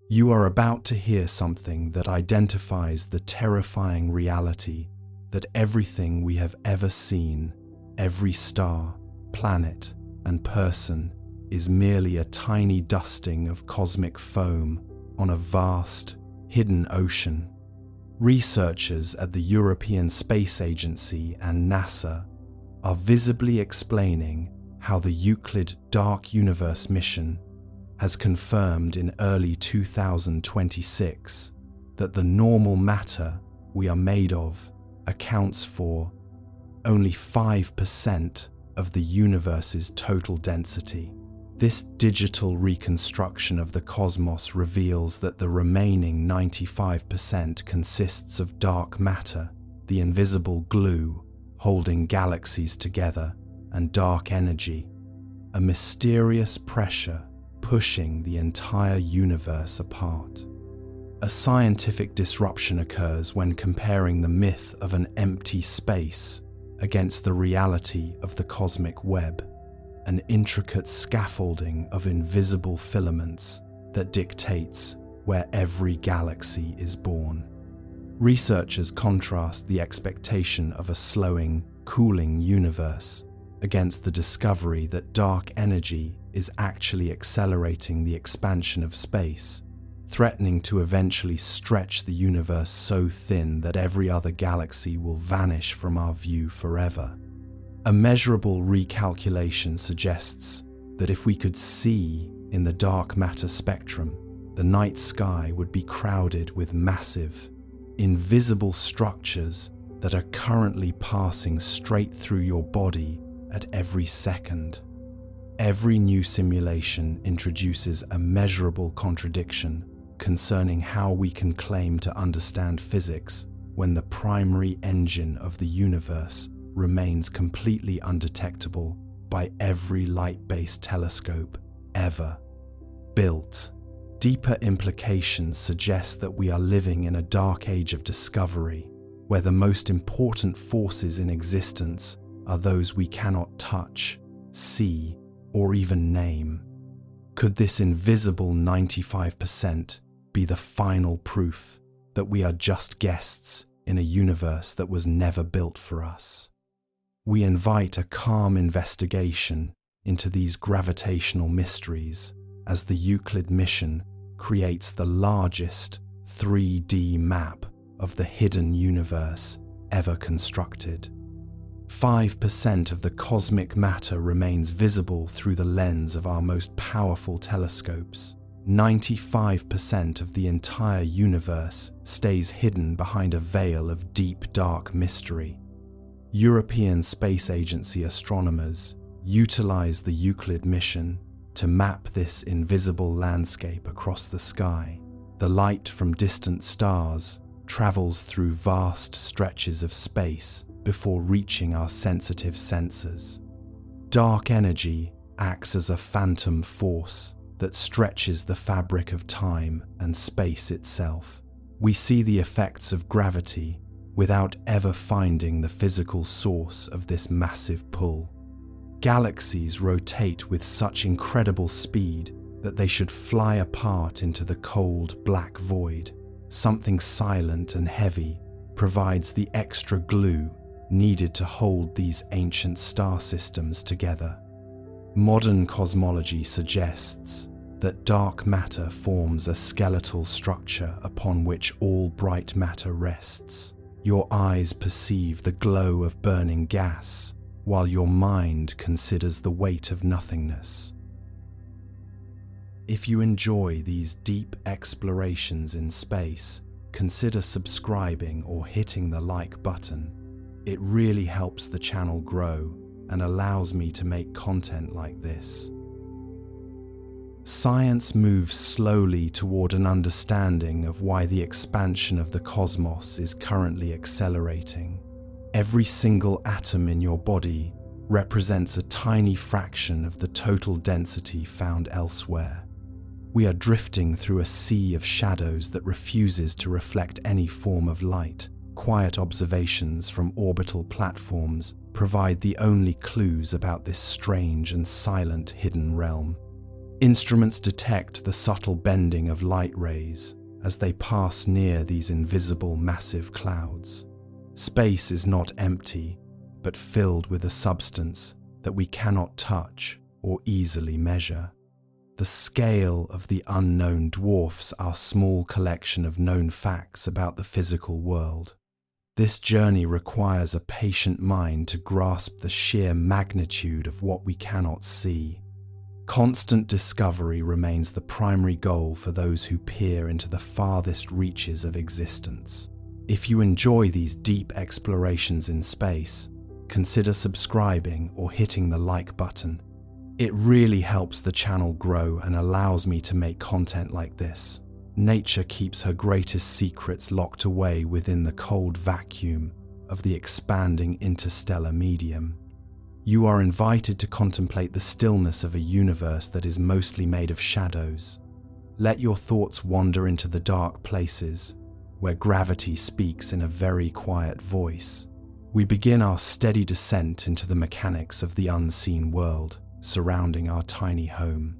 You are about to hear something that identifies the terrifying reality that everything we have ever seen, every star, planet, and person, is merely a tiny dusting of cosmic foam on a vast, hidden ocean. Researchers at the European Space Agency and NASA are visibly explaining how the Euclid Dark Universe mission has confirmed in early 2026 that the normal matter we are made of accounts for only 5% of the universe's total density. This digital reconstruction of the cosmos reveals that the remaining 95% consists of dark matter, the invisible glue holding galaxies together, and dark energy, a mysterious pressure pushing the entire universe apart. A scientific disruption occurs when comparing the myth of an empty space against the reality of the cosmic web, an intricate scaffolding of invisible filaments that dictates where every galaxy is born. Researchers contrast the expectation of a slowing, cooling universe against the discovery that dark energy is actually accelerating the expansion of space, threatening to eventually stretch the universe so thin that every other galaxy will vanish from our view forever. A measurable recalculation suggests that if we could see in the dark matter spectrum, the night sky would be crowded with massive, invisible structures that are currently passing straight through your body at every second. Every new simulation introduces a measurable contradiction concerning how we can claim to understand physics when the primary engine of the universe remains completely undetectable by every light-based telescope ever built. Deeper implications suggest that we are living in a dark age of discovery, where the most important forces in existence are those we cannot touch, see, or even name. Could this invisible 95% be the final proof that we are just guests in a universe that was never built for us? We invite a calm investigation into these gravitational mysteries as the Euclid mission creates the largest 3D map of the hidden universe ever constructed. 5% of the cosmic matter remains visible through the lens of our most powerful telescopes. 95% of the entire universe stays hidden behind a veil of deep, dark mystery. European Space Agency astronomers utilize the Euclid mission to map this invisible landscape across the sky. The light from distant stars travels through vast stretches of space before reaching our sensitive sensors. Dark energy acts as a phantom force that stretches the fabric of time and space itself. We see the effects of gravity without ever finding the physical source of this massive pull. Galaxies rotate with such incredible speed that they should fly apart into the cold, black void. Something silent and heavy provides the extra glue needed to hold these ancient star systems together. Modern cosmology suggests that dark matter forms a skeletal structure upon which all bright matter rests. Your eyes perceive the glow of burning gas, while your mind considers the weight of nothingness. If you enjoy these deep explorations in space, consider subscribing or hitting the like button. It really helps the channel grow and allows me to make content like this. Science moves slowly toward an understanding of why the expansion of the cosmos is currently accelerating. Every single atom in your body represents a tiny fraction of the total density found elsewhere. We are drifting through a sea of shadows that refuses to reflect any form of light. Quiet observations from orbital platforms provide the only clues about this strange and silent hidden realm. Instruments detect the subtle bending of light rays as they pass near these invisible massive clouds. Space is not empty, but filled with a substance that we cannot touch or easily measure. The scale of the unknown dwarfs our small collection of known facts about the physical world. This journey requires a patient mind to grasp the sheer magnitude of what we cannot see. Constant discovery remains the primary goal for those who peer into the farthest reaches of existence. If you enjoy these deep explorations in space, consider subscribing or hitting the like button. It really helps the channel grow and allows me to make content like this. Nature keeps her greatest secrets locked away within the cold vacuum of the expanding interstellar medium. You are invited to contemplate the stillness of a universe that is mostly made of shadows. Let your thoughts wander into the dark places, where gravity speaks in a very quiet voice. We begin our steady descent into the mechanics of the unseen world surrounding our tiny home.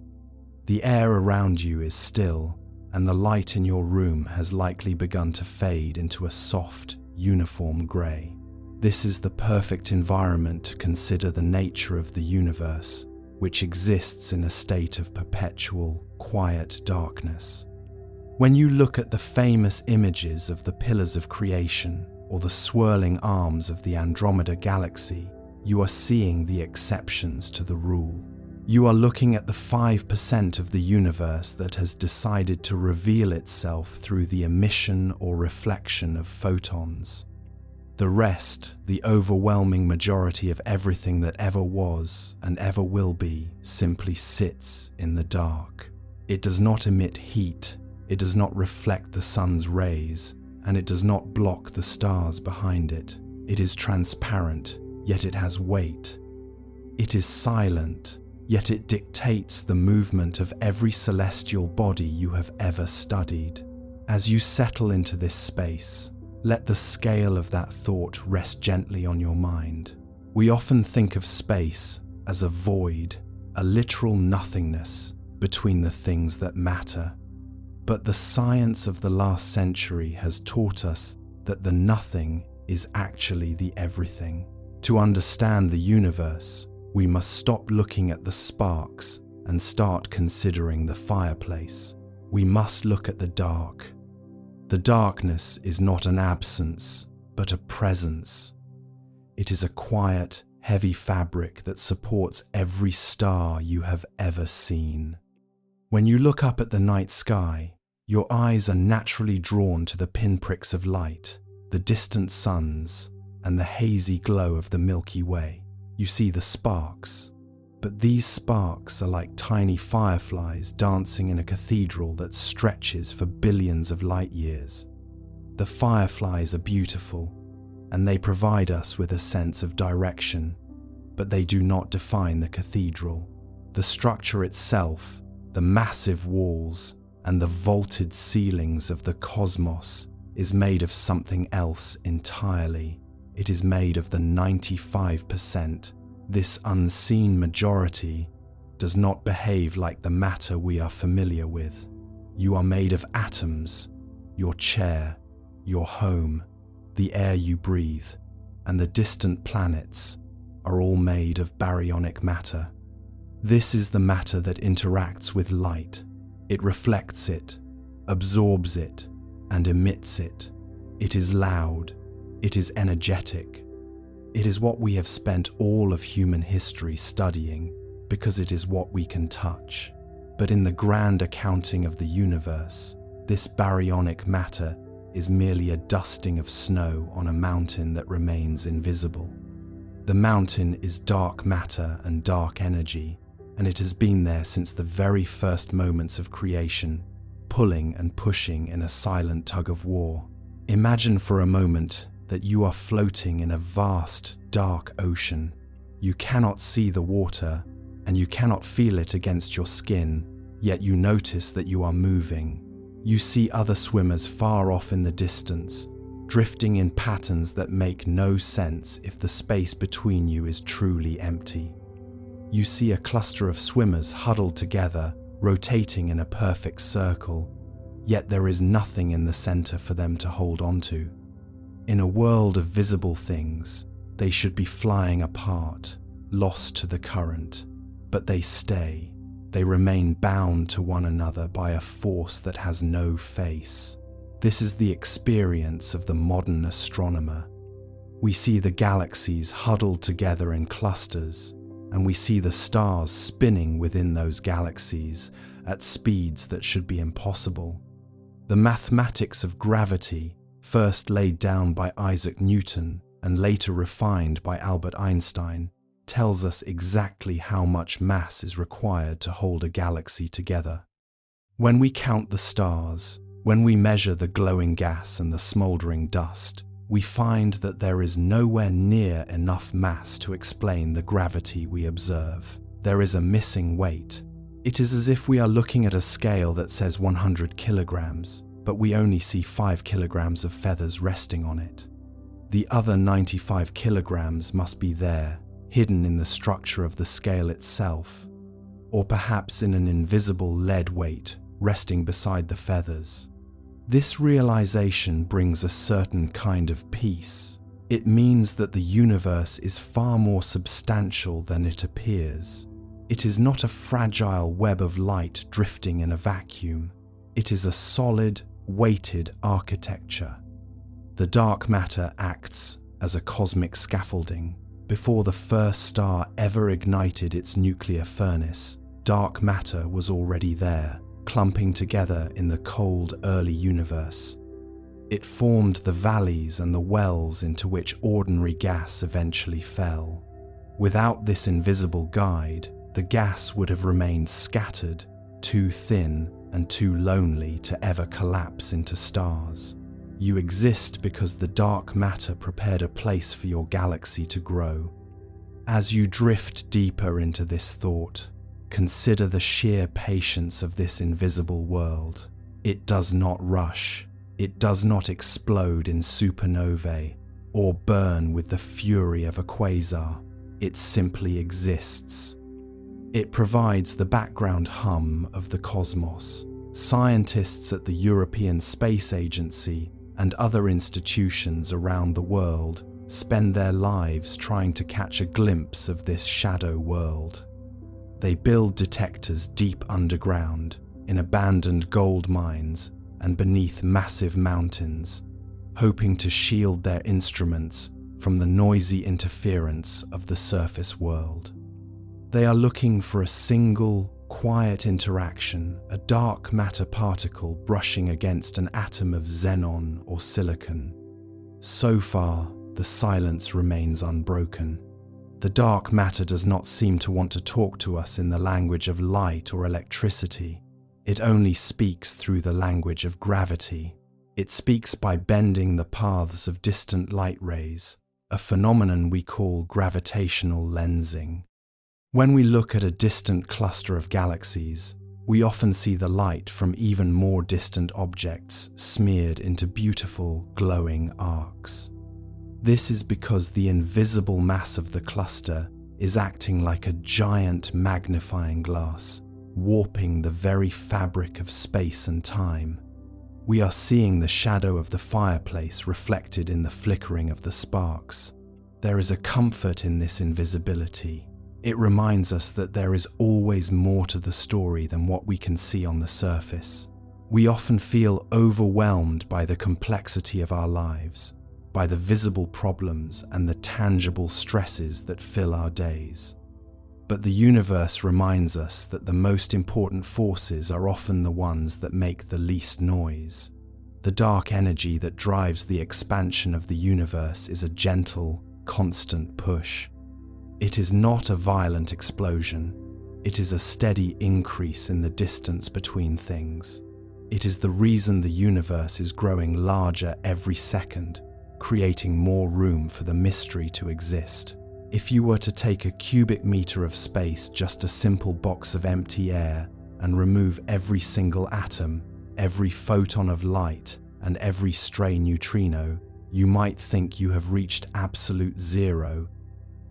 The air around you is still, and the light in your room has likely begun to fade into a soft, uniform grey. This is the perfect environment to consider the nature of the universe, which exists in a state of perpetual, quiet darkness. When you look at the famous images of the pillars of creation or the swirling arms of the Andromeda galaxy, you are seeing the exceptions to the rule. You are looking at the 5% of the universe that has decided to reveal itself through the emission or reflection of photons. The rest, the overwhelming majority of everything that ever was and ever will be, simply sits in the dark. It does not emit heat, it does not reflect the sun's rays, and it does not block the stars behind it. It is transparent, yet it has weight. It is silent, yet it dictates the movement of every celestial body you have ever studied. As you settle into this space, let the scale of that thought rest gently on your mind. We often think of space as a void, a literal nothingness between the things that matter. But the science of the last century has taught us that the nothing is actually the everything. To understand the universe, we must stop looking at the sparks and start considering the fireplace. We must look at the dark. The darkness is not an absence, but a presence. It is a quiet, heavy fabric that supports every star you have ever seen. When you look up at the night sky, your eyes are naturally drawn to the pinpricks of light, the distant suns, and the hazy glow of the Milky Way. You see the sparks, but these sparks are like tiny fireflies dancing in a cathedral that stretches for billions of light years. The fireflies are beautiful, and they provide us with a sense of direction, but they do not define the cathedral. The structure itself, the massive walls, and the vaulted ceilings of the cosmos is made of something else entirely. It is made of the 95%. This unseen majority does not behave like the matter we are familiar with. You are made of atoms, your chair, your home, the air you breathe, and the distant planets are all made of baryonic matter. This is the matter that interacts with light. It reflects it, absorbs it, and emits it. It is loud. It is energetic. It is what we have spent all of human history studying because it is what we can touch. But in the grand accounting of the universe, this baryonic matter is merely a dusting of snow on a mountain that remains invisible. The mountain is dark matter and dark energy, and it has been there since the very first moments of creation, pulling and pushing in a silent tug of war. Imagine for a moment that you are floating in a vast, dark ocean. You cannot see the water, and you cannot feel it against your skin, yet you notice that you are moving. You see other swimmers far off in the distance, drifting in patterns that make no sense if the space between you is truly empty. You see a cluster of swimmers huddled together rotating in a perfect circle, yet there is nothing in the center for them to hold onto. In a world of visible things, they should be flying apart, lost to the current, but they stay. They remain bound to one another by a force that has no face. This is the experience of the modern astronomer. We see the galaxies huddled together in clusters, and we see the stars spinning within those galaxies at speeds that should be impossible. The mathematics of gravity, first laid down by Isaac Newton and later refined by Albert Einstein, tells us exactly how much mass is required to hold a galaxy together. When we count the stars, when we measure the glowing gas and the smoldering dust, we find that there is nowhere near enough mass to explain the gravity we observe. There is a missing weight. It is as if we are looking at a scale that says 100 kilograms, but we only see 5 kilograms of feathers resting on it. The other 95 kilograms must be there, hidden in the structure of the scale itself, or perhaps in an invisible lead weight resting beside the feathers. This realization brings a certain kind of peace. It means that the universe is far more substantial than it appears. It is not a fragile web of light drifting in a vacuum. It is a solid, weighted architecture. The dark matter acts as a cosmic scaffolding. Before the first star ever ignited its nuclear furnace, dark matter was already there, clumping together in the cold early universe. It formed the valleys and the wells into which ordinary gas eventually fell. Without this invisible guide, the gas would have remained scattered, too thin and too lonely to ever collapse into stars. You exist because the dark matter prepared a place for your galaxy to grow. As you drift deeper into this thought, consider the sheer patience of this invisible world. It does not rush. It does not explode in supernovae or burn with the fury of a quasar. It simply exists. It provides the background hum of the cosmos. Scientists at the European Space Agency and other institutions around the world spend their lives trying to catch a glimpse of this shadow world. They build detectors deep underground, in abandoned gold mines and beneath massive mountains, hoping to shield their instruments from the noisy interference of the surface world. They are looking for a single, quiet interaction, a dark matter particle brushing against an atom of xenon or silicon. So far, the silence remains unbroken. The dark matter does not seem to want to talk to us in the language of light or electricity. It only speaks through the language of gravity. It speaks by bending the paths of distant light rays, a phenomenon we call gravitational lensing. When we look at a distant cluster of galaxies, we often see the light from even more distant objects smeared into beautiful, glowing arcs. This is because the invisible mass of the cluster is acting like a giant magnifying glass, warping the very fabric of space and time. We are seeing the shadow of the fireplace reflected in the flickering of the sparks. There is a comfort in this invisibility. It reminds us that there is always more to the story than what we can see on the surface. We often feel overwhelmed by the complexity of our lives, by the visible problems and the tangible stresses that fill our days. But the universe reminds us that the most important forces are often the ones that make the least noise. The dark energy that drives the expansion of the universe is a gentle, constant push. It is not a violent explosion. It is a steady increase in the distance between things. It is the reason the universe is growing larger every second, creating more room for the mystery to exist. If you were to take a cubic meter of space, just a simple box of empty air, and remove every single atom, every photon of light, and every stray neutrino, you might think you have reached absolute zero,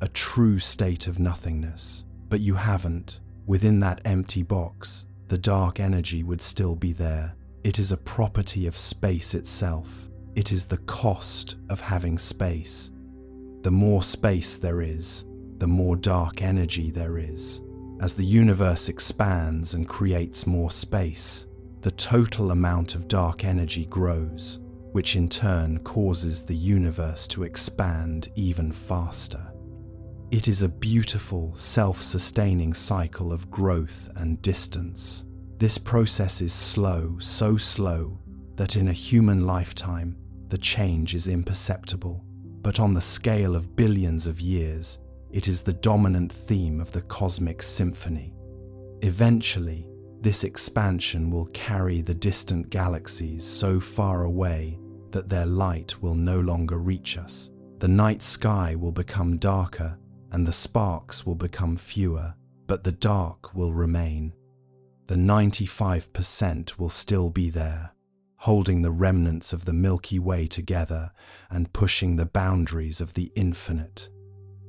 a true state of nothingness. But you haven't. Within that empty box, the dark energy would still be there. It is a property of space itself. It is the cost of having space. The more space there is, the more dark energy there is. As the universe expands and creates more space, the total amount of dark energy grows, which in turn causes the universe to expand even faster. It is a beautiful, self-sustaining cycle of growth and distance. This process is slow, so slow that in a human lifetime, the change is imperceptible. But on the scale of billions of years, it is the dominant theme of the cosmic symphony. Eventually, this expansion will carry the distant galaxies so far away that their light will no longer reach us. The night sky will become darker and the sparks will become fewer, but the dark will remain. The 95% will still be there, holding the remnants of the Milky Way together and pushing the boundaries of the infinite.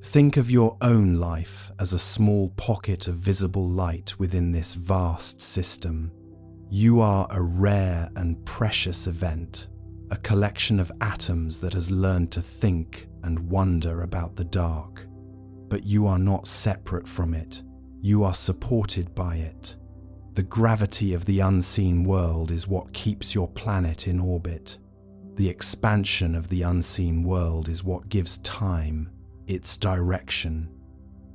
Think of your own life as a small pocket of visible light within this vast system. You are a rare and precious event, a collection of atoms that has learned to think and wonder about the dark. But you are not separate from it. You are supported by it. The gravity of the unseen world is what keeps your planet in orbit. The expansion of the unseen world is what gives time its direction.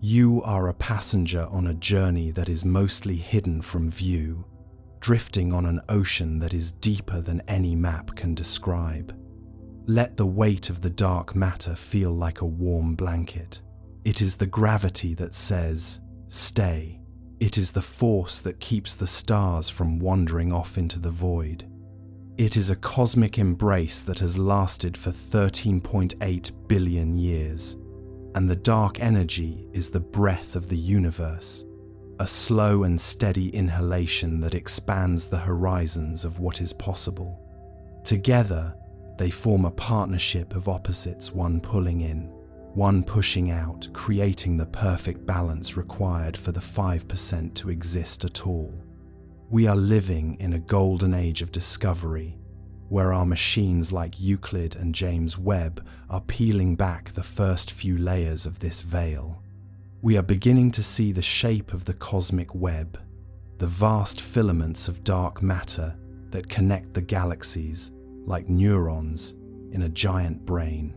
You are a passenger on a journey that is mostly hidden from view, drifting on an ocean that is deeper than any map can describe. Let the weight of the dark matter feel like a warm blanket. It is the gravity that says, stay. It is the force that keeps the stars from wandering off into the void. It is a cosmic embrace that has lasted for 13.8 billion years. And the dark energy is the breath of the universe, a slow and steady inhalation that expands the horizons of what is possible. Together, they form a partnership of opposites, one pulling in, one pushing out, creating the perfect balance required for the 5% to exist at all. We are living in a golden age of discovery, where our machines like Euclid and James Webb are peeling back the first few layers of this veil. We are beginning to see the shape of the cosmic web, the vast filaments of dark matter that connect the galaxies like neurons in a giant brain.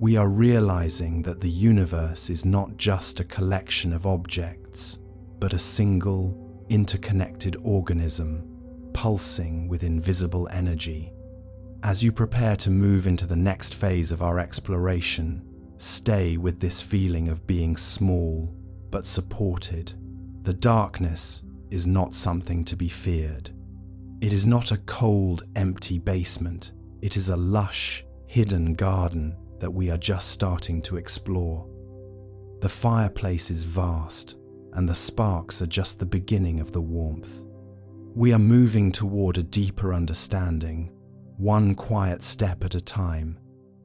We are realizing that the universe is not just a collection of objects, but a single, interconnected organism pulsing with invisible energy. As you prepare to move into the next phase of our exploration, stay with this feeling of being small but supported. The darkness is not something to be feared. It is not a cold, empty basement. It is a lush, hidden garden that we are just starting to explore. The fireplace is vast, and the sparks are just the beginning of the warmth. We are moving toward a deeper understanding, one quiet step at a time,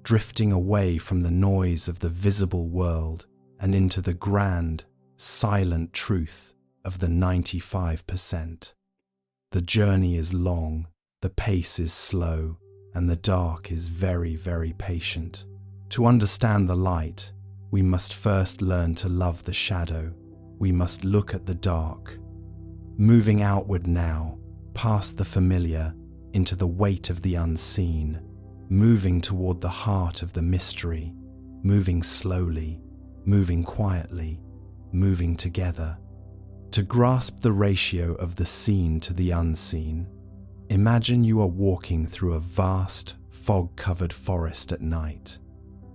drifting away from the noise of the visible world and into the grand, silent truth of the 95%. The journey is long, the pace is slow, and the dark is very, very patient. To understand the light, we must first learn to love the shadow. We must look at the dark. Moving outward now, past the familiar, into the weight of the unseen, moving toward the heart of the mystery, moving slowly, moving quietly, moving together. To grasp the ratio of the seen to the unseen, imagine you are walking through a vast, fog-covered forest at night.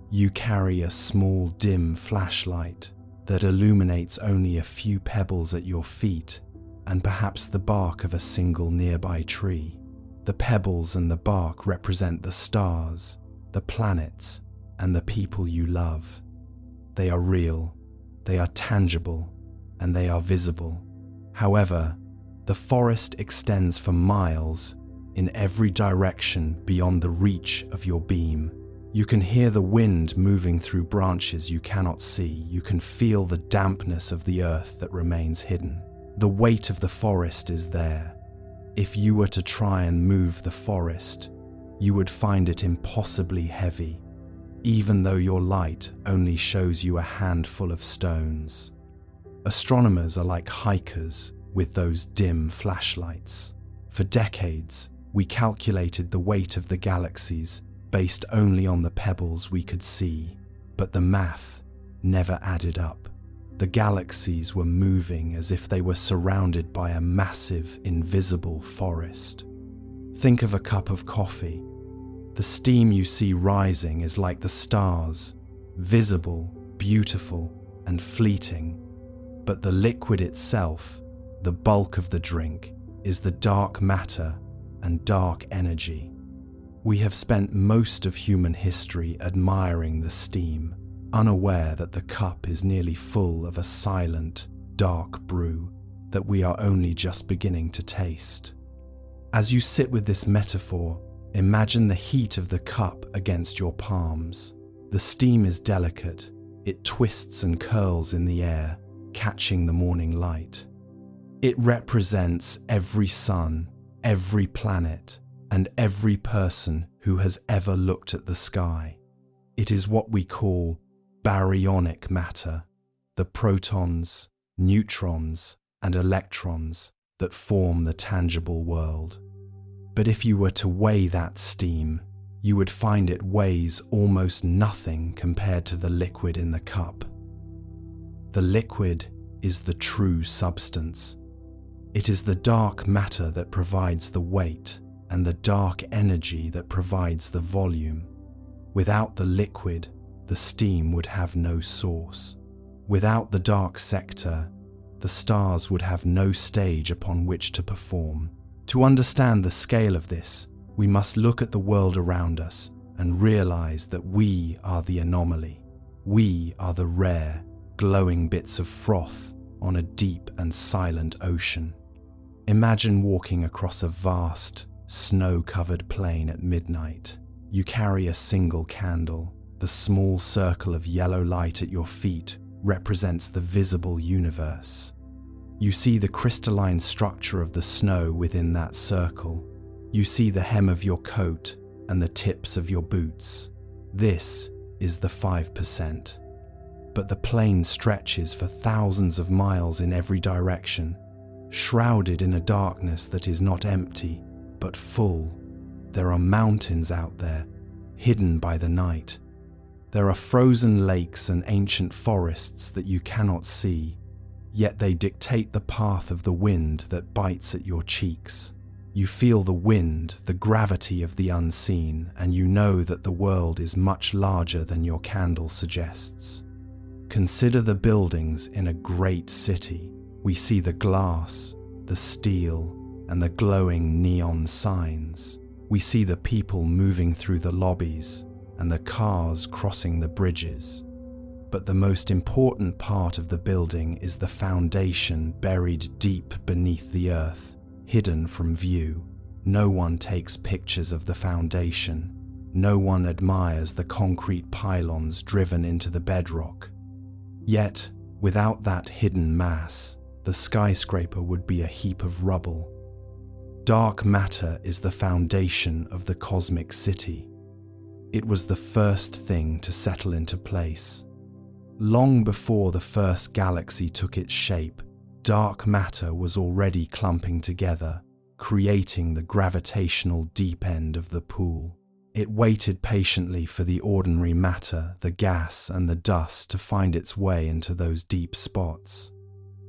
You carry a small, dim flashlight that illuminates only a few pebbles at your feet and perhaps the bark of a single nearby tree. The pebbles and the bark represent the stars, the planets, and the people you love. They are real, they are tangible, and they are visible. However, the forest extends for miles in every direction beyond the reach of your beam. You can hear the wind moving through branches you cannot see. You can feel the dampness of the earth that remains hidden. The weight of the forest is there. If you were to try and move the forest, you would find it impossibly heavy, even though your light only shows you a handful of stones. Astronomers are like hikers with those dim flashlights. For decades, we calculated the weight of the galaxies based only on the pebbles we could see, but the math never added up. The galaxies were moving as if they were surrounded by a massive, invisible forest. Think of a cup of coffee. The steam you see rising is like the stars, visible, beautiful, and fleeting. But the liquid itself, the bulk of the drink, is the dark matter and dark energy. We have spent most of human history admiring the steam, unaware that the cup is nearly full of a silent, dark brew that we are only just beginning to taste. As you sit with this metaphor, imagine the heat of the cup against your palms. The steam is delicate. It twists and curls in the air, catching the morning light. It represents every sun, every planet, and every person who has ever looked at the sky. It is what we call baryonic matter, the protons, neutrons, and electrons that form the tangible world. But if you were to weigh that steam, you would find it weighs almost nothing compared to the liquid in the cup. The liquid is the true substance. It is the dark matter that provides the weight and the dark energy that provides the volume. Without the liquid, the steam would have no source. Without the dark sector, the stars would have no stage upon which to perform. To understand the scale of this, we must look at the world around us and realize that we are the anomaly. We are the rare, glowing bits of froth on a deep and silent ocean. Imagine walking across a vast, snow-covered plain at midnight. You carry a single candle. The small circle of yellow light at your feet represents the visible universe. You see the crystalline structure of the snow within that circle. You see the hem of your coat and the tips of your boots. This is the 5%. But the plain stretches for thousands of miles in every direction, shrouded in a darkness that is not empty, but full. There are mountains out there, hidden by the night. There are frozen lakes and ancient forests that you cannot see, yet they dictate the path of the wind that bites at your cheeks. You feel the wind, the gravity of the unseen, and you know that the world is much larger than your candle suggests. Consider the buildings in a great city. We see the glass, the steel, and the glowing neon signs. We see the people moving through the lobbies and the cars crossing the bridges. But the most important part of the building is the foundation buried deep beneath the earth, hidden from view. No one takes pictures of the foundation. No one admires the concrete pylons driven into the bedrock. Yet, without that hidden mass, the skyscraper would be a heap of rubble. Dark matter is the foundation of the cosmic city. It was the first thing to settle into place. Long before the first galaxy took its shape, dark matter was already clumping together, creating the gravitational deep end of the pool. It waited patiently for the ordinary matter, the gas and the dust to find its way into those deep spots.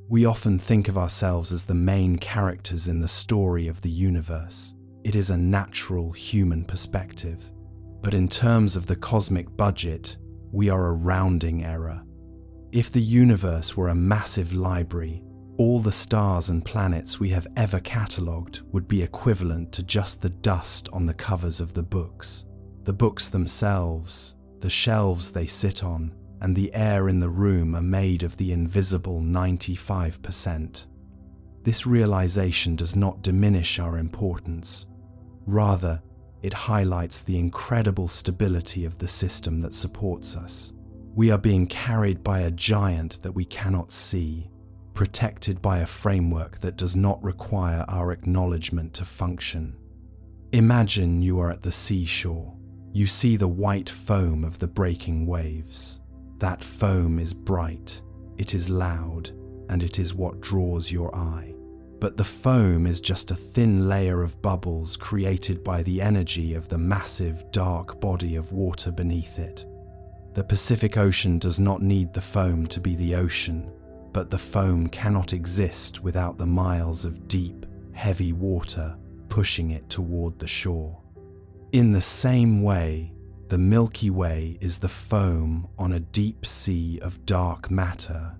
We often think of ourselves as the main characters in the story of the universe. It is a natural human perspective. But in terms of the cosmic budget, we are a rounding error. If the universe were a massive library, all the stars and planets we have ever catalogued would be equivalent to just the dust on the covers of the books. The books themselves, the shelves they sit on, and the air in the room are made of the invisible 95%. This realization does not diminish our importance. Rather, it highlights the incredible stability of the system that supports us. We are being carried by a giant that we cannot see, protected by a framework that does not require our acknowledgement to function. Imagine you are at the seashore. You see the white foam of the breaking waves. That foam is bright, it is loud, and it is what draws your eye. But the foam is just a thin layer of bubbles created by the energy of the massive, dark body of water beneath it. The Pacific Ocean does not need the foam to be the ocean, but the foam cannot exist without the miles of deep, heavy water pushing it toward the shore. In the same way, the Milky Way is the foam on a deep sea of dark matter.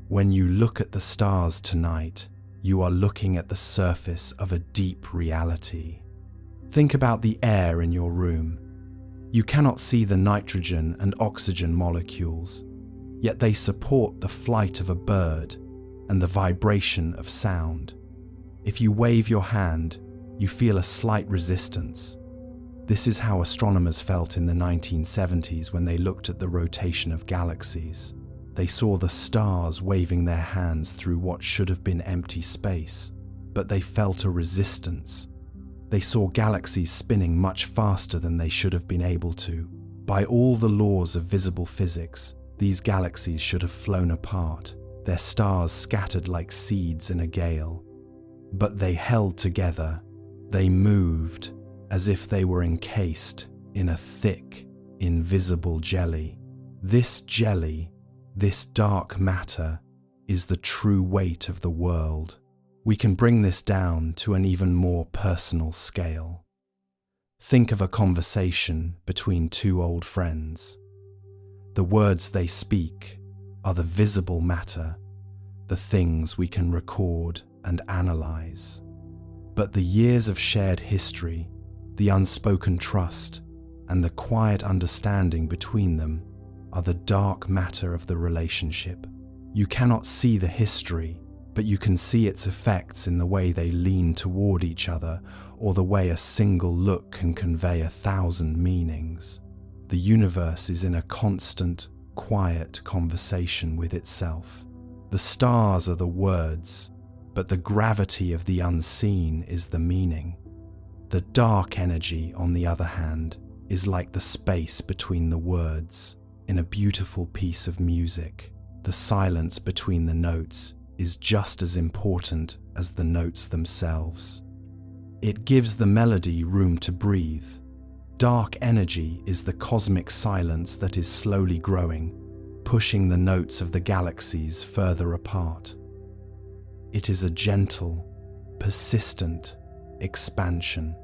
When you look at the stars tonight, you are looking at the surface of a deep reality. Think about the air in your room. You cannot see the nitrogen and oxygen molecules, yet they support the flight of a bird and the vibration of sound. If you wave your hand, you feel a slight resistance. This is how astronomers felt in the 1970s when they looked at the rotation of galaxies. They saw the stars waving their hands through what should have been empty space, but they felt a resistance. They saw galaxies spinning much faster than they should have been able to. By all the laws of visible physics, these galaxies should have flown apart, their stars scattered like seeds in a gale. But they held together. They moved as if they were encased in a thick, invisible jelly. This jelly, this dark matter, is the true weight of the world. We can bring this down to an even more personal scale. Think of a conversation between two old friends. The words they speak are the visible matter, the things we can record and analyze. But the years of shared history, the unspoken trust, and the quiet understanding between them are the dark matter of the relationship. You cannot see the history, but you can see its effects in the way they lean toward each other, or the way a single look can convey 1,000 meanings. The universe is in a constant, quiet conversation with itself. The stars are the words, but the gravity of the unseen is the meaning. The dark energy, on the other hand, is like the space between the words. In a beautiful piece of music, the silence between the notes is just as important as the notes themselves. It gives the melody room to breathe. Dark energy is the cosmic silence that is slowly growing, pushing the notes of the galaxies further apart. It is a gentle, persistent expansion.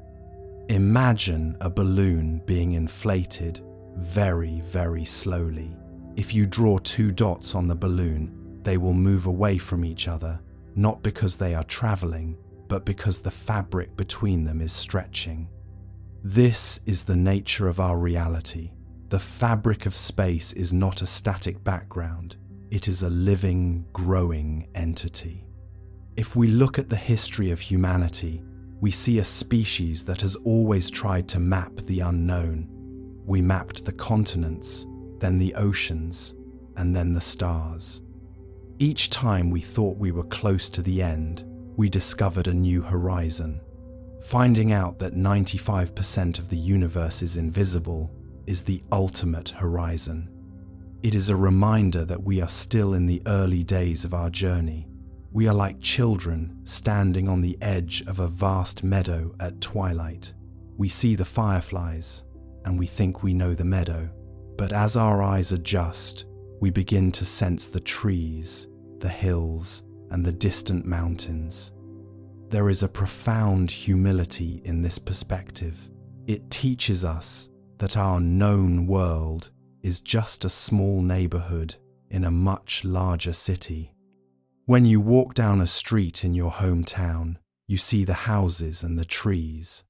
Imagine a balloon being inflated very, very slowly. If you draw two dots on the balloon, they will move away from each other, not because they are traveling, but because the fabric between them is stretching. This is the nature of our reality. The fabric of space is not a static background. It is a living, growing entity. If we look at the history of humanity, we see a species that has always tried to map the unknown. We mapped the continents, then the oceans, and then the stars. Each time we thought we were close to the end, we discovered a new horizon. Finding out that 95% of the universe is invisible is the ultimate horizon. It is a reminder that we are still in the early days of our journey. We are like children standing on the edge of a vast meadow at twilight. We see the fireflies, and we think we know the meadow. But as our eyes adjust, we begin to sense the trees, the hills, and the distant mountains. There is a profound humility in this perspective. It teaches us that our known world is just a small neighborhood in a much larger city. When you walk down a street in your hometown, you see the houses and the trees,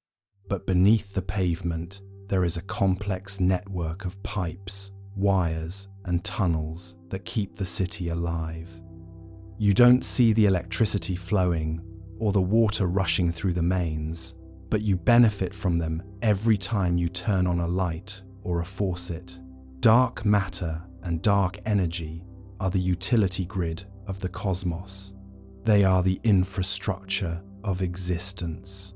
but beneath the pavement, there is a complex network of pipes, wires, and tunnels that keep the city alive. You don't see the electricity flowing or the water rushing through the mains, but you benefit from them every time you turn on a light or a faucet. Dark matter and dark energy are the utility grid of the cosmos. They are the infrastructure of existence.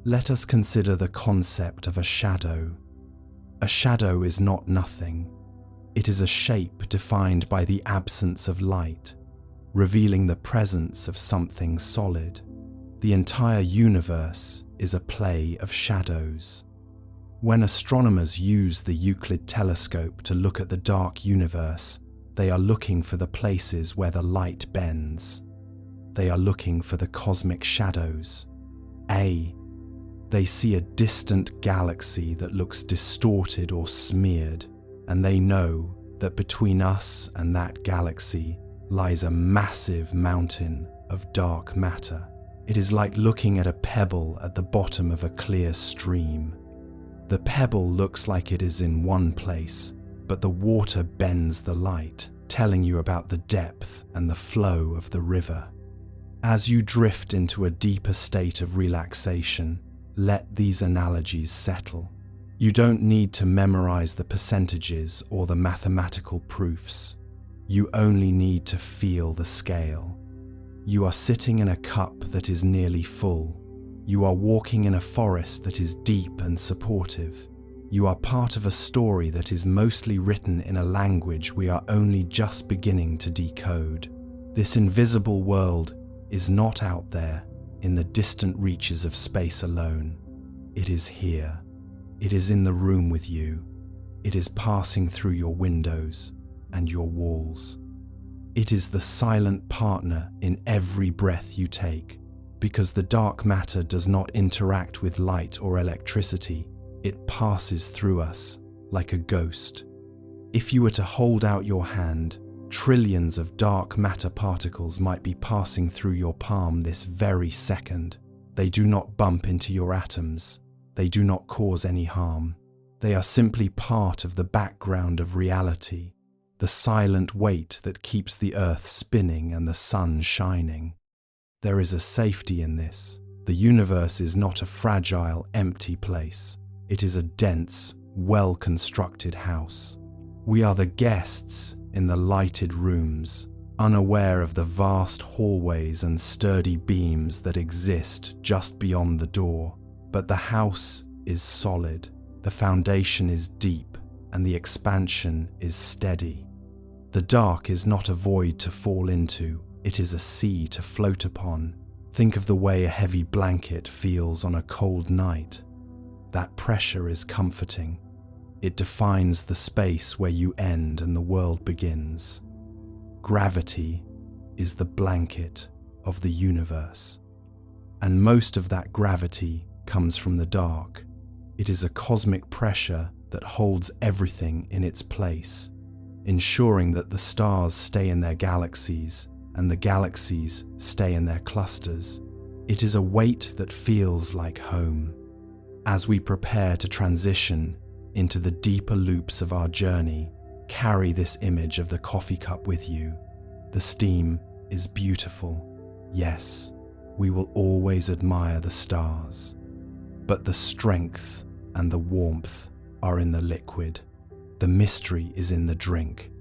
Let us consider the concept of a shadow. A shadow is not nothing. It is a shape defined by the absence of light, revealing the presence of something solid. The entire universe is a play of shadows. When astronomers use the Euclid telescope to look at the dark universe, they are looking for the places where the light bends. They are looking for the cosmic shadows. They see a distant galaxy that looks distorted or smeared, and they know that between us and that galaxy lies a massive mountain of dark matter. It is like looking at a pebble at the bottom of a clear stream. The pebble looks like it is in one place, but the water bends the light, telling you about the depth and the flow of the river. As you drift into a deeper state of relaxation, let these analogies settle. You don't need to memorize the percentages or the mathematical proofs. You only need to feel the scale. You are sitting in a cup that is nearly full. You are walking in a forest that is deep and supportive. You are part of a story that is mostly written in a language we are only just beginning to decode. This invisible world is not out there in the distant reaches of space alone. It is here. It is in the room with you. It is passing through your windows and your walls. It is the silent partner in every breath you take, because the dark matter does not interact with light or electricity. It passes through us like a ghost. If you were to hold out your hand, trillions of dark matter particles might be passing through your palm this very second. They do not bump into your atoms. They do not cause any harm. They are simply part of the background of reality, the silent weight that keeps the earth spinning and the sun shining. There is a safety in this. The universe is not a fragile, empty place. It is a dense, well-constructed house. We are the guests in the lighted rooms, unaware of the vast hallways and sturdy beams that exist just beyond the door. But the house is solid, the foundation is deep, and the expansion is steady. The dark is not a void to fall into, it is a sea to float upon. Think of the way a heavy blanket feels on a cold night. That pressure is comforting. It defines the space where you end and the world begins. Gravity is the blanket of the universe. And most of that gravity comes from the dark. It is a cosmic pressure that holds everything in its place, ensuring that the stars stay in their galaxies and the galaxies stay in their clusters. It is a weight that feels like home. As we prepare to transition into the deeper loops of our journey, carry this image of the coffee cup with you. The steam is beautiful. Yes, we will always admire the stars. But the strength and the warmth are in the liquid. The mystery is in the drink.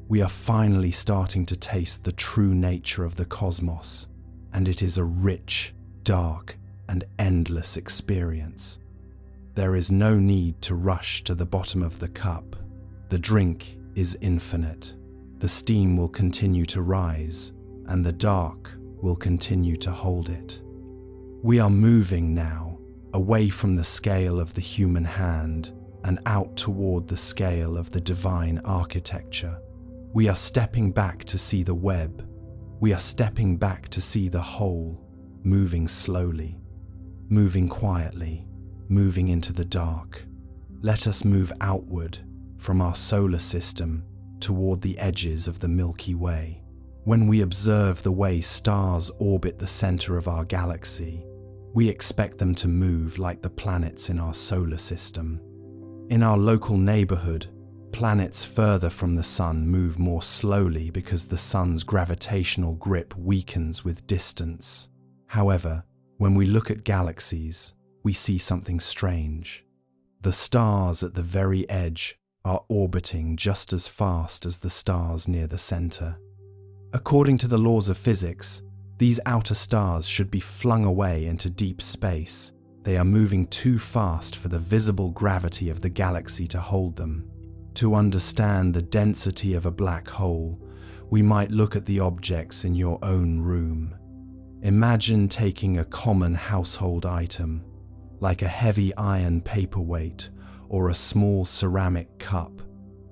We are finally starting to taste the true nature of the cosmos, and it is a rich, dark, and endless experience. There is no need to rush to the bottom of the cup. The drink is infinite. The steam will continue to rise, and the dark will continue to hold it. We are moving now, away from the scale of the human hand and out toward the scale of the divine architecture. We are stepping back to see the web. We are stepping back to see the whole, moving slowly, moving quietly, moving into the dark. Let us move outward from our solar system toward the edges of the Milky Way. When we observe the way stars orbit the center of our galaxy, we expect them to move like the planets in our solar system. In our local neighborhood, planets further from the sun move more slowly because the sun's gravitational grip weakens with distance. However, when we look at galaxies, we see something strange. The stars at the very edge are orbiting just as fast as the stars near the center. According to the laws of physics, these outer stars should be flung away into deep space. They are moving too fast for the visible gravity of the galaxy to hold them. To understand the density of a black hole, we might look at the objects in your own room. Imagine taking a common household item, like a heavy iron paperweight or a small ceramic cup.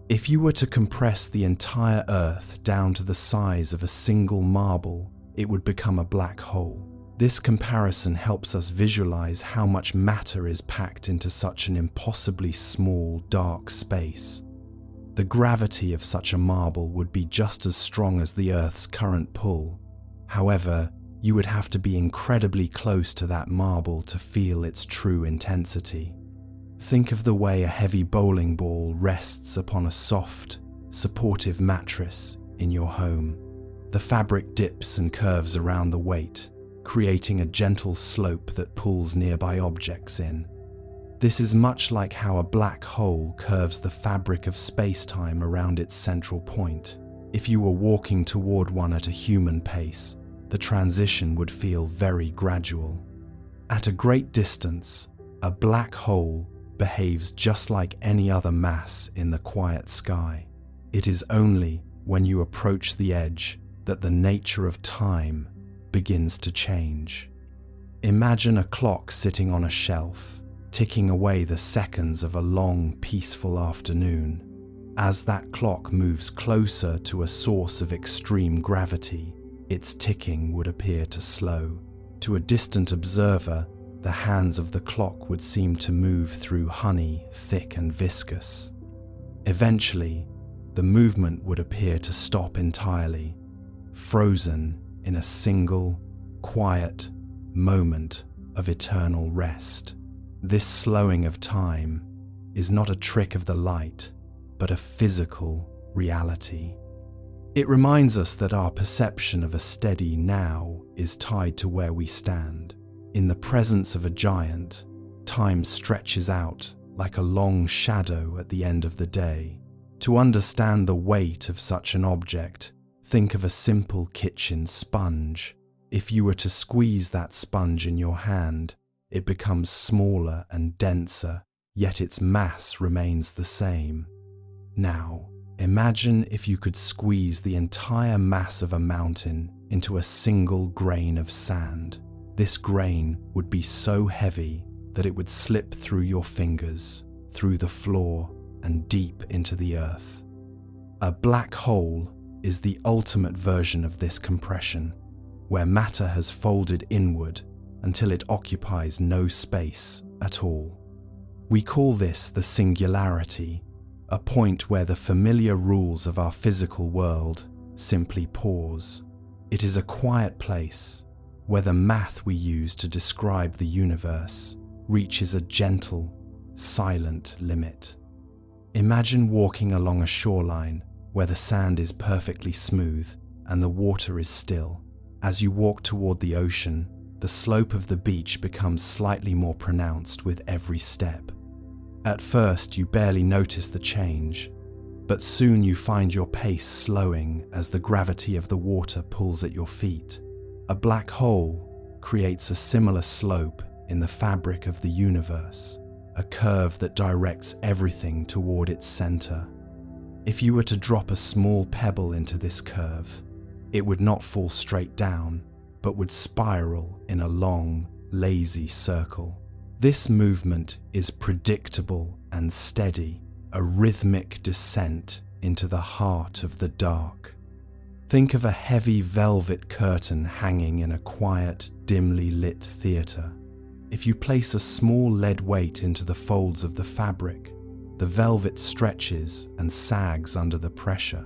If you were to compress the entire Earth down to the size of a single marble, it would become a black hole. This comparison helps us visualize how much matter is packed into such an impossibly small, dark space. The gravity of such a marble would be just as strong as the Earth's current pull. However, you would have to be incredibly close to that marble to feel its true intensity. Think of the way a heavy bowling ball rests upon a soft, supportive mattress in your home. The fabric dips and curves around the weight, creating a gentle slope that pulls nearby objects in. This is much like how a black hole curves the fabric of space-time around its central point. If you were walking toward one at a human pace, the transition would feel very gradual. At a great distance, a black hole behaves just like any other mass in the quiet sky. It is only when you approach the edge that the nature of time begins to change. Imagine a clock sitting on a shelf, ticking away the seconds of a long, peaceful afternoon. As that clock moves closer to a source of extreme gravity, its ticking would appear to slow. To a distant observer, the hands of the clock would seem to move through honey, thick and viscous. Eventually, the movement would appear to stop entirely, frozen in a single, quiet moment of eternal rest. This slowing of time is not a trick of the light, but a physical reality. It reminds us that our perception of a steady now is tied to where we stand. In the presence of a giant, time stretches out like a long shadow at the end of the day. To understand the weight of such an object, think of a simple kitchen sponge. If you were to squeeze that sponge in your hand, it becomes smaller and denser, yet its mass remains the same. Now, imagine if you could squeeze the entire mass of a mountain into a single grain of sand. This grain would be so heavy that it would slip through your fingers, through the floor, and deep into the earth. A black hole is the ultimate version of this compression, where matter has folded inward until it occupies no space at all. We call this the singularity, a point where the familiar rules of our physical world simply pause. It is a quiet place where the math we use to describe the universe reaches a gentle, silent limit. Imagine walking along a shoreline where the sand is perfectly smooth and the water is still. As you walk toward the ocean, the slope of the beach becomes slightly more pronounced with every step. At first, you barely notice the change, but soon you find your pace slowing as the gravity of the water pulls at your feet. A black hole creates a similar slope in the fabric of the universe, a curve that directs everything toward its center. If you were to drop a small pebble into this curve, it would not fall straight down, but would spiral in a long, lazy circle. This movement is predictable and steady, a rhythmic descent into the heart of the dark. Think of a heavy velvet curtain hanging in a quiet, dimly lit theater. If you place a small lead weight into the folds of the fabric, the velvet stretches and sags under the pressure.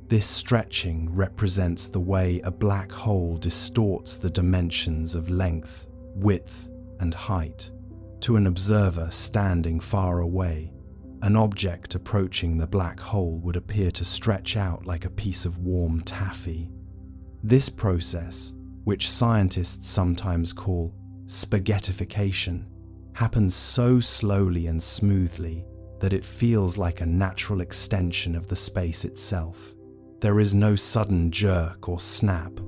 This stretching represents the way a black hole distorts the dimensions of length, width, and height. To an observer standing far away, an object approaching the black hole would appear to stretch out like a piece of warm taffy. This process, which scientists sometimes call spaghettification, happens so slowly and smoothly that it feels like a natural extension of the space itself. There is no sudden jerk or snap,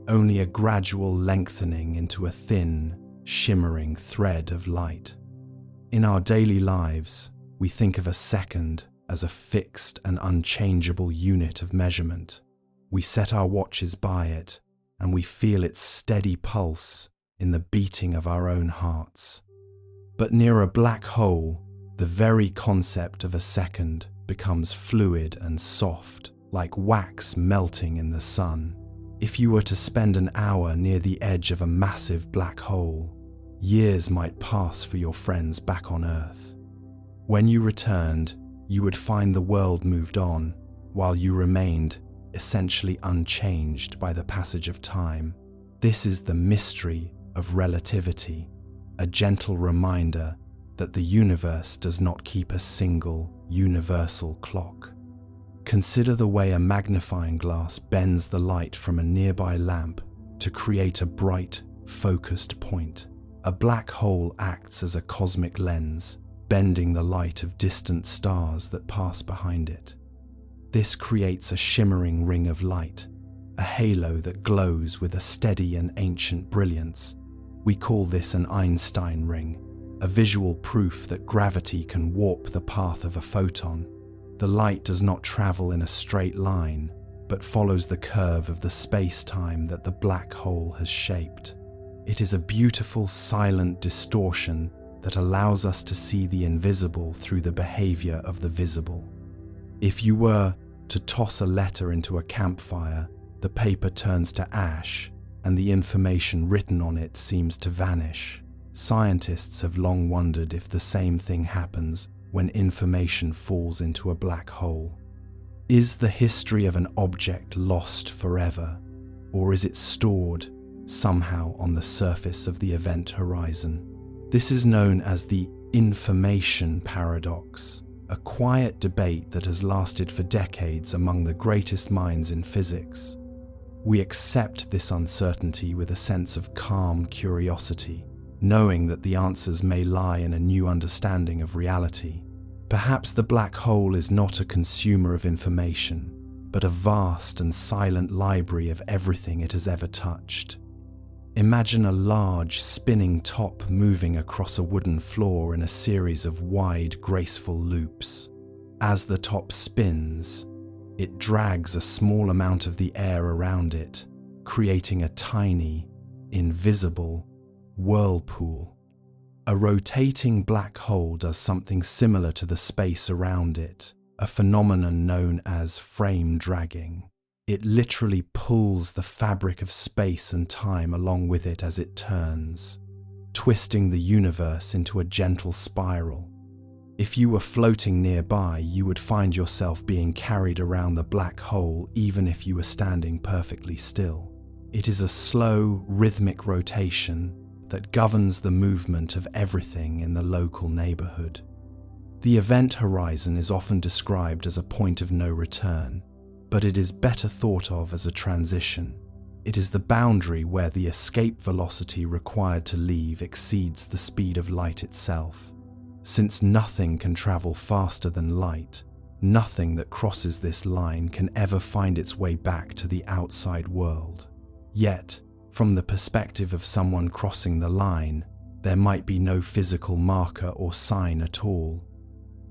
only a gradual lengthening into a thin, shimmering thread of light. In our daily lives, we think of a second as a fixed and unchangeable unit of measurement. We set our watches by it, and we feel its steady pulse in the beating of our own hearts. But near a black hole, the very concept of a second becomes fluid and soft, like wax melting in the sun. If you were to spend an hour near the edge of a massive black hole, years might pass for your friends back on Earth. When you returned, you would find the world moved on, while you remained essentially unchanged by the passage of time. This is the mystery of relativity, a gentle reminder that the universe does not keep a single, universal clock. Consider the way a magnifying glass bends the light from a nearby lamp to create a bright, focused point. A black hole acts as a cosmic lens, bending the light of distant stars that pass behind it. This creates a shimmering ring of light, a halo that glows with a steady and ancient brilliance. We call this an Einstein ring, a visual proof that gravity can warp the path of a photon. The light does not travel in a straight line, but follows the curve of the space-time that the black hole has shaped. It is a beautiful, silent distortion that allows us to see the invisible through the behavior of the visible. If you were to toss a letter into a campfire, the paper turns to ash, and the information written on it seems to vanish. Scientists have long wondered if the same thing happens when information falls into a black hole. Is the history of an object lost forever, or is it stored somehow on the surface of the event horizon? This is known as the information paradox, a quiet debate that has lasted for decades among the greatest minds in physics. We accept this uncertainty with a sense of calm curiosity, knowing that the answers may lie in a new understanding of reality. Perhaps the black hole is not a consumer of information, but a vast and silent library of everything it has ever touched. Imagine a large, spinning top moving across a wooden floor in a series of wide, graceful loops. As the top spins, it drags a small amount of the air around it, creating a tiny, invisible whirlpool. A rotating black hole does something similar to the space around it, a phenomenon known as frame dragging. It literally pulls the fabric of space and time along with it as it turns, twisting the universe into a gentle spiral. If you were floating nearby, you would find yourself being carried around the black hole even if you were standing perfectly still. It is a slow, rhythmic rotation that governs the movement of everything in the local neighborhood. The event horizon is often described as a point of no return, but it is better thought of as a transition. It is the boundary where the escape velocity required to leave exceeds the speed of light itself. Since nothing can travel faster than light, nothing that crosses this line can ever find its way back to the outside world. Yet, from the perspective of someone crossing the line, there might be no physical marker or sign at all.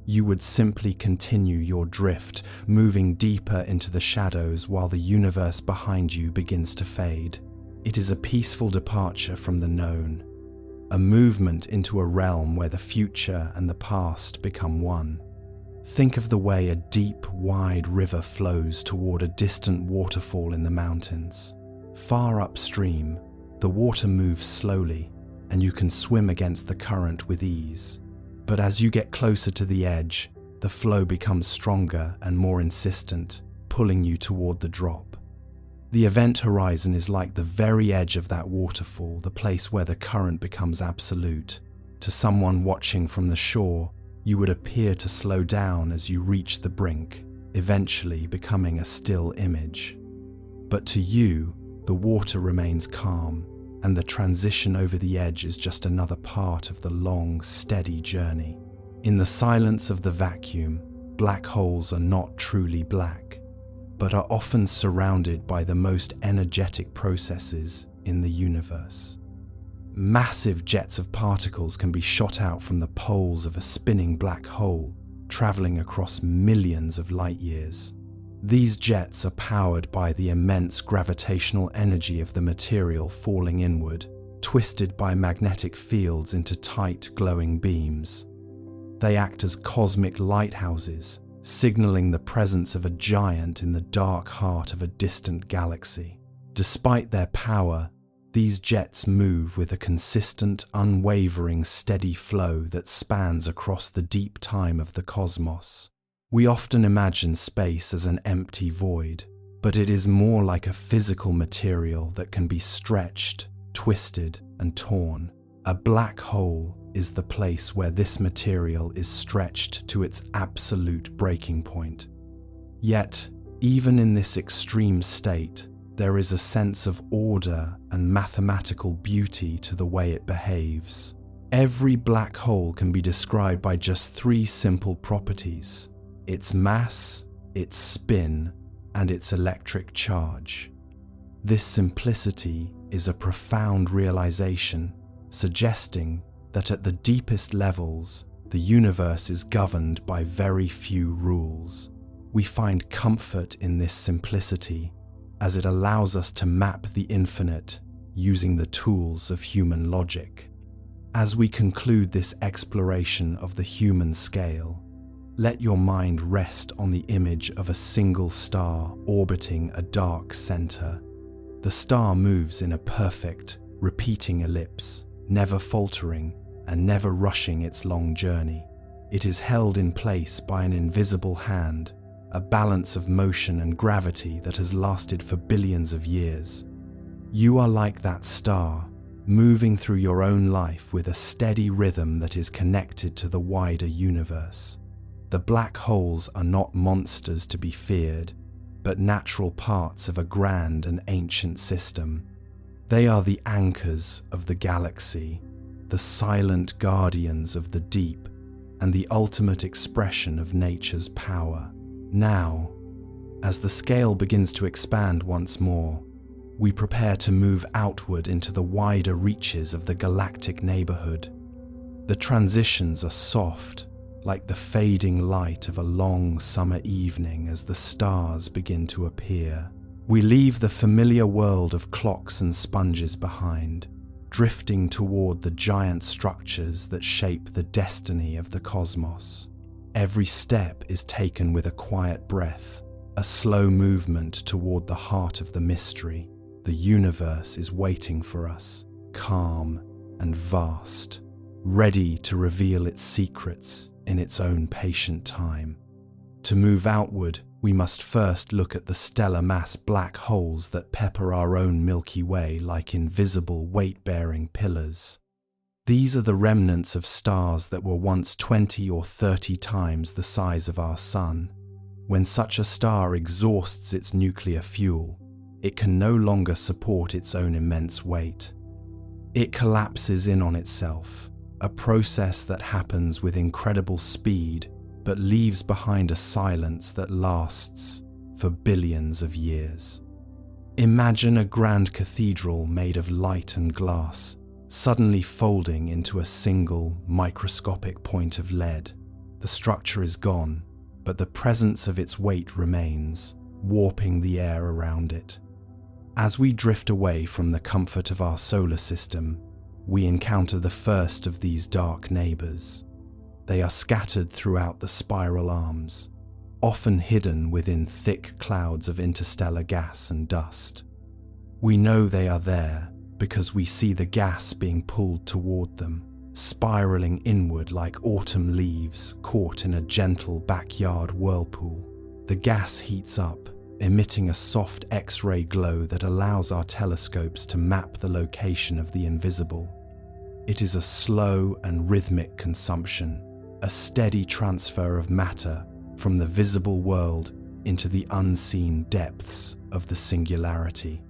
You would simply continue your drift, moving deeper into the shadows while the universe behind you begins to fade. It is a peaceful departure from the known, a movement into a realm where the future and the past become one. Think of the way a deep, wide river flows toward a distant waterfall in the mountains. Far upstream, the water moves slowly, and you can swim against the current with ease. But as you get closer to the edge, the flow becomes stronger and more insistent, pulling you toward the drop. The event horizon is like the very edge of that waterfall, the place where the current becomes absolute. To someone watching from the shore, you would appear to slow down as you reach the brink, eventually becoming a still image. But to you, the water remains calm, and the transition over the edge is just another part of the long, steady journey. In the silence of the vacuum, black holes are not truly black, but are often surrounded by the most energetic processes in the universe. Massive jets of particles can be shot out from the poles of a spinning black hole, traveling across millions of light years. These jets are powered by the immense gravitational energy of the material falling inward, twisted by magnetic fields into tight, glowing beams. They act as cosmic lighthouses, signaling the presence of a giant in the dark heart of a distant galaxy. Despite their power, these jets move with a consistent, unwavering, steady flow that spans across the deep time of the cosmos. We often imagine space as an empty void, but it is more like a physical material that can be stretched, twisted, and torn. A black hole is the place where this material is stretched to its absolute breaking point. Yet, even in this extreme state, there is a sense of order and mathematical beauty to the way it behaves. Every black hole can be described by just three simple properties: its mass, its spin, and its electric charge. This simplicity is a profound realization, suggesting that at the deepest levels, the universe is governed by very few rules. We find comfort in this simplicity, as it allows us to map the infinite using the tools of human logic. As we conclude this exploration of the human scale, let your mind rest on the image of a single star orbiting a dark center. The star moves in a perfect, repeating ellipse, never faltering and never rushing its long journey. It is held in place by an invisible hand, a balance of motion and gravity that has lasted for billions of years. You are like that star, moving through your own life with a steady rhythm that is connected to the wider universe. The black holes are not monsters to be feared, but natural parts of a grand and ancient system. They are the anchors of the galaxy, the silent guardians of the deep, and the ultimate expression of nature's power. Now, as the scale begins to expand once more, we prepare to move outward into the wider reaches of the galactic neighborhood. The transitions are soft, like the fading light of a long summer evening as the stars begin to appear. We leave the familiar world of clocks and sponges behind, drifting toward the giant structures that shape the destiny of the cosmos. Every step is taken with a quiet breath, a slow movement toward the heart of the mystery. The universe is waiting for us, calm and vast, ready to reveal its secrets in its own patient time. To move outward, we must first look at the stellar mass black holes that pepper our own Milky Way like invisible weight-bearing pillars. These are the remnants of stars that were once 20 or 30 times the size of our Sun. When such a star exhausts its nuclear fuel, it can no longer support its own immense weight. It collapses in on itself, a process that happens with incredible speed but leaves behind a silence that lasts for billions of years. Imagine a grand cathedral made of light and glass, suddenly folding into a single, microscopic point of lead. The structure is gone, but the presence of its weight remains, warping the air around it. As we drift away from the comfort of our solar system, we encounter the first of these dark neighbors. They are scattered throughout the spiral arms, often hidden within thick clouds of interstellar gas and dust. We know they are there because we see the gas being pulled toward them, spiraling inward like autumn leaves caught in a gentle backyard whirlpool. The gas heats up, emitting a soft X-ray glow that allows our telescopes to map the location of the invisible. It is a slow and rhythmic consumption, a steady transfer of matter from the visible world into the unseen depths of the singularity.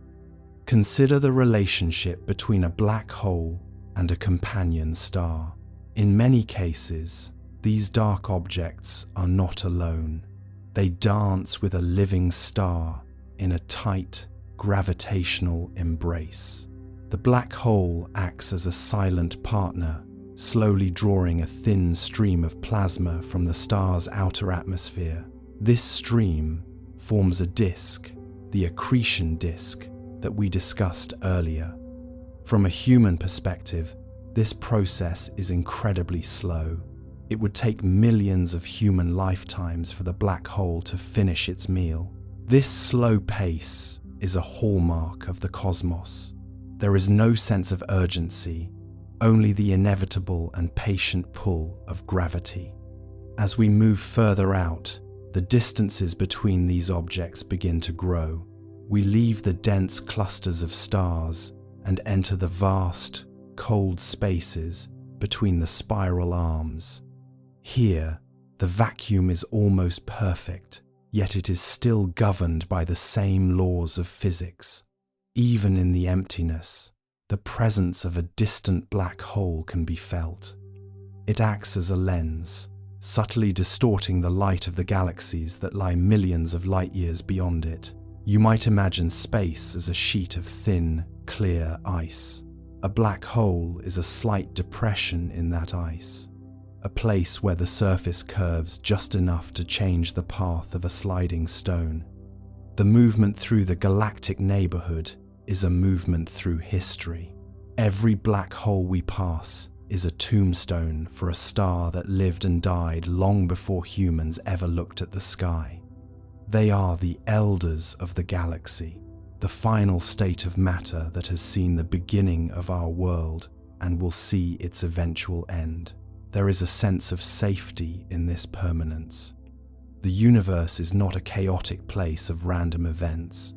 Consider the relationship between a black hole and a companion star. In many cases, these dark objects are not alone. They dance with a living star in a tight, gravitational embrace. The black hole acts as a silent partner, slowly drawing a thin stream of plasma from the star's outer atmosphere. This stream forms a disk, the accretion disk that we discussed earlier. From a human perspective, this process is incredibly slow. It would take millions of human lifetimes for the black hole to finish its meal. This slow pace is a hallmark of the cosmos. There is no sense of urgency, only the inevitable and patient pull of gravity. As we move further out, the distances between these objects begin to grow. We leave the dense clusters of stars and enter the vast, cold spaces between the spiral arms. Here, the vacuum is almost perfect, yet it is still governed by the same laws of physics. Even in the emptiness, the presence of a distant black hole can be felt. It acts as a lens, subtly distorting the light of the galaxies that lie millions of light years beyond it. You might imagine space as a sheet of thin, clear ice. A black hole is a slight depression in that ice, a place where the surface curves just enough to change the path of a sliding stone. The movement through the galactic neighborhood is a movement through history. Every black hole we pass is a tombstone for a star that lived and died long before humans ever looked at the sky. They are the elders of the galaxy, the final state of matter that has seen the beginning of our world and will see its eventual end. There is a sense of safety in this permanence. The universe is not a chaotic place of random events.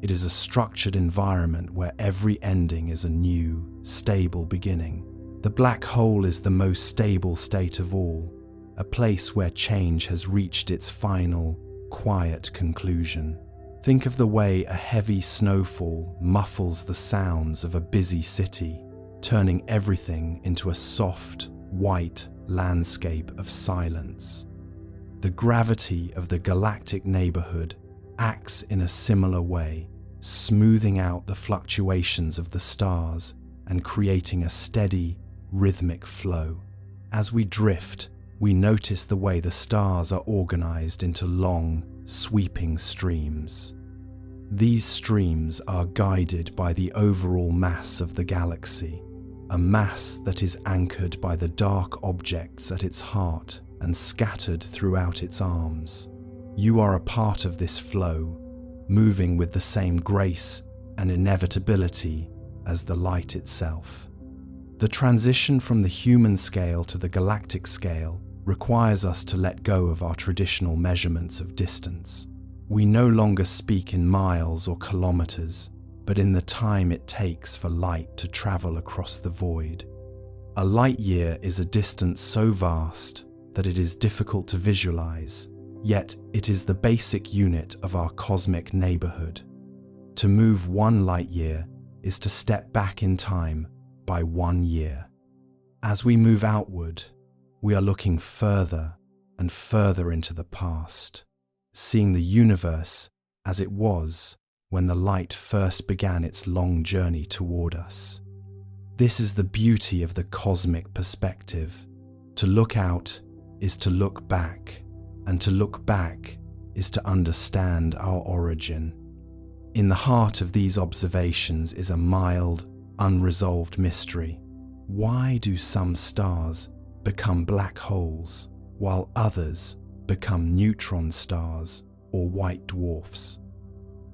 It is a structured environment where every ending is a new, stable beginning. The black hole is the most stable state of all, a place where change has reached its final, quiet conclusion. Think of the way a heavy snowfall muffles the sounds of a busy city, turning everything into a soft, white landscape of silence. The gravity of the galactic neighborhood acts in a similar way, smoothing out the fluctuations of the stars and creating a steady, rhythmic flow. As we drift, we notice the way the stars are organized into long, sweeping streams. These streams are guided by the overall mass of the galaxy, a mass that is anchored by the dark objects at its heart and scattered throughout its arms. You are a part of this flow, moving with the same grace and inevitability as the light itself. The transition from the human scale to the galactic scale requires us to let go of our traditional measurements of distance. We no longer speak in miles or kilometers, but in the time it takes for light to travel across the void. A light year is a distance so vast that it is difficult to visualize, yet it is the basic unit of our cosmic neighborhood. To move 1 light year is to step back in time by 1 year. As we move outward, we are looking further and further into the past, seeing the universe as it was when the light first began its long journey toward us. This is the beauty of the cosmic perspective. To look out is to look back, and to look back is to understand our origin. In the heart of these observations is a mild, unresolved mystery. Why do some stars become black holes, while others become neutron stars or white dwarfs?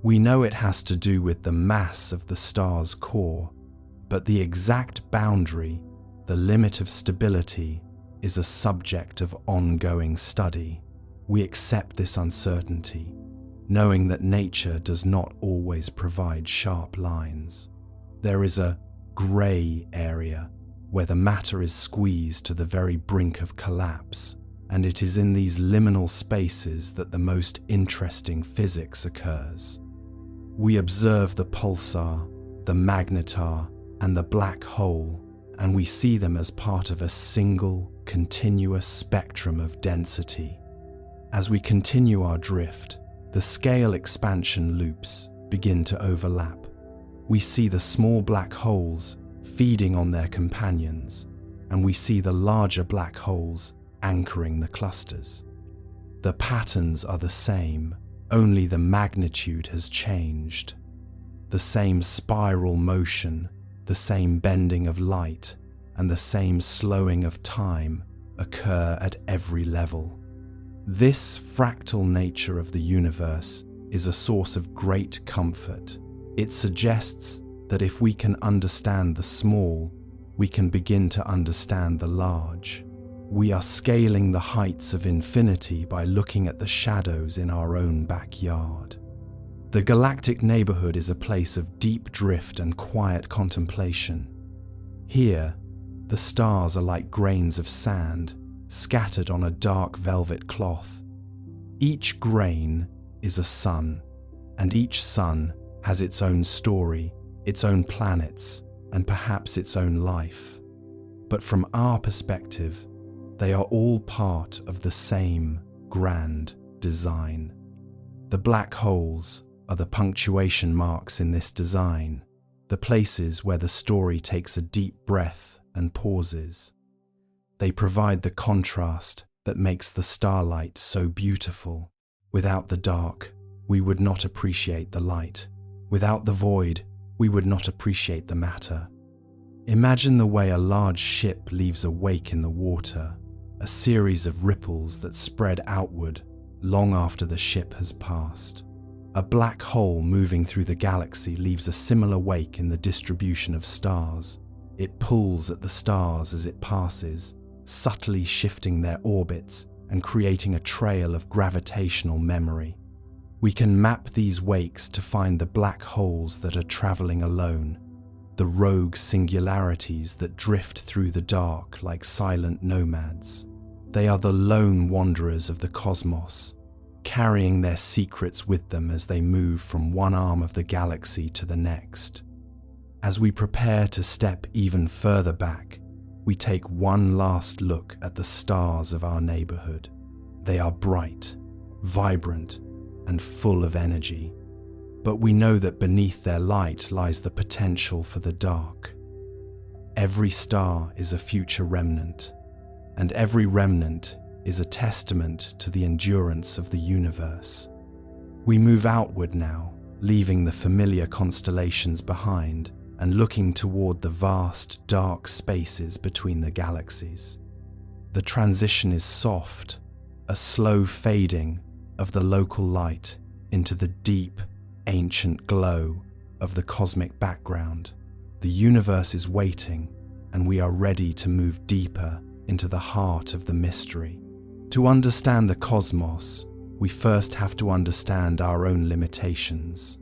We know it has to do with the mass of the star's core, but the exact boundary, the limit of stability, is a subject of ongoing study. We accept this uncertainty, knowing that nature does not always provide sharp lines. There is a grey area where the matter is squeezed to the very brink of collapse, and it is in these liminal spaces that the most interesting physics occurs. We observe the pulsar, the magnetar, and the black hole, and we see them as part of a single, continuous spectrum of density. As we continue our drift, the scale expansion loops begin to overlap. We see the small black holes feeding on their companions, and we see the larger black holes anchoring the clusters. The patterns are the same, only the magnitude has changed. The same spiral motion, the same bending of light, and the same slowing of time occur at every level. This fractal nature of the universe is a source of great comfort. It suggests that if we can understand the small, we can begin to understand the large. We are scaling the heights of infinity by looking at the shadows in our own backyard. The galactic neighborhood is a place of deep drift and quiet contemplation. Here, the stars are like grains of sand scattered on a dark velvet cloth. Each grain is a sun, and each sun has its own story, its own planets, and perhaps its own life. But from our perspective, they are all part of the same grand design. The black holes are the punctuation marks in this design, the places where the story takes a deep breath and pauses. They provide the contrast that makes the starlight so beautiful. Without the dark, we would not appreciate the light. Without the void, we would not appreciate the matter. Imagine the way a large ship leaves a wake in the water, a series of ripples that spread outward long after the ship has passed. A black hole moving through the galaxy leaves a similar wake in the distribution of stars. It pulls at the stars as it passes, subtly shifting their orbits and creating a trail of gravitational memory. We can map these wakes to find the black holes that are traveling alone, the rogue singularities that drift through the dark like silent nomads. They are the lone wanderers of the cosmos, carrying their secrets with them as they move from one arm of the galaxy to the next. As we prepare to step even further back, we take one last look at the stars of our neighborhood. They are bright, vibrant, and full of energy. But we know that beneath their light lies the potential for the dark. Every star is a future remnant, and every remnant is a testament to the endurance of the universe. We move outward now, leaving the familiar constellations behind and looking toward the vast, dark spaces between the galaxies. The transition is soft, a slow fading of the local light into the deep, ancient glow of the cosmic background. The universe is waiting, and we are ready to move deeper into the heart of the mystery. To understand the cosmos, we first have to understand our own limitations.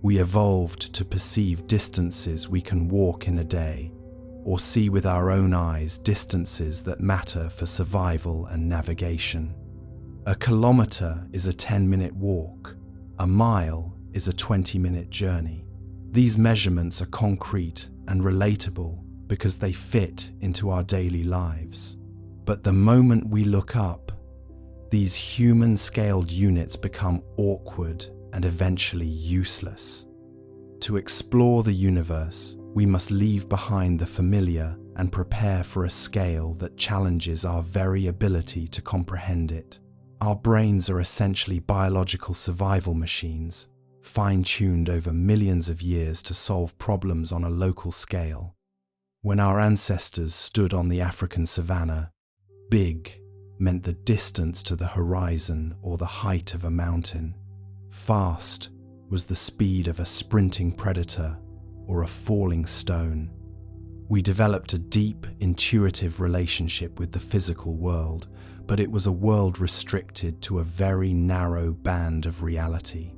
We evolved to perceive distances we can walk in a day, or see with our own eyes distances that matter for survival and navigation. A kilometer is a 10-minute walk. A mile is a 20-minute journey. These measurements are concrete and relatable because they fit into our daily lives. But the moment we look up, these human-scaled units become awkward and eventually useless. To explore the universe, we must leave behind the familiar and prepare for a scale that challenges our very ability to comprehend it. Our brains are essentially biological survival machines, fine-tuned over millions of years to solve problems on a local scale. When our ancestors stood on the African savanna, big meant the distance to the horizon or the height of a mountain. Fast was the speed of a sprinting predator or a falling stone. We developed a deep, intuitive relationship with the physical world, but it was a world restricted to a very narrow band of reality.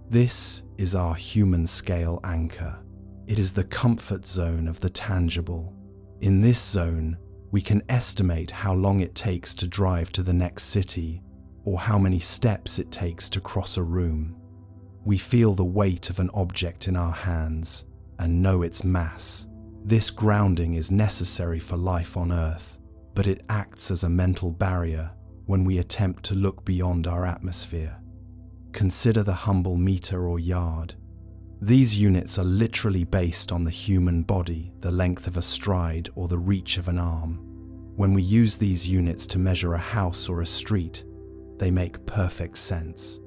This is our human-scale anchor. It is the comfort zone of the tangible. In this zone, we can estimate how long it takes to drive to the next city, or how many steps it takes to cross a room. We feel the weight of an object in our hands and know its mass. This grounding is necessary for life on Earth, but it acts as a mental barrier, when we attempt to look beyond our atmosphere. Consider the humble meter or yard. These units are literally based on the human body, the length of a stride or the reach of an arm. When we use these units to measure a house or a street, they make perfect sense.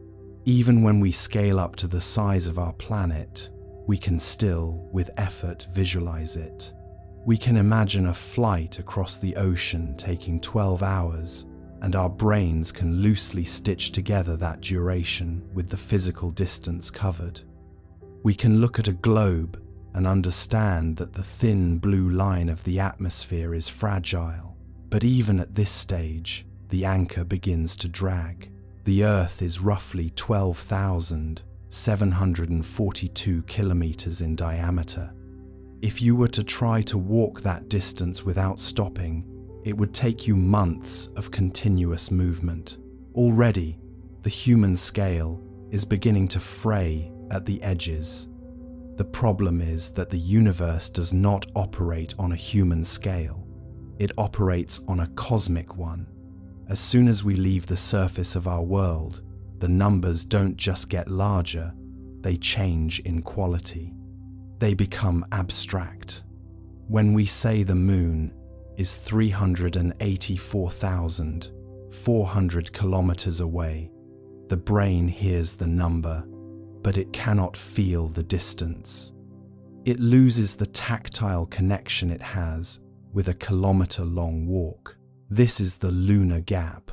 Even when we scale up to the size of our planet, we can still, with effort, visualize it. We can imagine a flight across the ocean taking 12 hours, and our brains can loosely stitch together that duration with the physical distance covered. We can look at a globe and understand that the thin blue line of the atmosphere is fragile, but even at this stage, the anchor begins to drag. The Earth is roughly 12,742 kilometers in diameter. If you were to try to walk that distance without stopping, it would take you months of continuous movement. Already, the human scale is beginning to fray at the edges. The problem is that the universe does not operate on a human scale. It operates on a cosmic one. As soon as we leave the surface of our world, the numbers don't just get larger, they change in quality. They become abstract. When we say the moon is 384,400 kilometers away, the brain hears the number, but it cannot feel the distance. It loses the tactile connection it has with a kilometer-long walk. This is the lunar gap,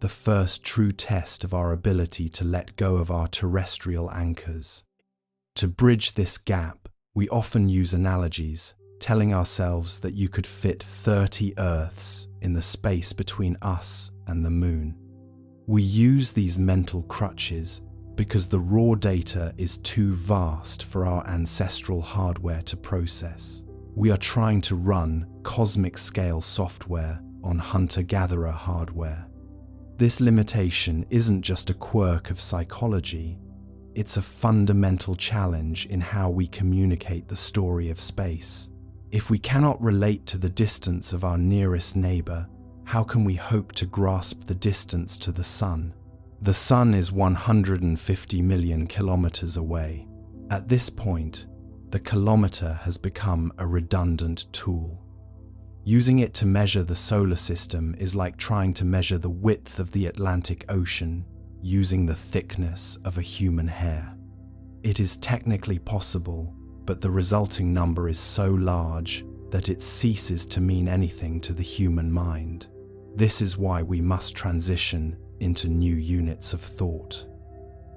the first true test of our ability to let go of our terrestrial anchors. To bridge this gap, we often use analogies, telling ourselves that you could fit 30 Earths in the space between us and the moon. We use these mental crutches because the raw data is too vast for our ancestral hardware to process. We are trying to run cosmic-scale software on hunter-gatherer hardware. This limitation isn't just a quirk of psychology, it's a fundamental challenge in how we communicate the story of space. If we cannot relate to the distance of our nearest neighbor, how can we hope to grasp the distance to the sun? The sun is 150 million kilometers away. At this point, the kilometer has become a redundant tool. Using it to measure the solar system is like trying to measure the width of the Atlantic Ocean using the thickness of a human hair. It is technically possible, but the resulting number is so large that it ceases to mean anything to the human mind. This is why we must transition into new units of thought.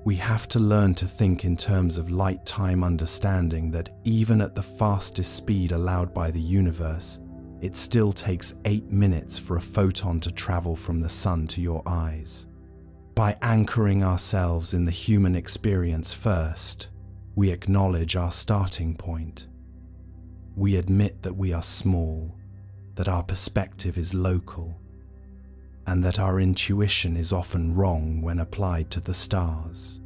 We have to learn to think in terms of light-time understanding that even at the fastest speed allowed by the universe, it still takes 8 minutes for a photon to travel from the sun to your eyes. By anchoring ourselves in the human experience first, we acknowledge our starting point. We admit that we are small, that our perspective is local, and that our intuition is often wrong when applied to the stars.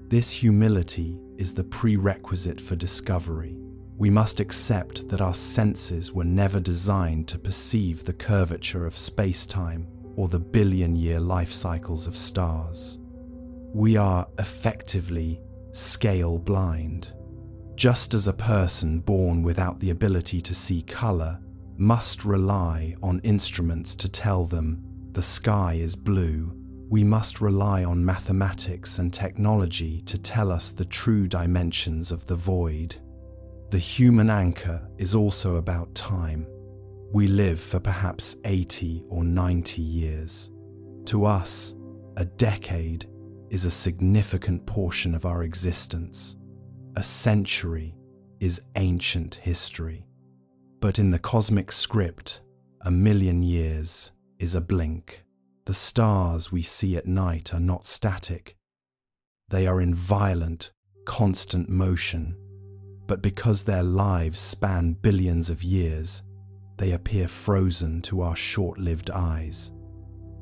This humility is the prerequisite for discovery. We must accept that our senses were never designed to perceive the curvature of space-time or the billion-year life cycles of stars. We are effectively scale blind. Just as a person born without the ability to see color must rely on instruments to tell them the sky is blue, we must rely on mathematics and technology to tell us the true dimensions of the void. The human anchor is also about time. We live for perhaps 80 or 90 years. To us, a decade is a significant portion of our existence. A century is ancient history. But in the cosmic script, 1,000,000 years is a blink. The stars we see at night are not static. They are in violent, constant motion. But because their lives span billions of years, they appear frozen to our short-lived eyes.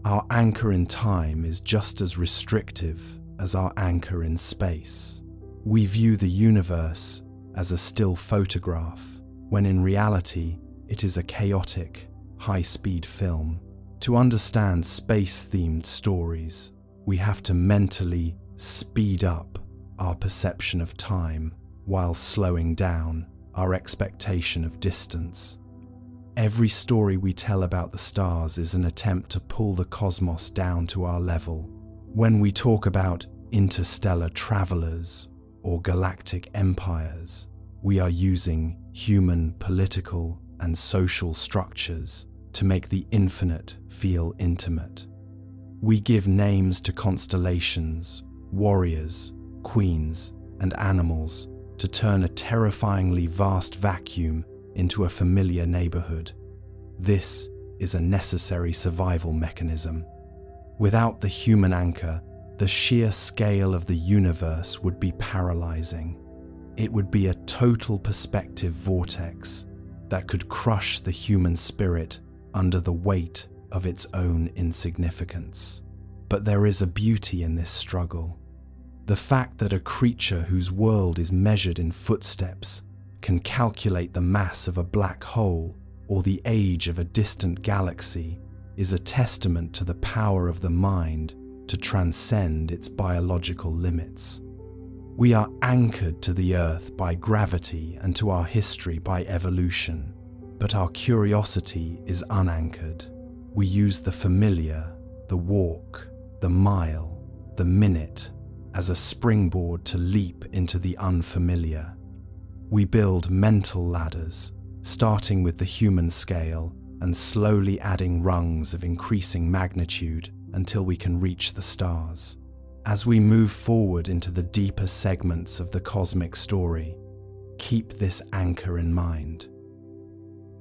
Our anchor in time is just as restrictive as our anchor in space. We view the universe as a still photograph, when in reality it is a chaotic, high-speed film. To understand space-themed stories, we have to mentally speed up our perception of time while slowing down our expectation of distance. Every story we tell about the stars is an attempt to pull the cosmos down to our level. When we talk about interstellar travelers or galactic empires, we are using human political and social structures to make the infinite feel intimate. We give names to constellations, warriors, queens, and animals to turn a terrifyingly vast vacuum into a familiar neighborhood. This is a necessary survival mechanism. Without the human anchor, the sheer scale of the universe would be paralyzing. It would be a total perspective vortex that could crush the human spirit under the weight of its own insignificance. But there is a beauty in this struggle. The fact that a creature whose world is measured in footsteps can calculate the mass of a black hole or the age of a distant galaxy is a testament to the power of the mind to transcend its biological limits. We are anchored to the Earth by gravity and to our history by evolution, but our curiosity is unanchored. We use the familiar, the walk, the mile, the minute as a springboard to leap into the unfamiliar. We build mental ladders, starting with the human scale and slowly adding rungs of increasing magnitude until we can reach the stars. As we move forward into the deeper segments of the cosmic story, keep this anchor in mind.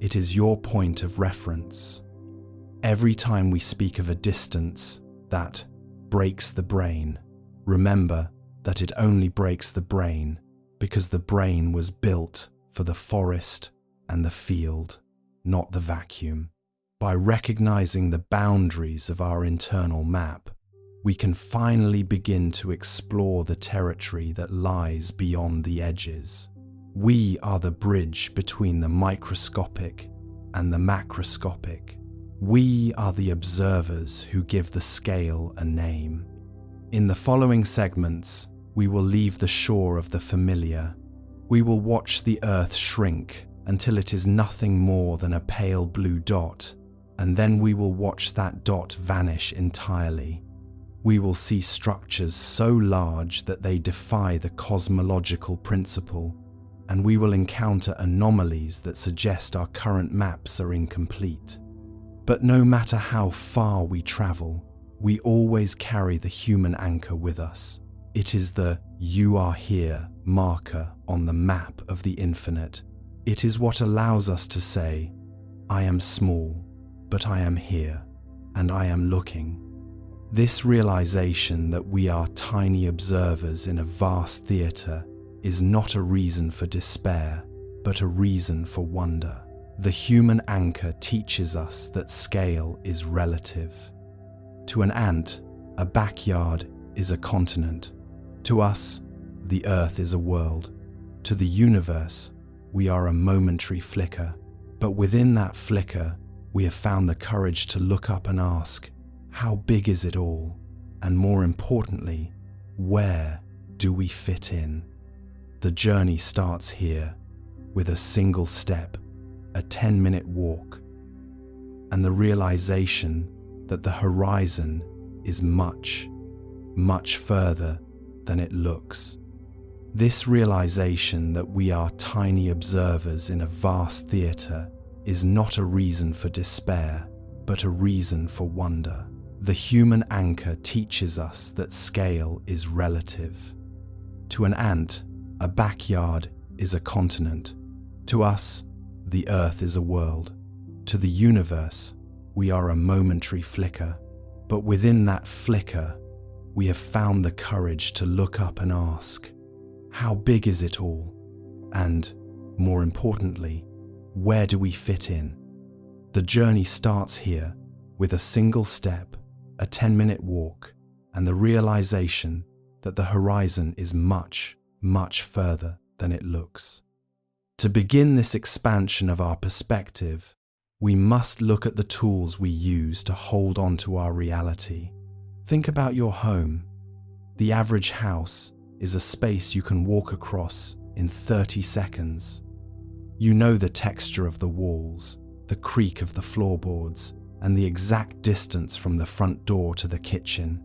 It is your point of reference. Every time we speak of a distance that breaks the brain, remember that it only breaks the brain because the brain was built for the forest and the field, not the vacuum. By recognizing the boundaries of our internal map, we can finally begin to explore the territory that lies beyond the edges. We are the bridge between the microscopic and the macroscopic. We are the observers who give the scale a name. In the following segments, we will leave the shore of the familiar. We will watch the Earth shrink until it is nothing more than a pale blue dot, and then we will watch that dot vanish entirely. We will see structures so large that they defy the cosmological principle, and we will encounter anomalies that suggest our current maps are incomplete. But no matter how far we travel, we always carry the human anchor with us. It is the "you are here" marker on the map of the infinite. It is what allows us to say, "I am small, but I am here, and I am looking." This realization that we are tiny observers in a vast theater is not a reason for despair, but a reason for wonder. The human anchor teaches us that scale is relative. To an ant, a backyard is a continent. To us, the Earth is a world. To the universe, we are a momentary flicker. But within that flicker, we have found the courage to look up and ask, how big is it all? And more importantly, where do we fit in? The journey starts here, with a single step, a 10-minute walk, and the realization that the horizon is much, much further than it looks. This realization that we are tiny observers in a vast theater is not a reason for despair, but a reason for wonder. The human anchor teaches us that scale is relative. To an ant, a backyard is a continent. To us, the Earth is a world. To the universe, we are a momentary flicker. But within that flicker, we have found the courage to look up and ask, how big is it all? And, more importantly, where do we fit in? The journey starts here, with a single step, a 10-minute walk, and the realization that the horizon is much, much further than it looks. To begin this expansion of our perspective, We must look at the tools we use to hold on to our reality. Think about your home. The average house is a space you can walk across in 30 seconds. You know the texture of the walls, the creak of the floorboards, and the exact distance from the front door to the kitchen.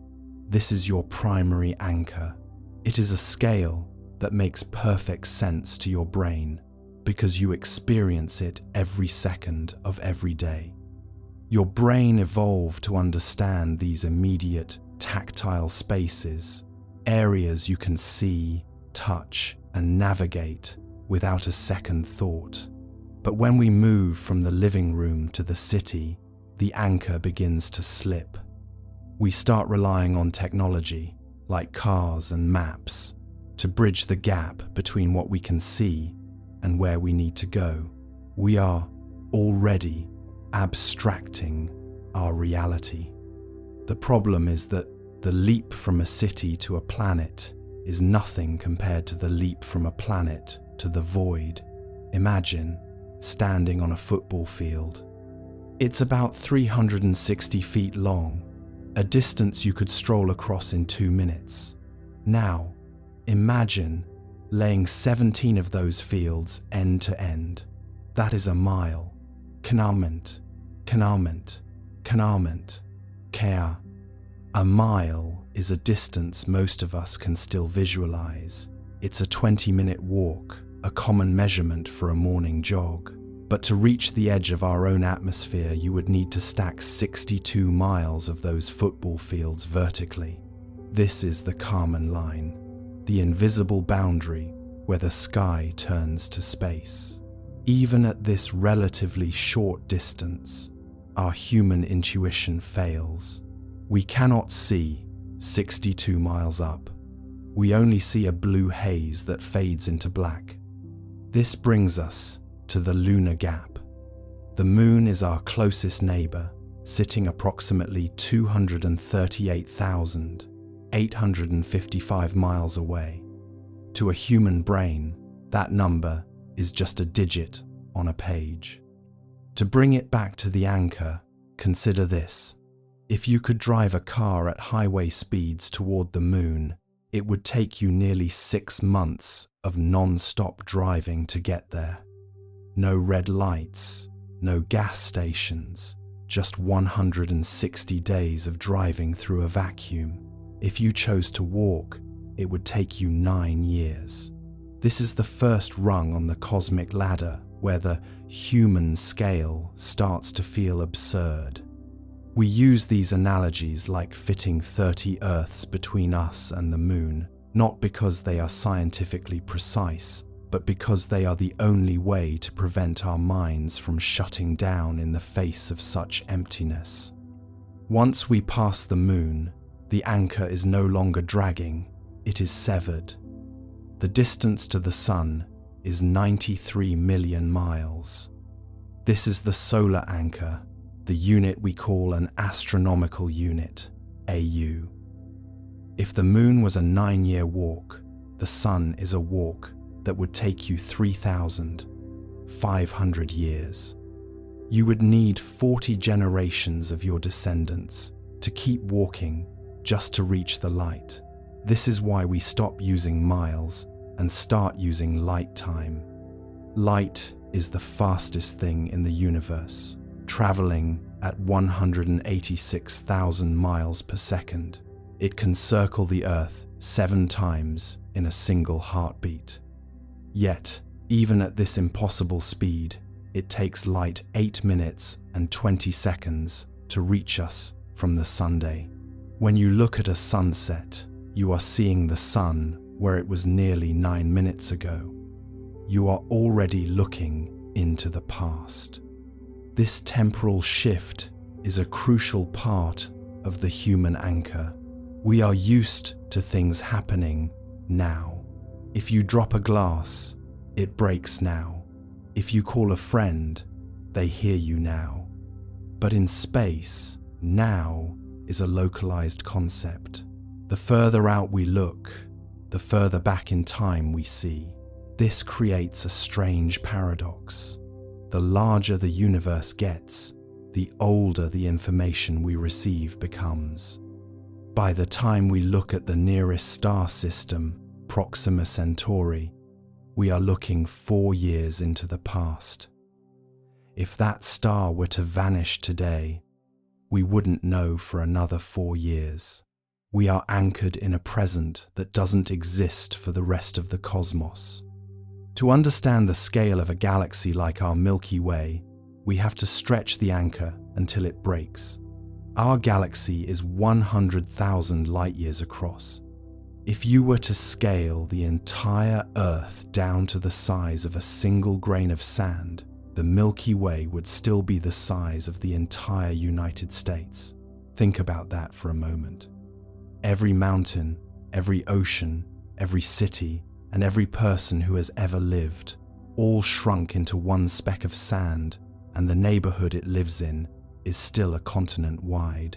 This is your primary anchor. It is a scale that makes perfect sense to your brain because you experience it every second of every day. Your brain evolved to understand these immediate, tactile spaces, areas you can see, touch, and navigate without a second thought. But when we move from the living room to the city, the anchor begins to slip. We start relying on technology, like cars and maps, to bridge the gap between what we can see and where we need to go. We are already abstracting our reality. The problem is that the leap from a city to a planet is nothing compared to the leap from a planet to the void. Imagine standing on a football field. It's about 360 feet long, a distance you could stroll across in 2 minutes. Now, imagine laying 17 of those fields end to end. That is a mile. Comet. A mile is a distance most of us can still visualize. It's a 20-minute walk, a common measurement for a morning jog. But to reach the edge of our own atmosphere, you would need to stack 62 miles of those football fields vertically. This is the Kármán line, the invisible boundary where the sky turns to space. Even at this relatively short distance, our human intuition fails. We cannot see 62 miles up. We only see a blue haze that fades into black. This brings us to the lunar gap. The moon is our closest neighbor, sitting approximately 238,855 miles away. To a human brain, that number is just a digit on a page. To bring it back to the anchor, consider this. If you could drive a car at highway speeds toward the moon, it would take you nearly 6 months of non-stop driving to get there. No red lights, no gas stations, just 160 days of driving through a vacuum. If you chose to walk, it would take you 9 years. This is the first rung on the cosmic ladder where the human scale starts to feel absurd. We use these analogies like fitting 30 Earths between us and the moon, not because they are scientifically precise, but because they are the only way to prevent our minds from shutting down in the face of such emptiness. Once we pass the moon, the anchor is no longer dragging, it is severed. The distance to the sun is 93 million miles. This is the solar anchor, the unit we call an astronomical unit, AU. If the moon was a 9-year walk, the sun is a walk that would take you 3,500 years. You would need 40 generations of your descendants to keep walking just to reach the light. This is why we stop using miles and start using light time. Light is the fastest thing in the universe, traveling at 186,000 miles per second. It can circle the Earth 7 times in a single heartbeat. Yet, even at this impossible speed, it takes light 8 minutes and 20 seconds to reach us from the Sunday. When you look at a sunset, you are seeing the sun where it was nearly 9 minutes ago. You are already looking into the past. This temporal shift is a crucial part of the human anchor. We are used to things happening now. If you drop a glass, it breaks now. If you call a friend, they hear you now. But in space, now is a localized concept. The further out we look, the further back in time we see. This creates a strange paradox. the larger the universe gets, the older the information we receive becomes. By the time we look at the nearest star system, Proxima Centauri, we are looking 4 years into the past. If that star were to vanish today, we wouldn't know for another 4 years. We are anchored in a present that doesn't exist for the rest of the cosmos. To understand the scale of a galaxy like our Milky Way, we have to stretch the anchor until it breaks. Our galaxy is 100,000 light-years across. If you were to scale the entire Earth down to the size of a single grain of sand, the Milky Way would still be the size of the entire United States. Think about that for a moment. Every mountain, every ocean, every city, and every person who has ever lived, all shrunk into one speck of sand, and the neighborhood it lives in is still a continent wide.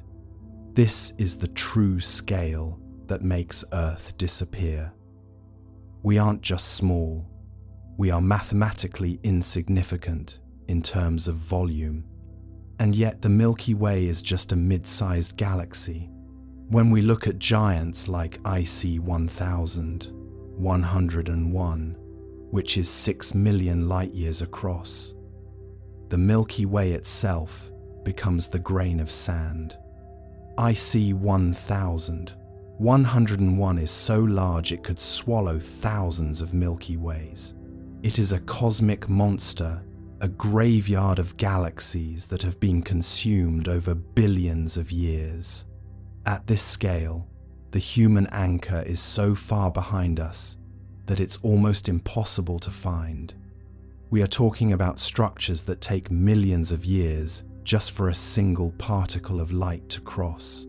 This is the true scale that makes Earth disappear. We aren't just small, we are mathematically insignificant in terms of volume. And yet the Milky Way is just a mid-sized galaxy. When we look at giants like IC 1101, which is 6 million light-years across, the Milky Way itself becomes the grain of sand. IC 1101 is so large it could swallow thousands of Milky Ways. It is a cosmic monster, a graveyard of galaxies that have been consumed over billions of years. At this scale, the human anchor is so far behind us that it's almost impossible to find. We are talking about structures that take millions of years just for a single particle of light to cross.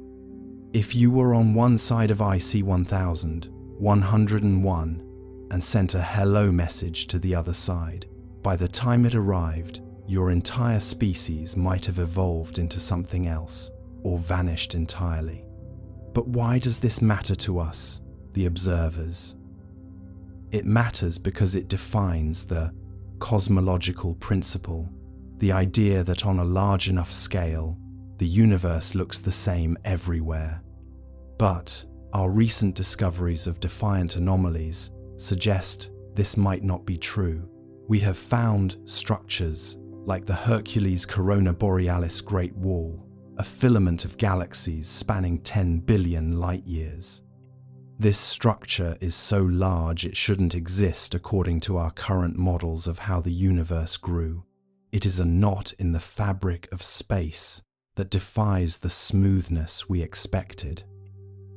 If you were on one side of IC 1101 and sent a hello message to the other side, by the time it arrived, your entire species might have evolved into something else or vanished entirely. But why does this matter to us, the observers? It matters because it defines the cosmological principle, the idea that on a large enough scale, the universe looks the same everywhere. But our recent discoveries of defiant anomalies suggest this might not be true. We have found structures like the Hercules Corona Borealis Great Wall, a filament of galaxies spanning 10 billion light-years. This structure is so large it shouldn't exist according to our current models of how the universe grew. It is a knot in the fabric of space that defies the smoothness we expected.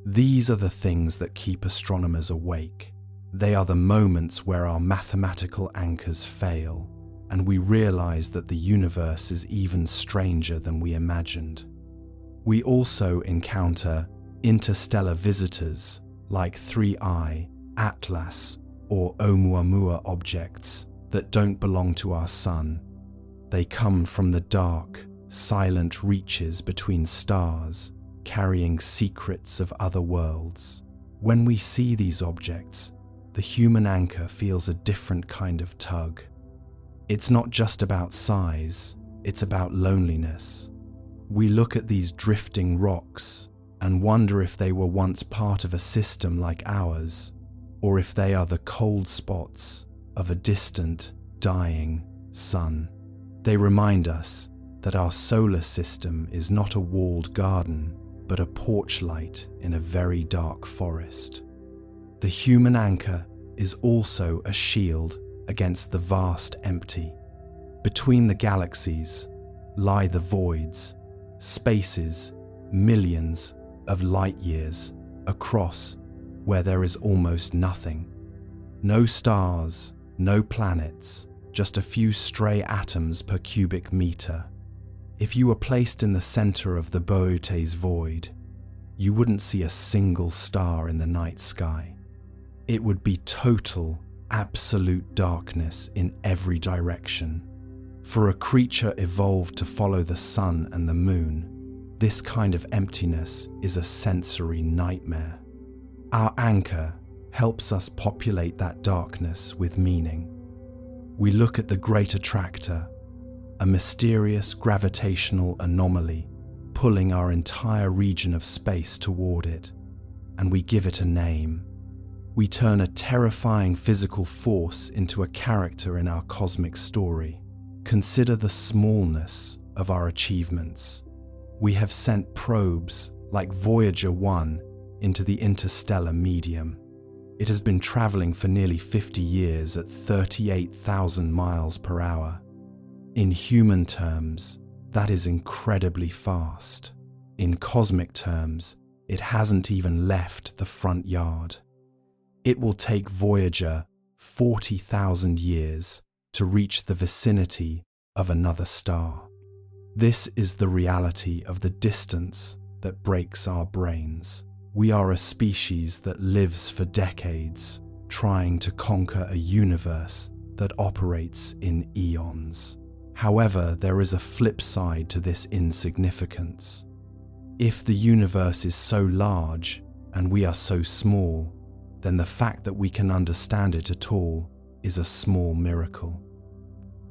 These are the things that keep astronomers awake. They are the moments where our mathematical anchors fail, and we realize that the universe is even stranger than we imagined. We also encounter interstellar visitors like 3I, Atlas, or Oumuamua objects that don't belong to our sun. They come from the dark, silent reaches between stars, carrying secrets of other worlds. When we see these objects, the human anchor feels a different kind of tug. It's not just about size, it's about loneliness. We look at these drifting rocks and wonder if they were once part of a system like ours, or if they are the cold spots of a distant, dying sun. They remind us that our solar system is not a walled garden, but a porch light in a very dark forest. The human anchor is also a shield against the vast empty. Between the galaxies lie the voids, spaces, millions of light years across where there is almost nothing. No stars, no planets, just a few stray atoms per cubic meter. If you were placed in the center of the Boötes void, you wouldn't see a single star in the night sky. It would be total, absolute darkness in every direction. For a creature evolved to follow the sun and the moon, this kind of emptiness is a sensory nightmare. Our anchor helps us populate that darkness with meaning. We look at the great attractor, a mysterious gravitational anomaly pulling our entire region of space toward it, and we give it a name. We turn a terrifying physical force into a character in our cosmic story. Consider the smallness of our achievements. We have sent probes like Voyager 1 into the interstellar medium. It has been traveling for nearly 50 years at 38,000 miles per hour. In human terms, that is incredibly fast. In cosmic terms, it hasn't even left the front yard. It will take Voyager 40,000 years to reach the vicinity of another star. This is the reality of the distance that breaks our brains. We are a species that lives for decades, trying to conquer a universe that operates in eons. However, there is a flip side to this insignificance. If the universe is so large and we are so small, then the fact that we can understand it at all is a small miracle.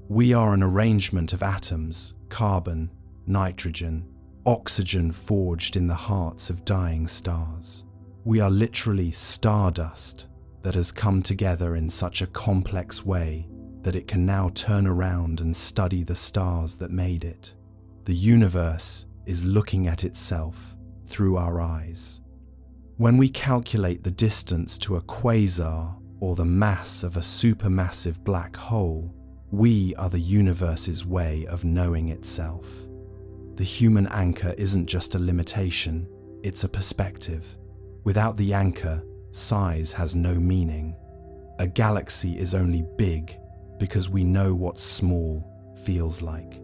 We are an arrangement of atoms, carbon, nitrogen, oxygen forged in the hearts of dying stars. We are literally stardust that has come together in such a complex way that it can now turn around and study the stars that made it. The universe is looking at itself through our eyes. When we calculate the distance to a quasar or the mass of a supermassive black hole, we are the universe's way of knowing itself. The human anchor isn't just a limitation, it's a perspective. Without the anchor, size has no meaning. A galaxy is only big because we know what small feels like.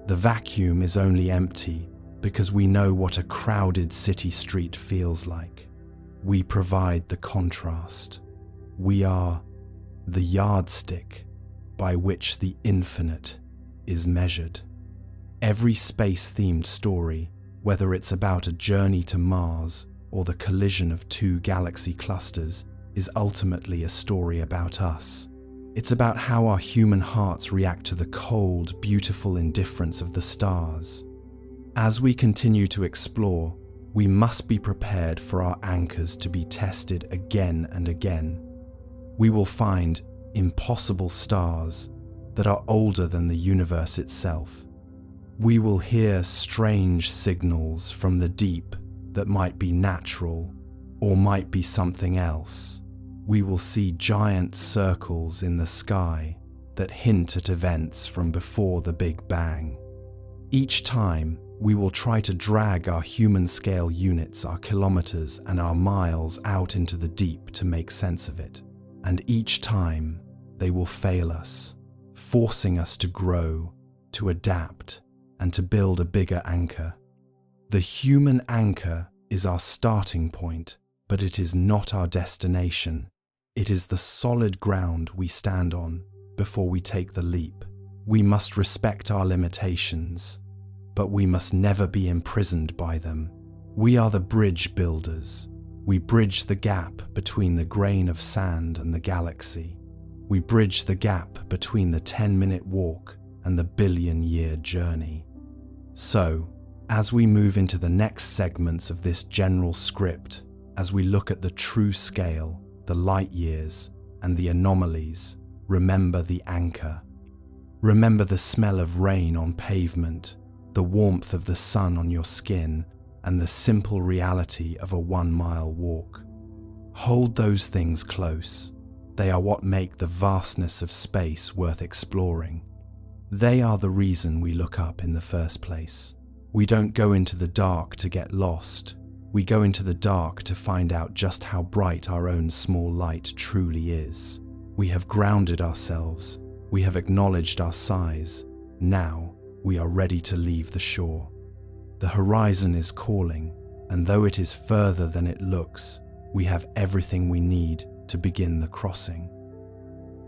The vacuum is only empty because we know what a crowded city street feels like. We provide the contrast. We are the yardstick by which the infinite is measured. Every space-themed story, whether it's about a journey to Mars or the collision of two galaxy clusters, is ultimately a story about us. It's about how our human hearts react to the cold, beautiful indifference of the stars. As we continue to explore, we must be prepared for our anchors to be tested again and again. We will find impossible stars that are older than the universe itself. We will hear strange signals from the deep that might be natural or might be something else. We will see giant circles in the sky that hint at events from before the Big Bang. Each time, we will try to drag our human-scale units, our kilometers and our miles out into the deep to make sense of it. And each time, they will fail us, forcing us to grow, to adapt, and to build a bigger anchor. The human anchor is our starting point, but it is not our destination. It is the solid ground we stand on before we take the leap. We must respect our limitations, but we must never be imprisoned by them. We are the bridge builders. We bridge the gap between the grain of sand and the galaxy. We bridge the gap between the 10-minute walk and the billion-year journey. So, as we move into the next segments of this general script, as we look at the true scale, the light years, and the anomalies, remember the anchor. Remember the smell of rain on pavement, the warmth of the sun on your skin, and the simple reality of a 1-mile walk. Hold those things close. They are what make the vastness of space worth exploring. They are the reason we look up in the first place. We don't go into the dark to get lost. We go into the dark to find out just how bright our own small light truly is. We have grounded ourselves. We have acknowledged our size. Now, we are ready to leave the shore. The horizon is calling, and though it is further than it looks, we have everything we need to begin the crossing.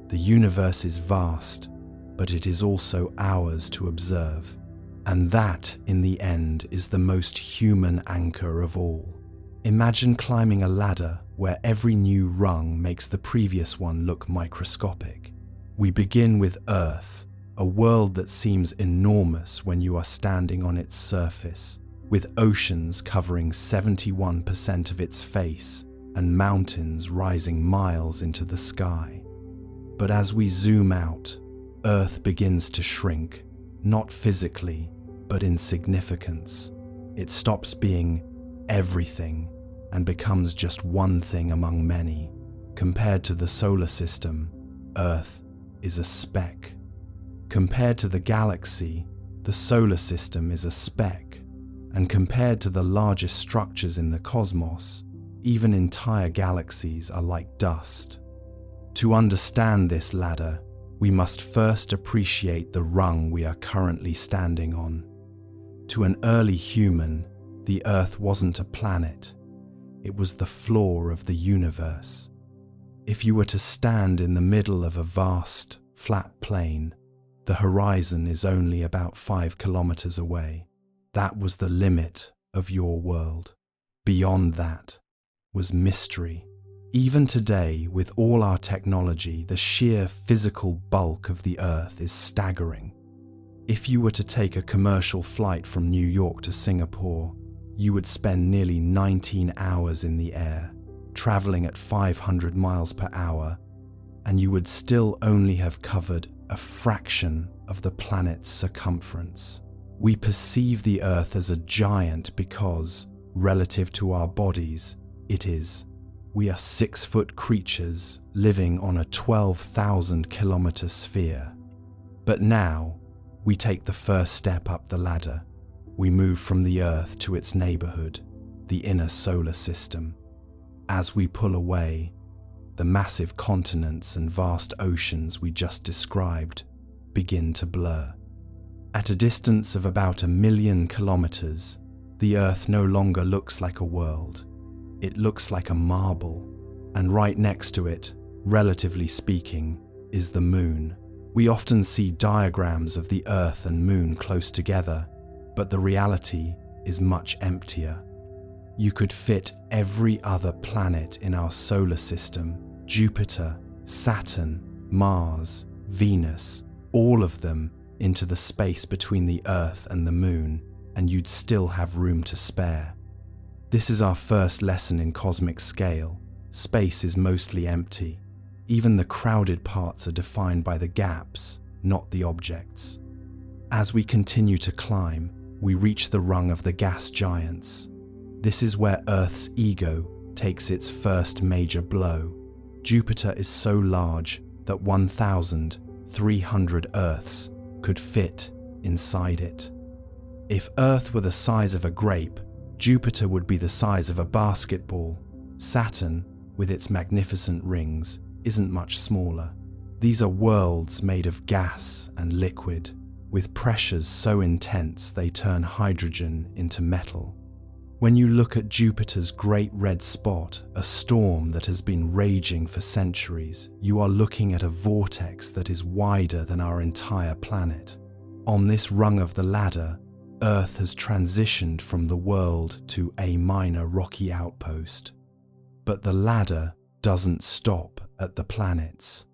The universe is vast, but it is also ours to observe. And that, in the end, is the most human anchor of all. Imagine climbing a ladder where every new rung makes the previous one look microscopic. We begin with Earth, a world that seems enormous when you are standing on its surface, with oceans covering 71% of its face and mountains rising miles into the sky. But as we zoom out, Earth begins to shrink, not physically, but in significance. It stops being everything and becomes just one thing among many. Compared to the solar system, Earth is a speck. Compared to the galaxy, the solar system is a speck. And compared to the largest structures in the cosmos, even entire galaxies are like dust. To understand this ladder, we must first appreciate the rung we are currently standing on. To an early human, the Earth wasn't a planet. It was the floor of the universe. If you were to stand in the middle of a vast, flat plain, the horizon is only about 5 kilometers away. That was the limit of your world. Beyond that was mystery. Even today, with all our technology, the sheer physical bulk of the Earth is staggering. If you were to take a commercial flight from New York to Singapore, you would spend nearly 19 hours in the air, traveling at 500 miles per hour, and you would still only have covered a fraction of the planet's circumference. We perceive the Earth as a giant because, relative to our bodies, it is. We are 6-foot creatures living on a 12,000-kilometer sphere. But now, we take the first step up the ladder. We move from the Earth to its neighborhood, the inner solar system. As we pull away, the massive continents and vast oceans we just described begin to blur. At a distance of about 1 million kilometers, the Earth no longer looks like a world. It looks like a marble, and right next to it, relatively speaking, is the Moon. We often see diagrams of the Earth and Moon close together, but the reality is much emptier. You could fit every other planet in our solar system, Jupiter, Saturn, Mars, Venus, all of them, into the space between the Earth and the Moon, and you'd still have room to spare. This is our first lesson in cosmic scale. Space is mostly empty. Even the crowded parts are defined by the gaps, not the objects. As we continue to climb, we reach the rung of the gas giants. This is where Earth's ego takes its first major blow. Jupiter is so large that 1,300 Earths could fit inside it. If Earth were the size of a grape, Jupiter would be the size of a basketball. Saturn, with its magnificent rings, isn't much smaller. These are worlds made of gas and liquid, with pressures so intense they turn hydrogen into metal. When you look at Jupiter's great red spot, a storm that has been raging for centuries, you are looking at a vortex that is wider than our entire planet. On this rung of the ladder, Earth has transitioned from the world to a minor rocky outpost. But the ladder doesn't stop at the planets.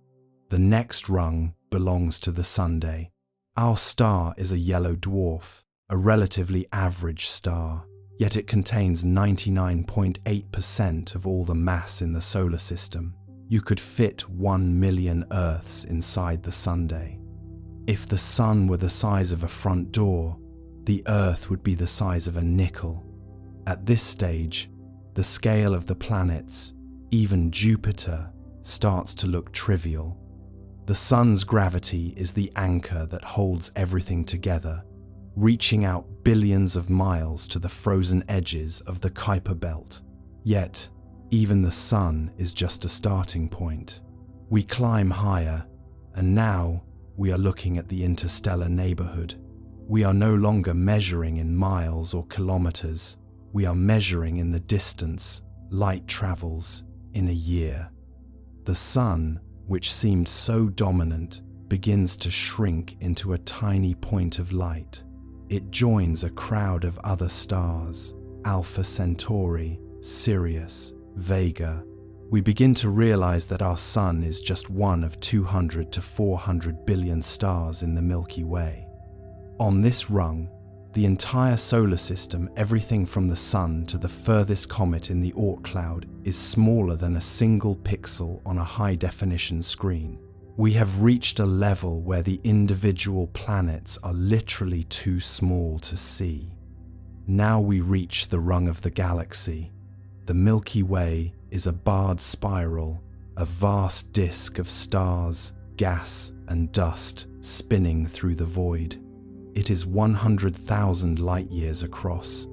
The next rung belongs to the Sunday. Our star is a yellow dwarf, a relatively average star, yet it contains 99.8% of all the mass in the solar system. You could fit 1 million Earths inside the Sunday. If the Sun were the size of a front door, the Earth would be the size of a nickel. At this stage, the scale of the planets, even Jupiter, starts to look trivial. The Sun's gravity is the anchor that holds everything together, reaching out billions of miles to the frozen edges of the Kuiper Belt. Yet, even the Sun is just a starting point. We climb higher, and now we are looking at the interstellar neighborhood. We are no longer measuring in miles or kilometers. We are measuring in the distance light travels in a year. The Sun, which seemed so dominant, begins to shrink into a tiny point of light. It joins a crowd of other stars, Alpha Centauri, Sirius, Vega, we begin to realize that our Sun is just one of 200 to 400 billion stars in the Milky Way. On this rung, the entire solar system, everything from the Sun to the furthest comet in the Oort cloud, is smaller than a single pixel on a high-definition screen. We have reached a level where the individual planets are literally too small to see. Now we reach the rung of the galaxy. The Milky Way is a barred spiral, a vast disk of stars, gas, and dust spinning through the void. It is 100,000 light-years across.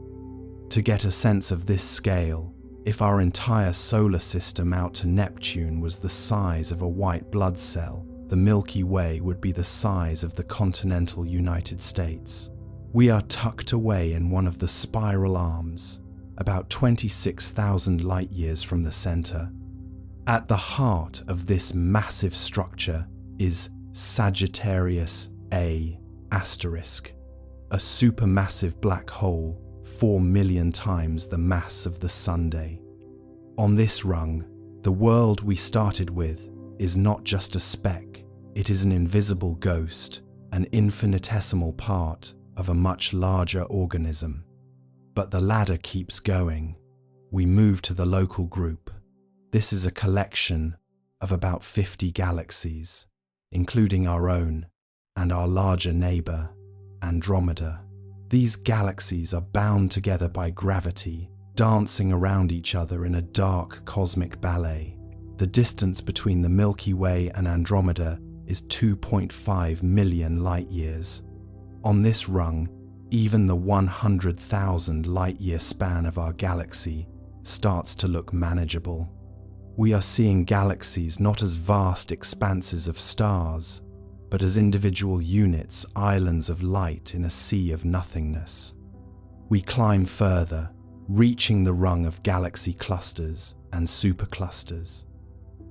To get a sense of this scale, if our entire solar system out to Neptune was the size of a white blood cell, the Milky Way would be the size of the continental United States. We are tucked away in one of the spiral arms, about 26,000 light-years from the center. At the heart of this massive structure is Sagittarius A*, a supermassive black hole 4 million times the mass of the Sunday. On this rung, the world we started with is not just a speck, it is an invisible ghost, an infinitesimal part of a much larger organism. But the ladder keeps going. We move to the local group. This is a collection of about 50 galaxies, including our own and our larger neighbor, Andromeda. These galaxies are bound together by gravity, dancing around each other in a dark cosmic ballet. The distance between the Milky Way and Andromeda is 2.5 million light-years. On this rung, even the 100,000 light-year span of our galaxy starts to look manageable. We are seeing galaxies not as vast expanses of stars, but as individual units, islands of light in a sea of nothingness. We climb further, reaching the rung of galaxy clusters and superclusters.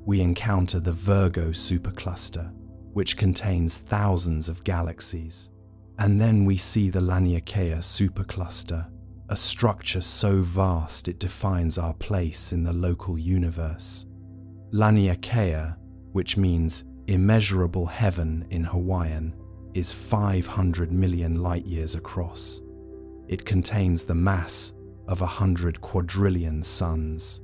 We encounter the Virgo supercluster, which contains thousands of galaxies. And then we see the Laniakea supercluster, a structure so vast it defines our place in the local universe. Laniakea, which means immeasurable heaven in Hawaiian, is 500 million light-years across. It contains the mass of 100 quadrillion suns.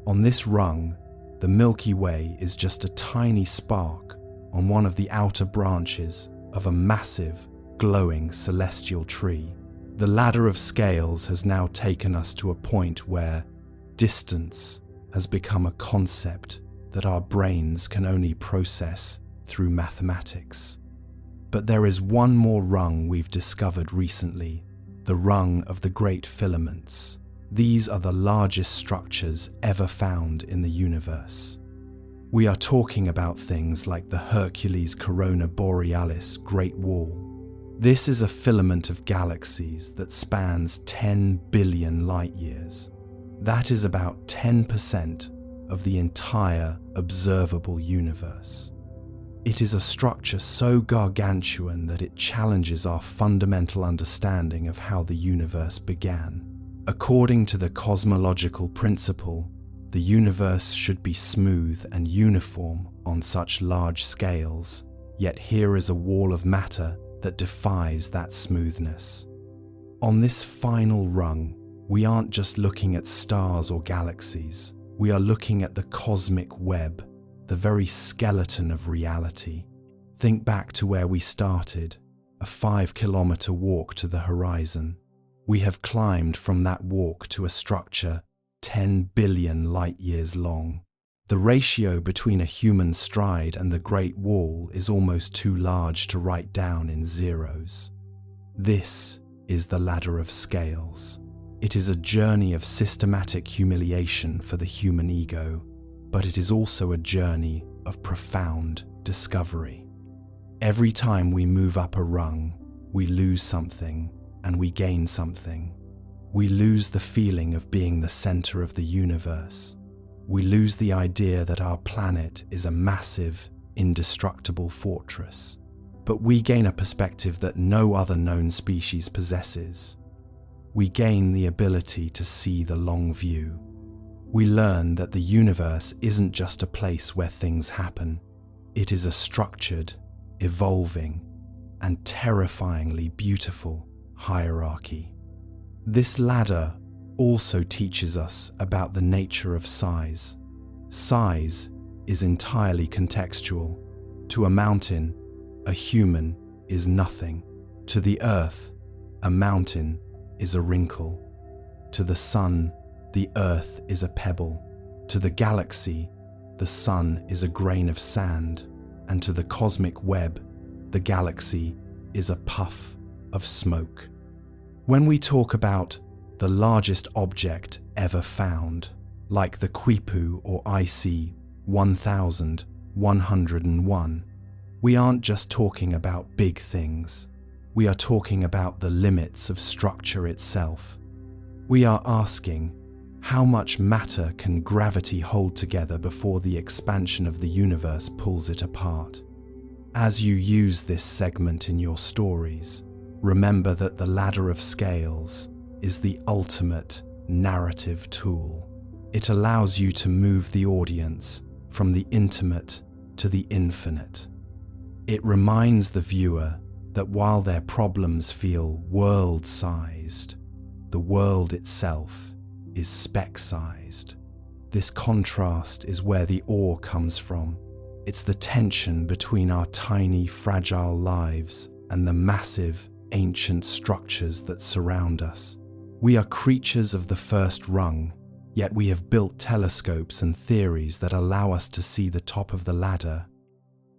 On this rung, the Milky Way is just a tiny spark on one of the outer branches of a massive, glowing celestial tree. The ladder of scales has now taken us to a point where distance has become a concept that our brains can only process through mathematics. But there is one more rung we've discovered recently, the rung of the great filaments. These are the largest structures ever found in the universe. We are talking about things like the Hercules Corona Borealis Great Wall. This is a filament of galaxies that spans 10 billion light-years. That is about 10% of the entire observable universe. It is a structure so gargantuan that it challenges our fundamental understanding of how the universe began. According to the cosmological principle, the universe should be smooth and uniform on such large scales, yet here is a wall of matter that defies that smoothness. On this final rung, we aren't just looking at stars or galaxies. We are looking at the cosmic web, the very skeleton of reality. Think back to where we started, a 5-kilometer walk to the horizon. We have climbed from that walk to a structure 10 billion light-years long. The ratio between a human stride and the Great Wall is almost too large to write down in zeros. This is the ladder of scales. It is a journey of systematic humiliation for the human ego, but it is also a journey of profound discovery. Every time we move up a rung, we lose something and we gain something. We lose the feeling of being the center of the universe. We lose the idea that our planet is a massive, indestructible fortress. But we gain a perspective that no other known species possesses. We gain the ability to see the long view. We learn that the universe isn't just a place where things happen. It is a structured, evolving, and terrifyingly beautiful hierarchy. This ladder also teaches us about the nature of size. Size is entirely contextual. To a mountain, a human is nothing. To the earth, a mountain is a wrinkle. To the sun, the earth is a pebble. To the galaxy, the sun is a grain of sand. And to the cosmic web, the galaxy is a puff of smoke. When we talk about the largest object ever found, like the Quipu or IC 1101, we aren't just talking about big things. We are talking about the limits of structure itself. We are asking, how much matter can gravity hold together before the expansion of the universe pulls it apart? As you use this segment in your stories, remember that the ladder of scales is the ultimate narrative tool. It allows you to move the audience from the intimate to the infinite. It reminds the viewer that while their problems feel world-sized, the world itself is speck-sized. This contrast is where the awe comes from. It's the tension between our tiny, fragile lives and the massive, ancient structures that surround us. We are creatures of the first rung, yet we have built telescopes and theories that allow us to see the top of the ladder.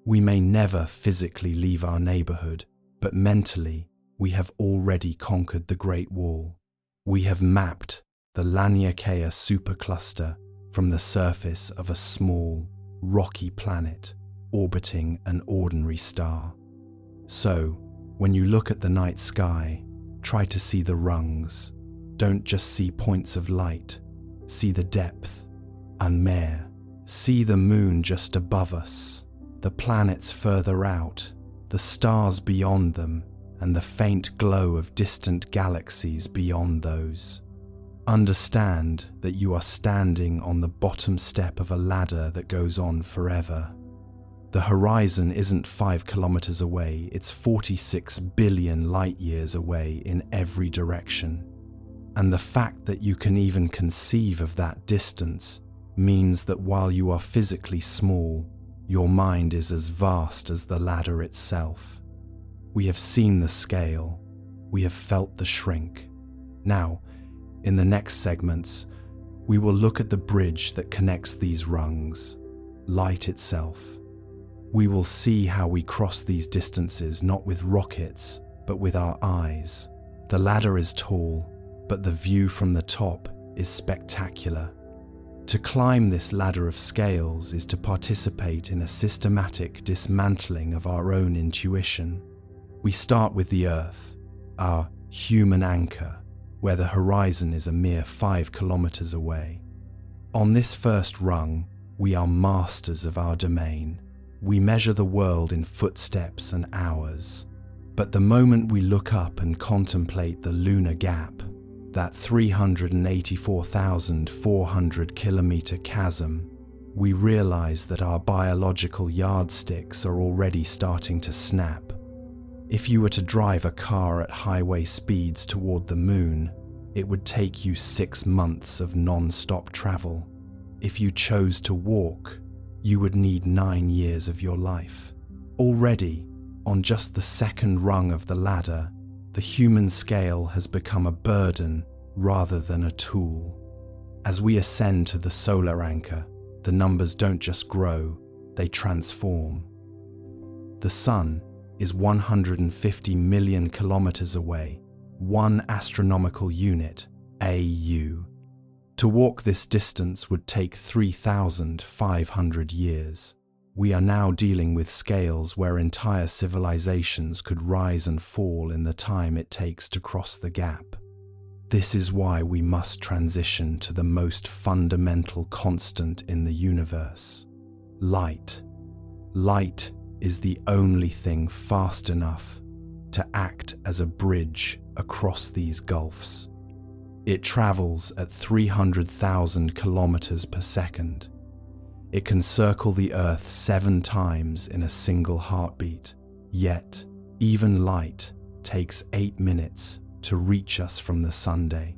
We may never physically leave our neighborhood, but mentally, we have already conquered the Great Wall. We have mapped the Laniakea supercluster from the surface of a small, rocky planet orbiting an ordinary star. So, when you look at the night sky, try to see the rungs. Don't just see points of light. See the depth. Unmer. See the moon just above us, the planets further out, the stars beyond them, and the faint glow of distant galaxies beyond those. Understand that you are standing on the bottom step of a ladder that goes on forever. The horizon isn't 5 kilometers away, it's 46 billion light years away in every direction. And the fact that you can even conceive of that distance means that while you are physically small, your mind is as vast as the ladder itself. We have seen the scale, we have felt the shrink. Now, in the next segments, we will look at the bridge that connects these rungs, light itself. We will see how we cross these distances not with rockets, but with our eyes. The ladder is tall, but the view from the top is spectacular. To climb this ladder of scales is to participate in a systematic dismantling of our own intuition. We start with the Earth, our human anchor, where the horizon is a mere 5 kilometers away. On this first rung, we are masters of our domain. We measure the world in footsteps and hours. But the moment we look up and contemplate the lunar gap, that 384,400 kilometer chasm, we realize that our biological yardsticks are already starting to snap. If you were to drive a car at highway speeds toward the moon, it would take you 6 months of non-stop travel. If you chose to walk, you would need 9 years of your life. Already, on just the second rung of the ladder, the human scale has become a burden rather than a tool. As we ascend to the solar anchor, the numbers don't just grow, they transform. The sun is 150 million kilometers away, 1 astronomical unit, AU. To walk this distance would take 3,500 years. We are now dealing with scales where entire civilizations could rise and fall in the time it takes to cross the gap. This is why we must transition to the most fundamental constant in the universe: light. Light is the only thing fast enough to act as a bridge across these gulfs. It travels at 300,000 kilometers per second. It can circle the Earth 7 times in a single heartbeat. Yet, even light takes 8 minutes to reach us from the Sunday.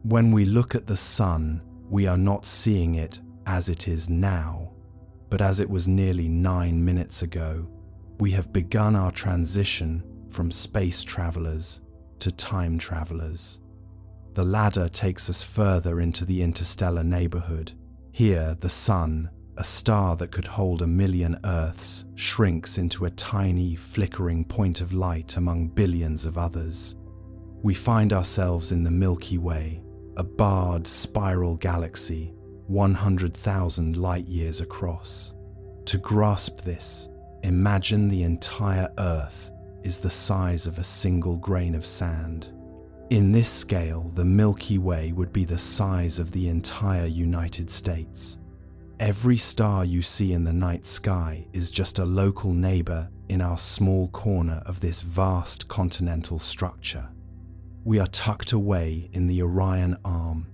When we look at the Sun, we are not seeing it as it is now, but as it was nearly 9 minutes ago. We have begun our transition from space travelers to time travelers. The ladder takes us further into the interstellar neighborhood. Here, the Sun, a star that could hold 1 million Earths, shrinks into a tiny, flickering point of light among billions of others. We find ourselves in the Milky Way, a barred spiral galaxy, 100,000 light-years across. To grasp this, imagine the entire Earth is the size of a single grain of sand. In this scale, the Milky Way would be the size of the entire United States. Every star you see in the night sky is just a local neighbor in our small corner of this vast continental structure. We are tucked away in the Orion Arm,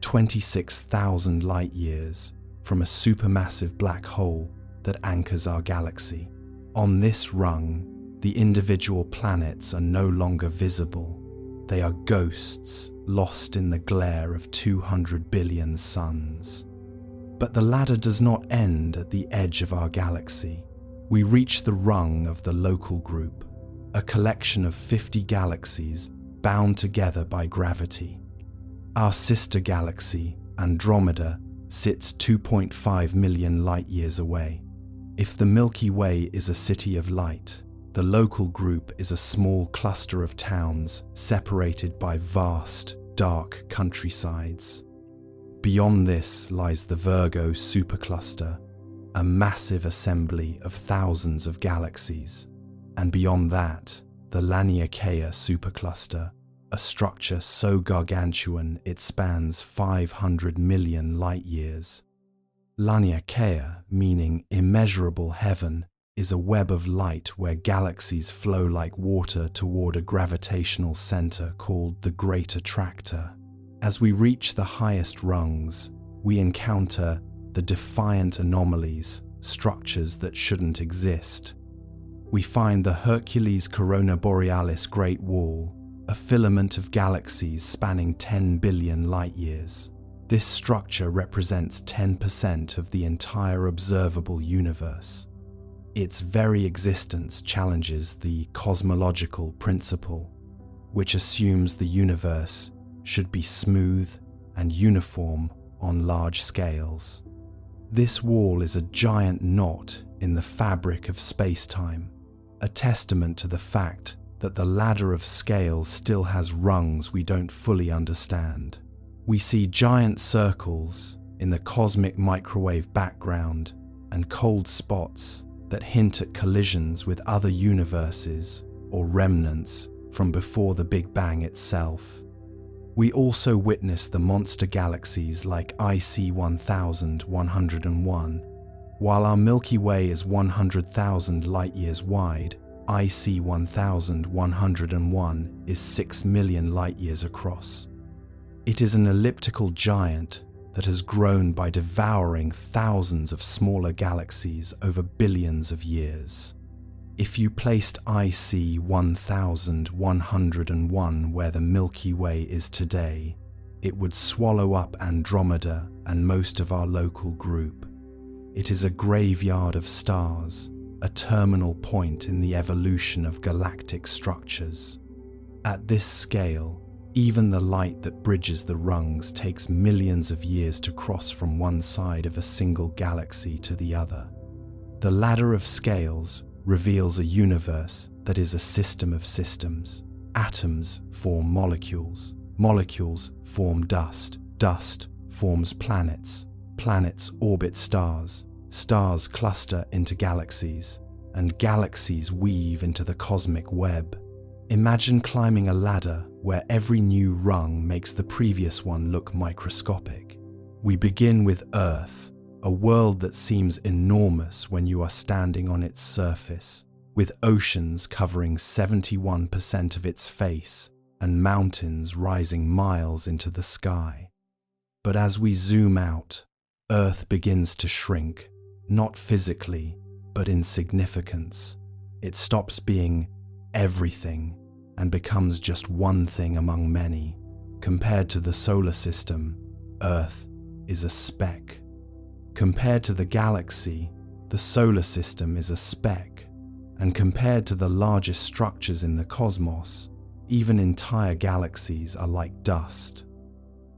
26,000 light-years from a supermassive black hole that anchors our galaxy. On this rung, the individual planets are no longer visible. They are ghosts lost in the glare of 200 billion suns. But the ladder does not end at the edge of our galaxy. We reach the rung of the local group, a collection of 50 galaxies bound together by gravity. Our sister galaxy, Andromeda, sits 2.5 million light-years away. If the Milky Way is a city of light, the local group is a small cluster of towns separated by vast, dark countrysides. Beyond this lies the Virgo supercluster, a massive assembly of thousands of galaxies. And beyond that, the Laniakea supercluster, a structure so gargantuan it spans 500 million light-years. Laniakea, meaning immeasurable heaven, is a web of light where galaxies flow like water toward a gravitational center called the Great Attractor. As we reach the highest rungs, we encounter the defiant anomalies, structures that shouldn't exist. We find the Hercules Corona Borealis Great Wall, a filament of galaxies spanning 10 billion light-years. This structure represents 10% of the entire observable universe. Its very existence challenges the cosmological principle, which assumes the universe should be smooth and uniform on large scales. This wall is a giant knot in the fabric of space-time, a testament to the fact that the ladder of scales still has rungs we don't fully understand. We see giant circles in the cosmic microwave background and cold spots that hint at collisions with other universes or remnants from before the Big Bang itself. We also witness the monster galaxies like IC 1101. While our Milky Way is 100,000 light-years wide, IC 1101 is 6 million light-years across. It is an elliptical giant that has grown by devouring thousands of smaller galaxies over billions of years. If you placed IC 1101 where the Milky Way is today, it would swallow up Andromeda and most of our local group. It is a graveyard of stars, a terminal point in the evolution of galactic structures. At this scale, even the light that bridges the rungs takes millions of years to cross from one side of a single galaxy to the other. The ladder of scales reveals a universe that is a system of systems. Atoms form molecules. Molecules form dust. Dust forms planets. Planets orbit stars. Stars cluster into galaxies. And galaxies weave into the cosmic web. Imagine climbing a ladder where every new rung makes the previous one look microscopic. We begin with Earth, a world that seems enormous when you are standing on its surface, with oceans covering 71% of its face and mountains rising miles into the sky. But as we zoom out, Earth begins to shrink, not physically, but in significance. It stops being everything and becomes just one thing among many. Compared to the solar system, Earth is a speck. Compared to the galaxy, the solar system is a speck. And compared to the largest structures in the cosmos, even entire galaxies are like dust.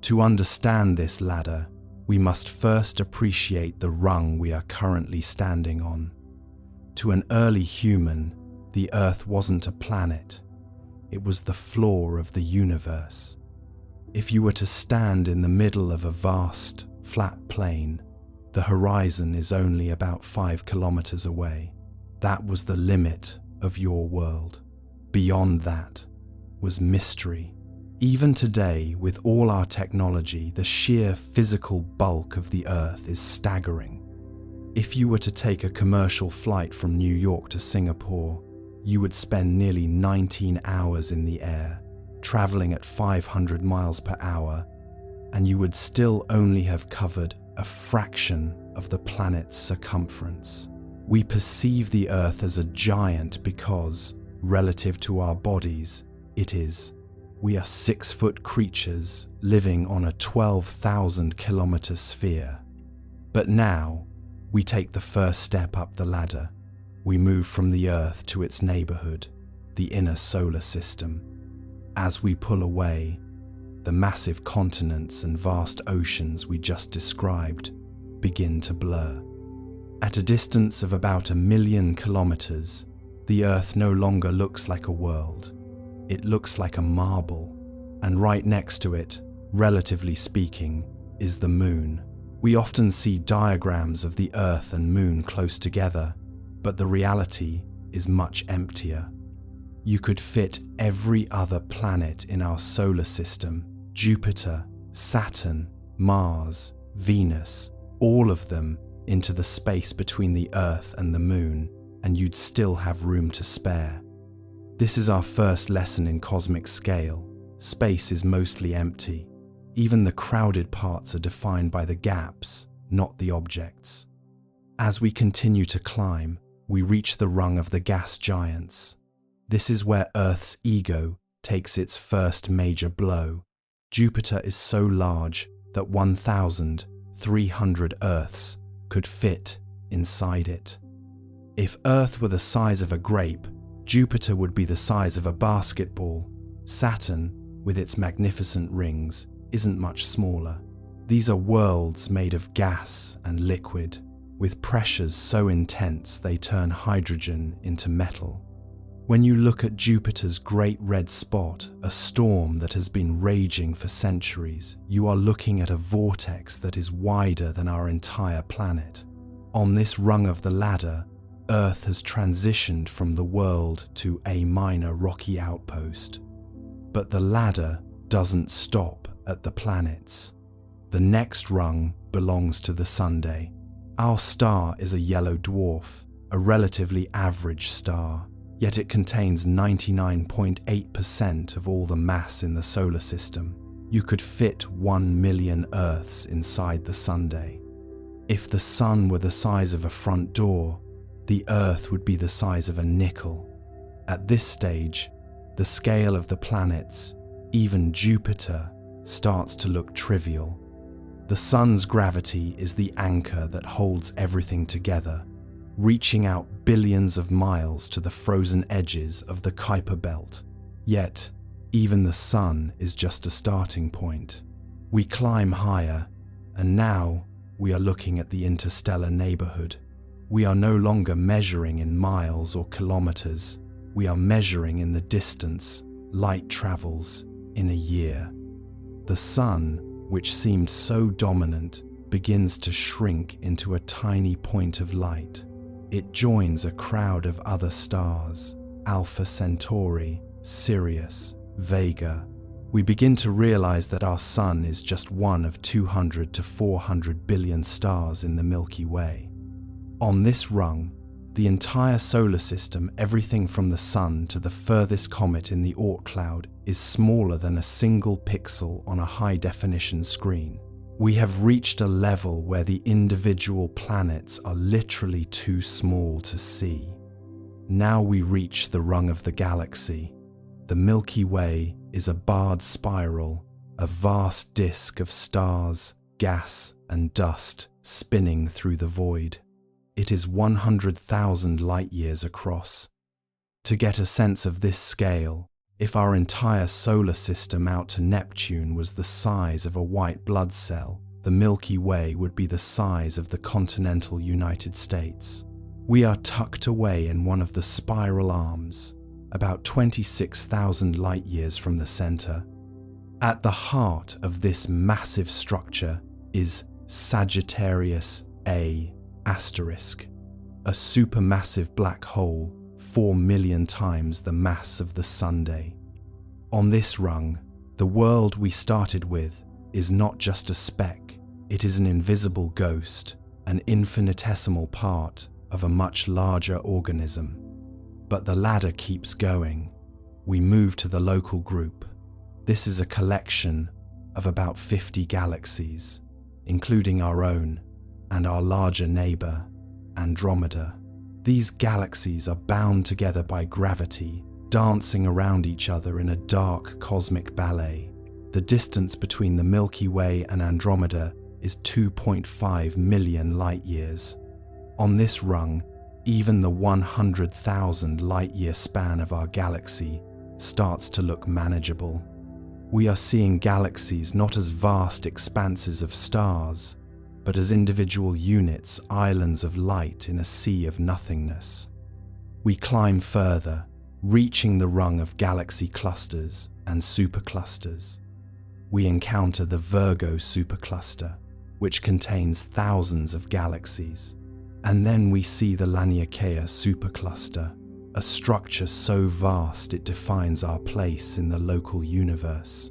To understand this ladder, we must first appreciate the rung we are currently standing on. To an early human, the Earth wasn't a planet. It was the floor of the universe. If you were to stand in the middle of a vast, flat plain, the horizon is only about 5 kilometers away. That was the limit of your world. Beyond that was mystery. Even today, with all our technology, the sheer physical bulk of the Earth is staggering. If you were to take a commercial flight from New York to Singapore, you would spend nearly 19 hours in the air, traveling at 500 miles per hour, and you would still only have covered a fraction of the planet's circumference. We perceive the Earth as a giant because, relative to our bodies, it is. We are 6-foot creatures living on a 12,000-kilometer sphere. But now, we take the first step up the ladder. We move from the Earth to its neighborhood, the inner solar system. As we pull away, the massive continents and vast oceans we just described begin to blur. At a distance of about 1 million kilometers, the Earth no longer looks like a world. It looks like a marble, and right next to it, relatively speaking, is the Moon. We often see diagrams of the Earth and Moon close together, but the reality is much emptier. You could fit every other planet in our solar system, Jupiter, Saturn, Mars, Venus, all of them, into the space between the Earth and the Moon, and you'd still have room to spare. This is our first lesson in cosmic scale. Space is mostly empty. Even the crowded parts are defined by the gaps, not the objects. As we continue to climb, we reach the rung of the gas giants. This is where Earth's ego takes its first major blow. Jupiter is so large that 1,300 Earths could fit inside it. If Earth were the size of a grape, Jupiter would be the size of a basketball. Saturn, with its magnificent rings, isn't much smaller. These are worlds made of gas and liquid, with pressures so intense they turn hydrogen into metal. When you look at Jupiter's great red spot, a storm that has been raging for centuries, you are looking at a vortex that is wider than our entire planet. On this rung of the ladder, Earth has transitioned from the world to a minor rocky outpost. But the ladder doesn't stop at the planets. The next rung belongs to the Sunday. Our star is a yellow dwarf, a relatively average star, yet it contains 99.8% of all the mass in the solar system. You could fit 1 million Earths inside the Sunday. If the Sun were the size of a front door, the Earth would be the size of a nickel. At this stage, the scale of the planets, even Jupiter, starts to look trivial. The Sun's gravity is the anchor that holds everything together, reaching out billions of miles to the frozen edges of the Kuiper Belt. Yet, even the Sun is just a starting point. We climb higher, and now we are looking at the interstellar neighborhood. We are no longer measuring in miles or kilometers. We are measuring in the distance light travels in a year. The Sun, which seemed so dominant, begins to shrink into a tiny point of light. It joins a crowd of other stars, Alpha Centauri, Sirius, Vega. We begin to realize that our Sun is just one of 200 to 400 billion stars in the Milky Way. On this rung, The entire solar system, everything from the Sun to the furthest comet in the Oort cloud, is smaller than a single pixel on a high-definition screen. We have reached a level where the individual planets are literally too small to see. Now we reach the rung of the galaxy. The Milky Way is a barred spiral, a vast disk of stars, gas, and dust spinning through the void. It is 100,000 light-years across. To get a sense of this scale, if our entire solar system out to Neptune was the size of a white blood cell, the Milky Way would be the size of the continental United States. We are tucked away in one of the spiral arms, about 26,000 light-years from the center. At the heart of this massive structure is Sagittarius A*, a supermassive black hole 4 million times the mass of the Sunday. On this rung, the world we started with is not just a speck, it is an invisible ghost, an infinitesimal part of a much larger organism. But the ladder keeps going. We move to the local group. This is a collection of about 50 galaxies, including our own and our larger neighbor, Andromeda. These galaxies are bound together by gravity, dancing around each other in a dark cosmic ballet. The distance between the Milky Way and Andromeda is 2.5 million light-years. On this rung, even the 100,000 light-year span of our galaxy starts to look manageable. We are seeing galaxies not as vast expanses of stars, but as individual units, islands of light in a sea of nothingness. We climb further, reaching the rung of galaxy clusters and superclusters. We encounter the Virgo supercluster, which contains thousands of galaxies. And then we see the Laniakea supercluster, a structure so vast it defines our place in the local universe.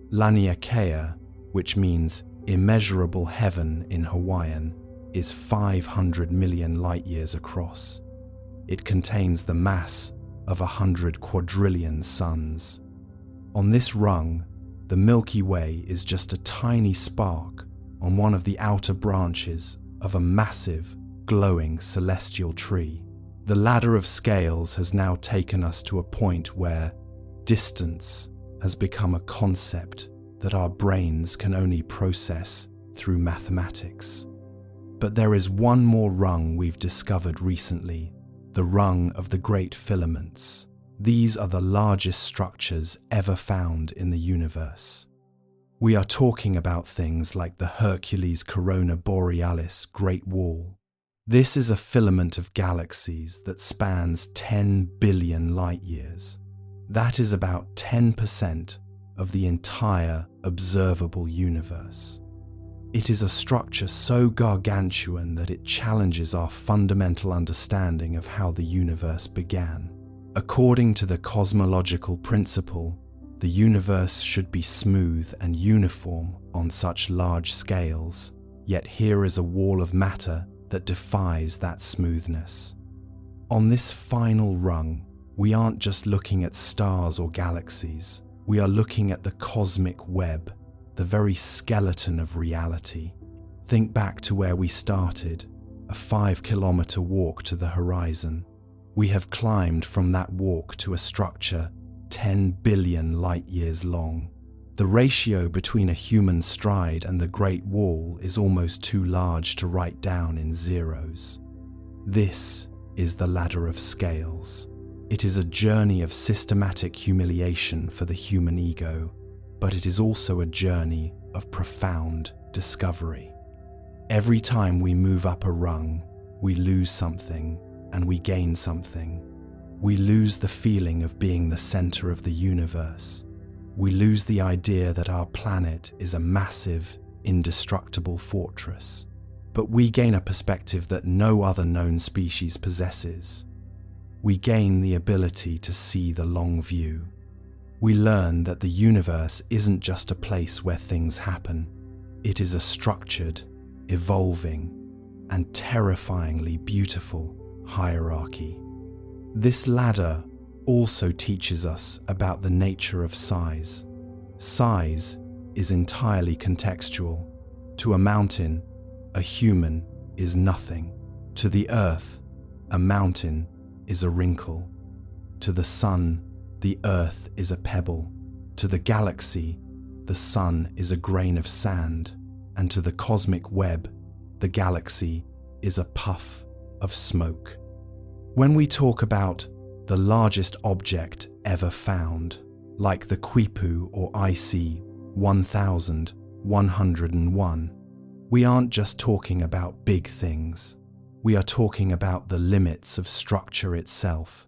Laniakea, which means immeasurable heaven in Hawaiian, is 500 million light-years across. It contains the mass of 100 quadrillion suns. On this rung, the Milky Way is just a tiny spark on one of the outer branches of a massive, glowing celestial tree. The ladder of scales has now taken us to a point where distance has become a concept that our brains can only process through mathematics. But there is one more rung we've discovered recently, the rung of the great filaments. These are the largest structures ever found in the universe. We are talking about things like the Hercules Corona Borealis Great Wall. This is a filament of galaxies that spans 10 billion light-years. That is about 10% of the entire observable universe. It is a structure so gargantuan that it challenges our fundamental understanding of how the universe began. According to the cosmological principle, the universe should be smooth and uniform on such large scales, yet here is a wall of matter that defies that smoothness. On this final rung, we aren't just looking at stars or galaxies. We are looking at the cosmic web, the very skeleton of reality. Think back to where we started, a 5-kilometer walk to the horizon. We have climbed from that walk to a structure 10 billion light-years long. The ratio between a human stride and the Great Wall is almost too large to write down in zeros. This is the ladder of scales. It is a journey of systematic humiliation for the human ego, but it is also a journey of profound discovery. Every time we move up a rung, we lose something and we gain something. We lose the feeling of being the center of the universe. We lose the idea that our planet is a massive, indestructible fortress. But we gain a perspective that no other known species possesses. We gain the ability to see the long view. We learn that the universe isn't just a place where things happen. It is a structured, evolving, and terrifyingly beautiful, hierarchy. This ladder also teaches us about the nature of size. Size is entirely contextual. To a mountain, a human is nothing. To the earth, a mountain is a wrinkle. To the sun, the earth is a pebble. To the galaxy, the sun is a grain of sand. And to the cosmic web, the galaxy is a puff of smoke. When we talk about the largest object ever found, like the Quipu or IC 1101, we aren't just talking about big things. We are talking about the limits of structure itself.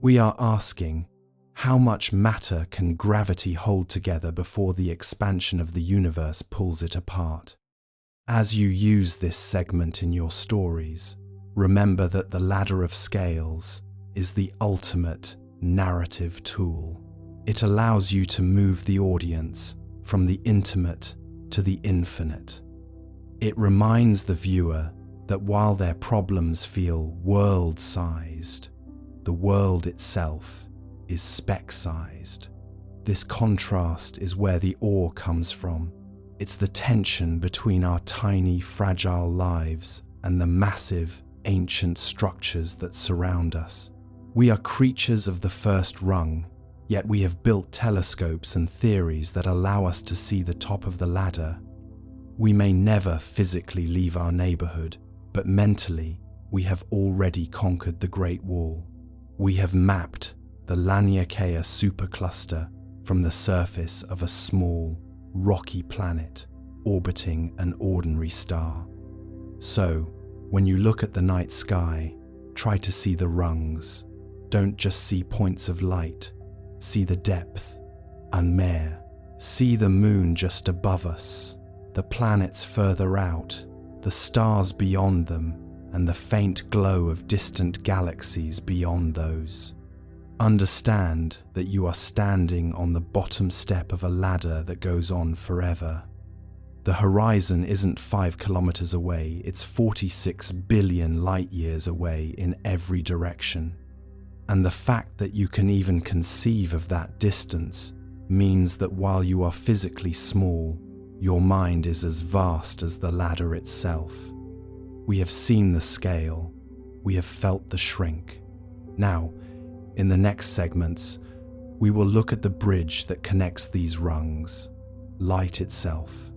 We are asking, how much matter can gravity hold together before the expansion of the universe pulls it apart? As you use this segment in your stories, remember that the ladder of scales is the ultimate narrative tool. It allows you to move the audience from the intimate to the infinite. It reminds the viewer that while their problems feel world-sized, the world itself is speck-sized. This contrast is where the awe comes from. It's the tension between our tiny, fragile lives and the massive, ancient structures that surround us. We are creatures of the first rung, yet we have built telescopes and theories that allow us to see the top of the ladder. We may never physically leave our neighborhood, but mentally, we have already conquered the Great Wall. We have mapped the Laniakea supercluster from the surface of a small, rocky planet orbiting an ordinary star. So, when you look at the night sky, try to see the rungs. Don't just see points of light. See the depth. Unmare. See the moon just above us, the planets further out, the stars beyond them, and the faint glow of distant galaxies beyond those. Understand that you are standing on the bottom step of a ladder that goes on forever. The horizon isn't 5 kilometers away, it's 46 billion light years away in every direction. And the fact that you can even conceive of that distance means that while you are physically small, your mind is as vast as the ladder itself. We have seen the scale, we have felt the shrink. Now, in the next segments, we will look at the bridge that connects these rungs, light itself.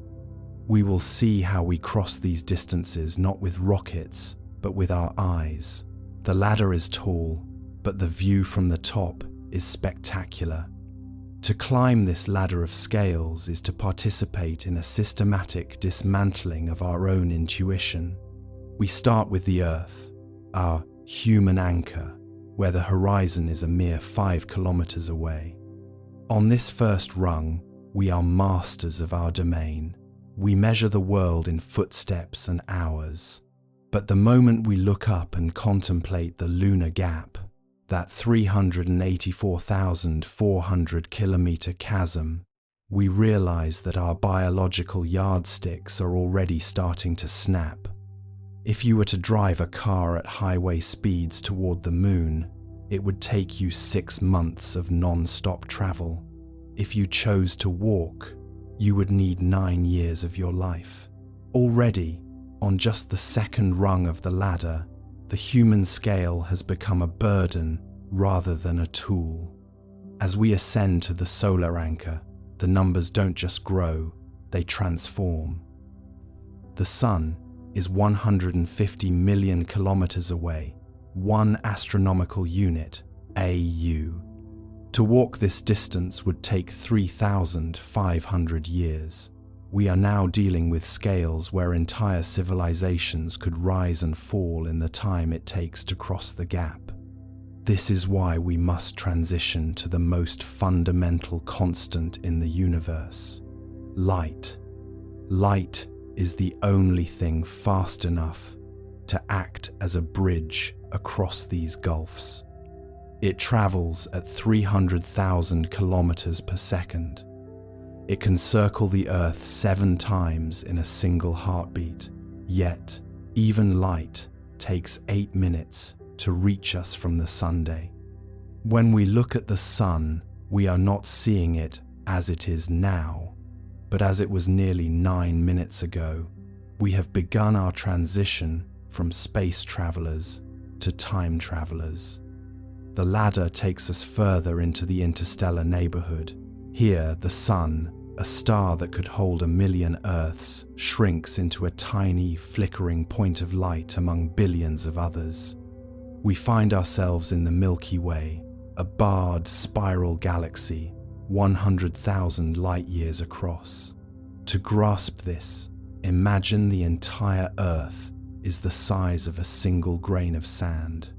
We will see how we cross these distances not with rockets, but with our eyes. The ladder is tall, but the view from the top is spectacular. To climb this ladder of scales is to participate in a systematic dismantling of our own intuition. We start with the Earth, our human anchor, where the horizon is a mere 5 kilometers away. On this first rung, we are masters of our domain. We measure the world in footsteps and hours. But the moment we look up and contemplate the lunar gap, that 384,400 kilometer chasm, we realize that our biological yardsticks are already starting to snap. If you were to drive a car at highway speeds toward the moon, it would take you 6 months of non-stop travel. If you chose to walk, you would need 9 years of your life. Already, on just the second rung of the ladder, the human scale has become a burden rather than a tool. As we ascend to the solar anchor, the numbers don't just grow, they transform. The sun is 150 million kilometers away, 1 astronomical unit, AU. To walk this distance would take 3,500 years. We are now dealing with scales where entire civilizations could rise and fall in the time it takes to cross the gap. This is why we must transition to the most fundamental constant in the universe: light. Light is the only thing fast enough to act as a bridge across these gulfs. It travels at 300,000 kilometers per second. It can circle the Earth 7 times in a single heartbeat. Yet, even light takes 8 minutes to reach us from the Sunday. When we look at the Sun, we are not seeing it as it is now, but as it was nearly 9 minutes ago. We have begun our transition from space travelers to time travelers. The ladder takes us further into the interstellar neighborhood. Here, the Sun, a star that could hold 1,000,000 Earths, shrinks into a tiny, flickering point of light among billions of others. We find ourselves in the Milky Way, a barred spiral galaxy, 100,000 light-years across. To grasp this, imagine the entire Earth is the size of a single grain of sand.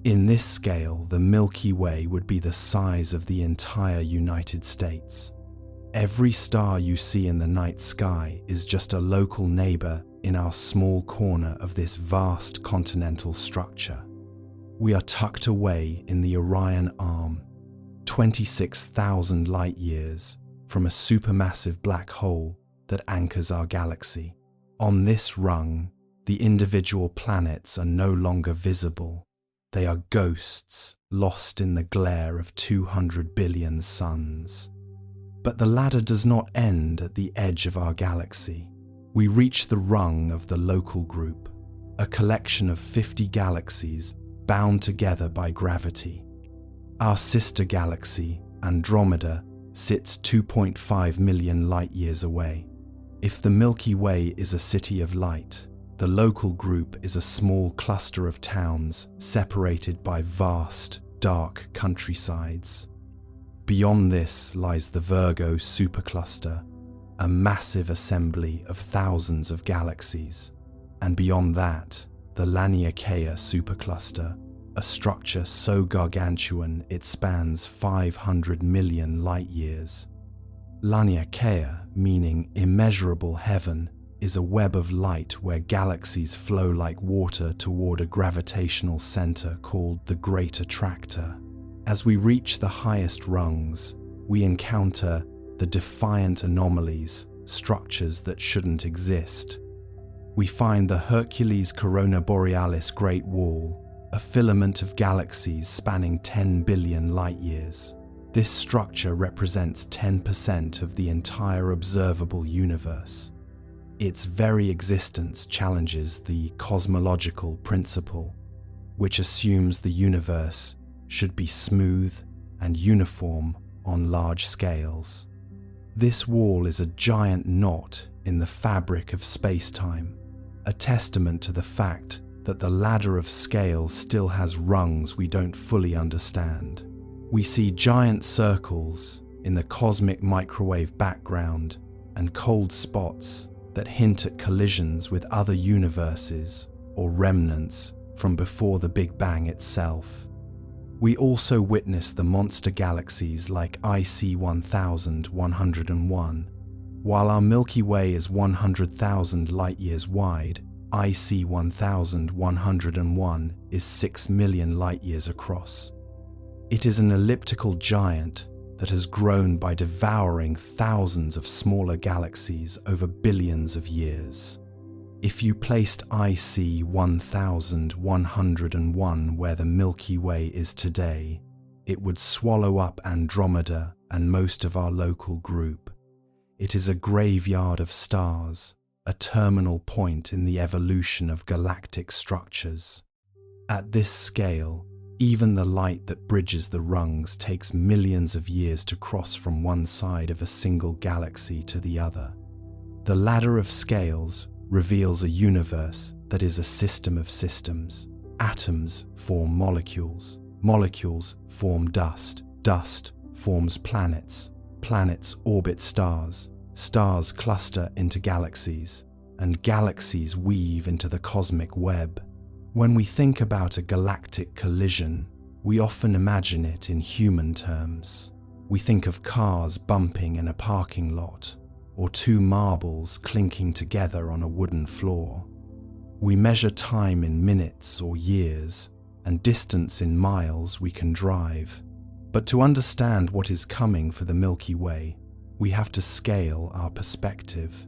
In this scale, the Milky Way would be the size of the entire United States. Every star you see in the night sky is just a local neighbor in our small corner of this vast continental structure. We are tucked away in the Orion Arm, 26,000 light-years from a supermassive black hole that anchors our galaxy. On this rung, the individual planets are no longer visible. They are ghosts lost in the glare of 200 billion suns. But the ladder does not end at the edge of our galaxy. We reach the rung of the local group, a collection of 50 galaxies bound together by gravity. Our sister galaxy, Andromeda, sits 2.5 million light-years away. If the Milky Way is a city of light, the local group is a small cluster of towns separated by vast, dark countrysides. Beyond this lies the Virgo supercluster, a massive assembly of thousands of galaxies. And beyond that, the Laniakea supercluster, a structure so gargantuan it spans 500 million light-years. Laniakea, meaning immeasurable heaven, is a web of light where galaxies flow like water toward a gravitational center called the Great Attractor. As we reach the highest rungs, we encounter the defiant anomalies, structures that shouldn't exist. We find the Hercules Corona Borealis Great Wall, a filament of galaxies spanning 10 billion light-years. This structure represents 10% of the entire observable universe. Its very existence challenges the cosmological principle, which assumes the universe should be smooth and uniform on large scales. This wall is a giant knot in the fabric of space-time, a testament to the fact that the ladder of scales still has rungs we don't fully understand. We see giant circles in the cosmic microwave background and cold spots that hint at collisions with other universes or remnants from before the Big Bang itself. We also witness the monster galaxies like IC 1101. While our Milky Way is 100,000 light-years wide, IC 1101 is 6 million light-years across. It is an elliptical giant that has grown by devouring thousands of smaller galaxies over billions of years. If you placed IC 1101 where the Milky Way is today, it would swallow up Andromeda and most of our local group. It is a graveyard of stars, a terminal point in the evolution of galactic structures. At this scale, even the light that bridges the rungs takes millions of years to cross from one side of a single galaxy to the other. The ladder of scales reveals a universe that is a system of systems. Atoms form molecules. Molecules form dust. Dust forms planets. Planets orbit stars. Stars cluster into galaxies. And galaxies weave into the cosmic web. When we think about a galactic collision, we often imagine it in human terms. We think of cars bumping in a parking lot, or two marbles clinking together on a wooden floor. We measure time in minutes or years, and distance in miles we can drive. But to understand what is coming for the Milky Way, we have to scale our perspective.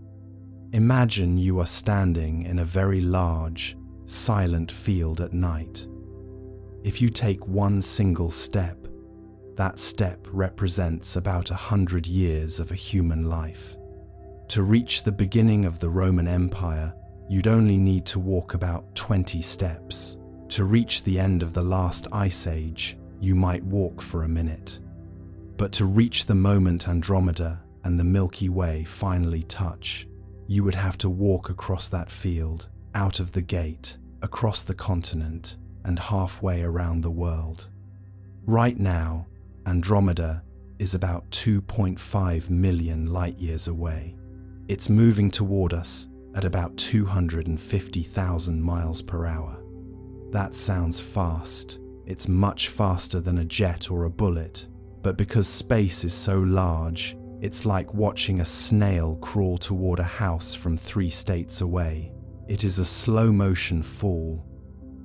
Imagine you are standing in a very large, silent field at night. If you take one single step, that step represents about 100 years of a human life. To reach the beginning of the Roman Empire, you'd only need to walk about 20 steps. To reach the end of the last ice age, you might walk for a minute. But to reach the moment Andromeda and the Milky Way finally touch, you would have to walk across that field, out of the gate, across the continent, and halfway around the world. Right now, Andromeda is about 2.5 million light-years away. It's moving toward us at about 250,000 miles per hour. That sounds fast. It's much faster than a jet or a bullet, but because space is so large, it's like watching a snail crawl toward a house from 3 states away. It is a slow-motion fall.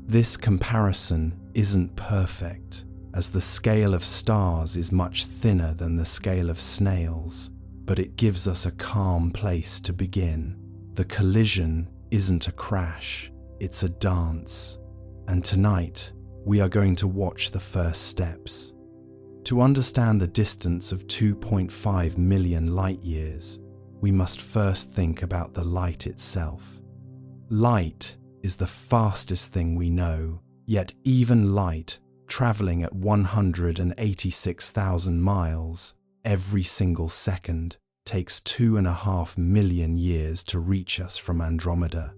This comparison isn't perfect, as the scale of stars is much thinner than the scale of snails, but it gives us a calm place to begin. The collision isn't a crash, it's a dance. And tonight, we are going to watch the first steps. To understand the distance of 2.5 million light-years, we must first think about the light itself. Light is the fastest thing we know, yet even light, traveling at 186,000 miles every single second, takes 2.5 million years to reach us from Andromeda.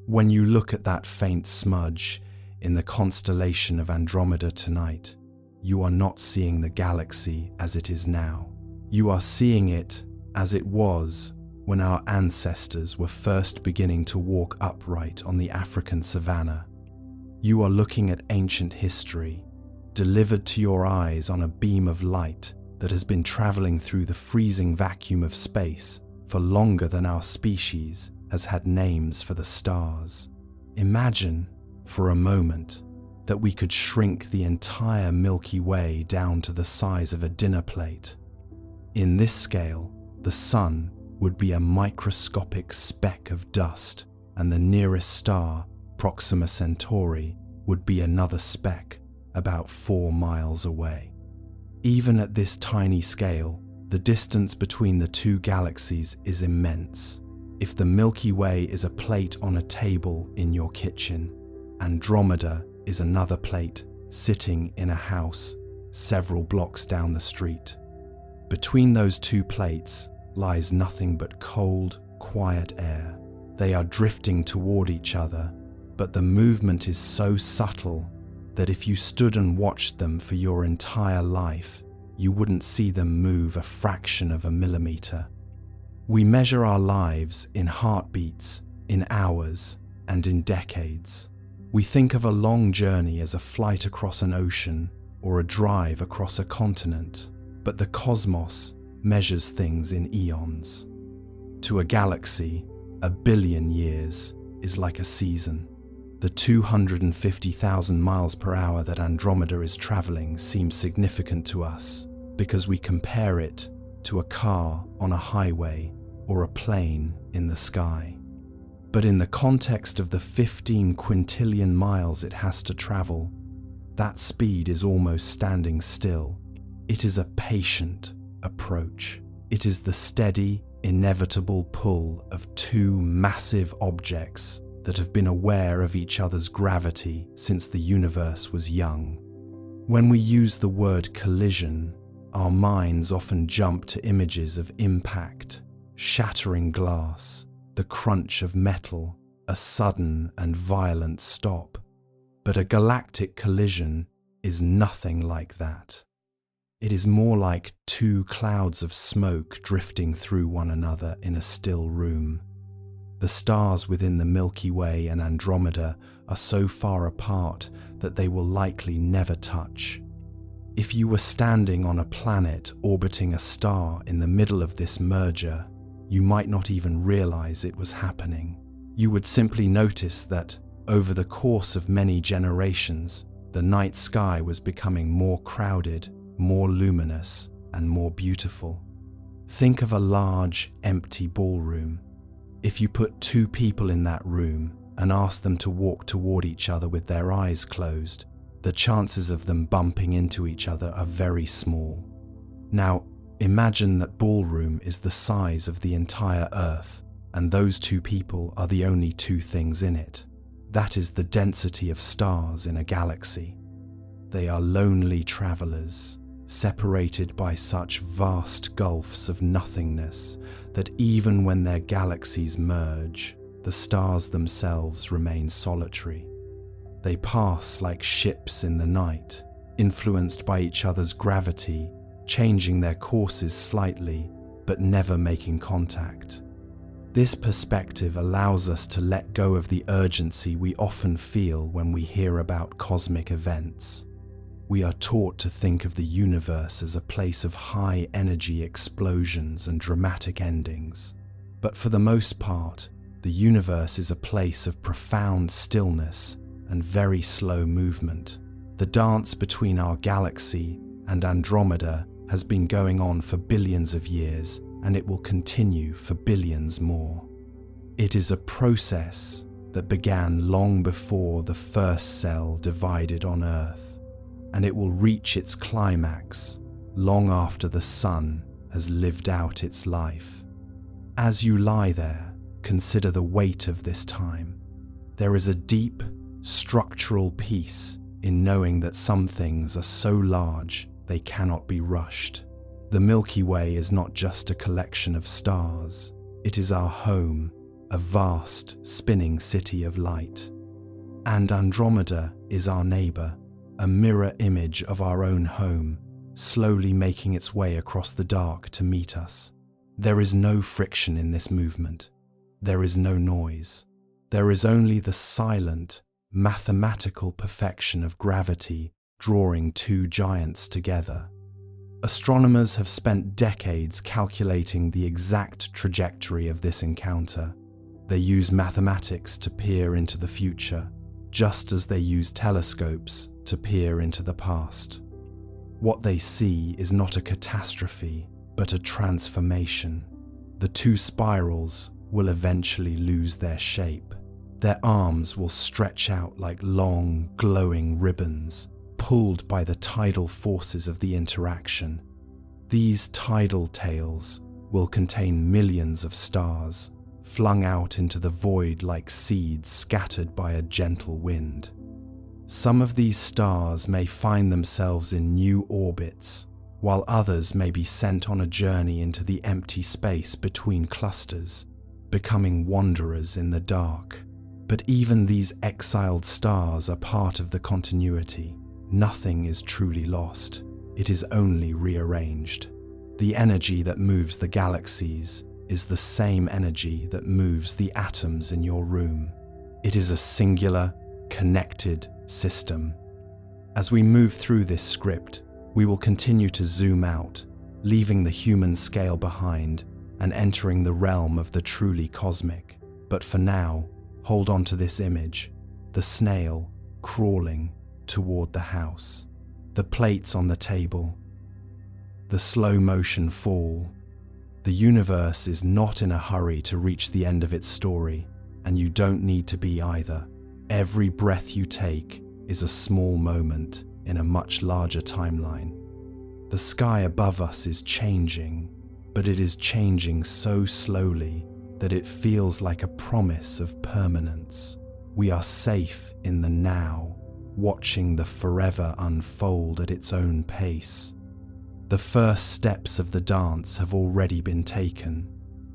When you look at that faint smudge in the constellation of Andromeda tonight, you are not seeing the galaxy as it is now. You are seeing it as it was when our ancestors were first beginning to walk upright on the African savanna. You are looking at ancient history, delivered to your eyes on a beam of light that has been traveling through the freezing vacuum of space for longer than our species has had names for the stars. Imagine, for a moment, that we could shrink the entire Milky Way down to the size of a dinner plate. In this scale, the Sun would be a microscopic speck of dust, and the nearest star, Proxima Centauri, would be another speck, about 4 miles away. Even at this tiny scale, the distance between the two galaxies is immense. If the Milky Way is a plate on a table in your kitchen, Andromeda is another plate sitting in a house several blocks down the street. Between those two plates lies nothing but cold, quiet air. They are drifting toward each other, but the movement is so subtle that if you stood and watched them for your entire life, you wouldn't see them move a fraction of a millimeter. We measure our lives in heartbeats, in hours, and in decades. We think of a long journey as a flight across an ocean or a drive across a continent, but the cosmos measures things in eons. To a galaxy, 1 billion years is like a season. The 250,000 miles per hour that Andromeda is traveling seems significant to us because we compare it to a car on a highway or a plane in the sky. But in the context of the 15 quintillion miles it has to travel, that speed is almost standing still. It is a patient approach. It is the steady, inevitable pull of two massive objects that have been aware of each other's gravity since the universe was young. When we use the word collision, our minds often jump to images of impact, shattering glass, the crunch of metal, a sudden and violent stop. But a galactic collision is nothing like that. It is more like two clouds of smoke drifting through one another in a still room. The stars within the Milky Way and Andromeda are so far apart that they will likely never touch. If you were standing on a planet orbiting a star in the middle of this merger, you might not even realize it was happening. You would simply notice that, over the course of many generations, the night sky was becoming more crowded, more luminous, and more beautiful. Think of a large, empty ballroom. If you put two people in that room and asked them to walk toward each other with their eyes closed, the chances of them bumping into each other are very small. Now, imagine that ballroom is the size of the entire Earth, and those two people are the only two things in it. That is the density of stars in a galaxy. They are lonely travelers, separated by such vast gulfs of nothingness that even when their galaxies merge, the stars themselves remain solitary. They pass like ships in the night, influenced by each other's gravity, changing their courses slightly, but never making contact. This perspective allows us to let go of the urgency we often feel when we hear about cosmic events. We are taught to think of the universe as a place of high-energy explosions and dramatic endings. But for the most part, the universe is a place of profound stillness and very slow movement. The dance between our galaxy and Andromeda has been going on for billions of years, and it will continue for billions more. It is a process that began long before the first cell divided on Earth, and it will reach its climax long after the sun has lived out its life. As you lie there, consider the weight of this time. There is a deep, structural peace in knowing that some things are so large they cannot be rushed. The Milky Way is not just a collection of stars. It is our home, a vast, spinning city of light. And Andromeda is our neighbor, a mirror image of our own home, slowly making its way across the dark to meet us. There is no friction in this movement. There is no noise. There is only the silent, mathematical perfection of gravity drawing two giants together. Astronomers have spent decades calculating the exact trajectory of this encounter. They use mathematics to peer into the future, just as they use telescopes to peer into the past. What they see is not a catastrophe, but a transformation. The two spirals will eventually lose their shape. Their arms will stretch out like long, glowing ribbons, pulled by the tidal forces of the interaction. These tidal tails will contain millions of stars, flung out into the void like seeds scattered by a gentle wind. Some of these stars may find themselves in new orbits, while others may be sent on a journey into the empty space between clusters, becoming wanderers in the dark. But even these exiled stars are part of the continuity. Nothing is truly lost. It is only rearranged. The energy that moves the galaxies is the same energy that moves the atoms in your room. It is a singular, connected system. As we move through this script, we will continue to zoom out, leaving the human scale behind and entering the realm of the truly cosmic. But for now, hold on to this image: the snail crawling toward the house, the plates on the table, the slow motion fall. The universe is not in a hurry to reach the end of its story, and you don't need to be either. Every breath you take is a small moment in a much larger timeline. The sky above us is changing, but it is changing so slowly that it feels like a promise of permanence. We are safe in the now, watching the forever unfold at its own pace. The first steps of the dance have already been taken.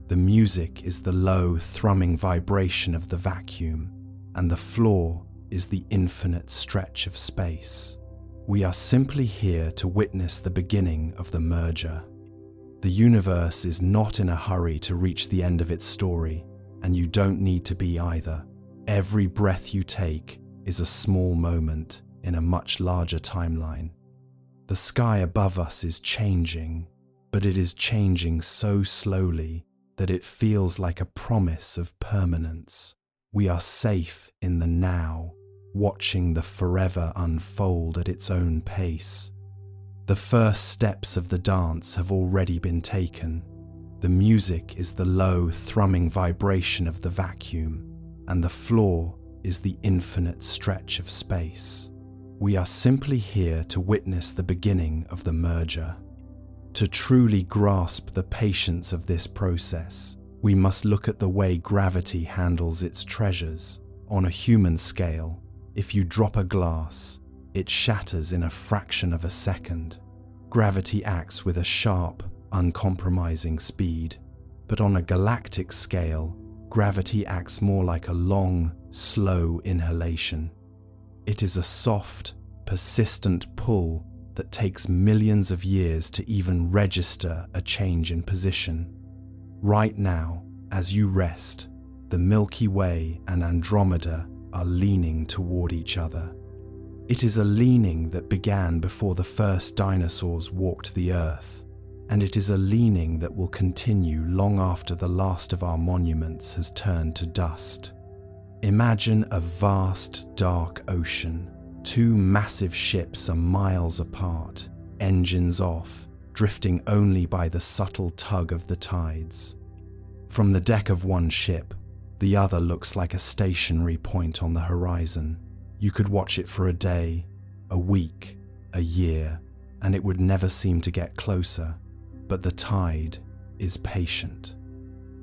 The music is the low, thrumming vibration of the vacuum, and the floor is the infinite stretch of space. We are simply here to witness the beginning of the merger. The universe is not in a hurry to reach the end of its story, and you don't need to be either. Every breath you take is a small moment in a much larger timeline. The sky above us is changing, but it is changing so slowly that it feels like a promise of permanence. We are safe in the now, watching the forever unfold at its own pace. The first steps of the dance have already been taken. The music is the low, thrumming vibration of the vacuum, and the floor is the infinite stretch of space. We are simply here to witness the beginning of the merger. To truly grasp the patience of this process, we must look at the way gravity handles its treasures. On a human scale, if you drop a glass, it shatters in a fraction of a second. Gravity acts with a sharp, uncompromising speed. But on a galactic scale, gravity acts more like a long, slow inhalation. It is a soft, persistent pull that takes millions of years to even register a change in position. Right now, as you rest, the Milky Way and Andromeda are leaning toward each other. It is a leaning that began before the first dinosaurs walked the Earth, and it is a leaning that will continue long after the last of our monuments has turned to dust. Imagine a vast, dark ocean. Two massive ships are miles apart, engines off, drifting only by the subtle tug of the tides. From the deck of one ship, the other looks like a stationary point on the horizon. You could watch it for a day, a week, a year, and it would never seem to get closer. But the tide is patient.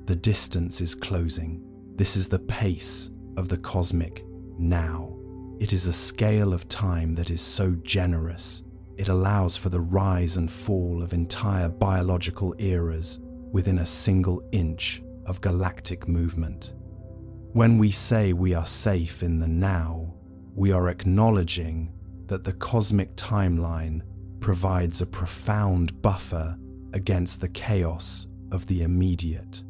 The distance is closing. This is the pace of the cosmic now. It is a scale of time that is so generous. It allows for the rise and fall of entire biological eras within a single inch of galactic movement. When we say we are safe in the now, we are acknowledging that the cosmic timeline provides a profound buffer against the chaos of the immediate.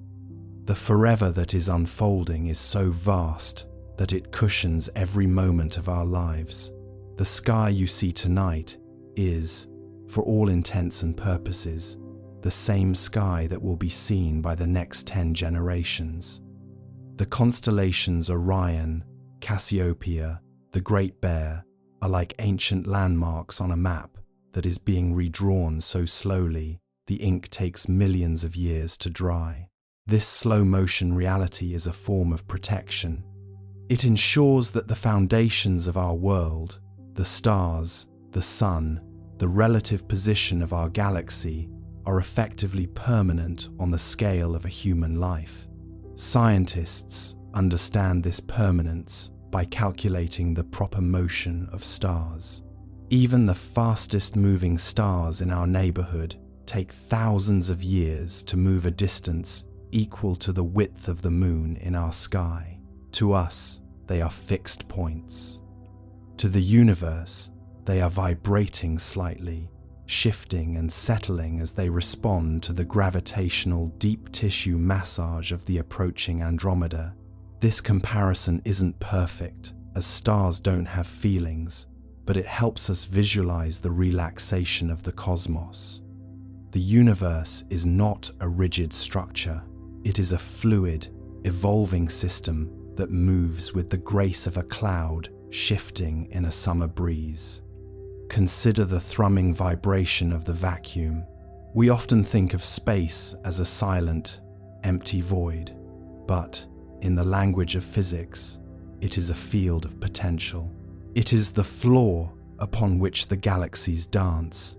The forever that is unfolding is so vast that it cushions every moment of our lives. The sky you see tonight is, for all intents and purposes, the same sky that will be seen by the next 10 generations. The constellations Orion, Cassiopeia, the Great Bear are like ancient landmarks on a map that is being redrawn so slowly the ink takes millions of years to dry. This slow-motion reality is a form of protection. It ensures that the foundations of our world, the stars, the sun, the relative position of our galaxy, are effectively permanent on the scale of a human life. Scientists understand this permanence by calculating the proper motion of stars. Even the fastest moving stars in our neighborhood take thousands of years to move a distance equal to the width of the moon in our sky. To us, they are fixed points. To the universe, they are vibrating slightly, shifting and settling as they respond to the gravitational deep tissue massage of the approaching Andromeda. This comparison isn't perfect, as stars don't have feelings, but it helps us visualize the relaxation of the cosmos. The universe is not a rigid structure. It is a fluid, evolving system that moves with the grace of a cloud shifting in a summer breeze. Consider the thrumming vibration of the vacuum. We often think of space as a silent, empty void, but in the language of physics, it is a field of potential. It is the floor upon which the galaxies dance.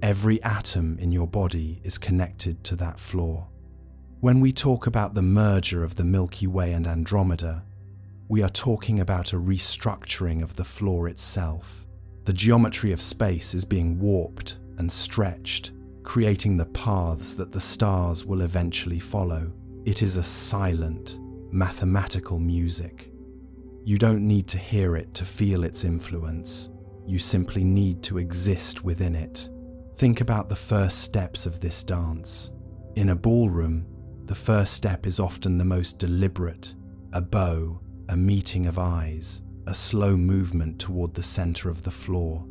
Every atom in your body is connected to that floor. When we talk about the merger of the Milky Way and Andromeda, we are talking about a restructuring of the floor itself. The geometry of space is being warped and stretched, creating the paths that the stars will eventually follow. It is a silent, mathematical music. You don't need to hear it to feel its influence. You simply need to exist within it. Think about the first steps of this dance. In a ballroom, the first step is often the most deliberate: a bow, a meeting of eyes, a slow movement toward the center of the floor.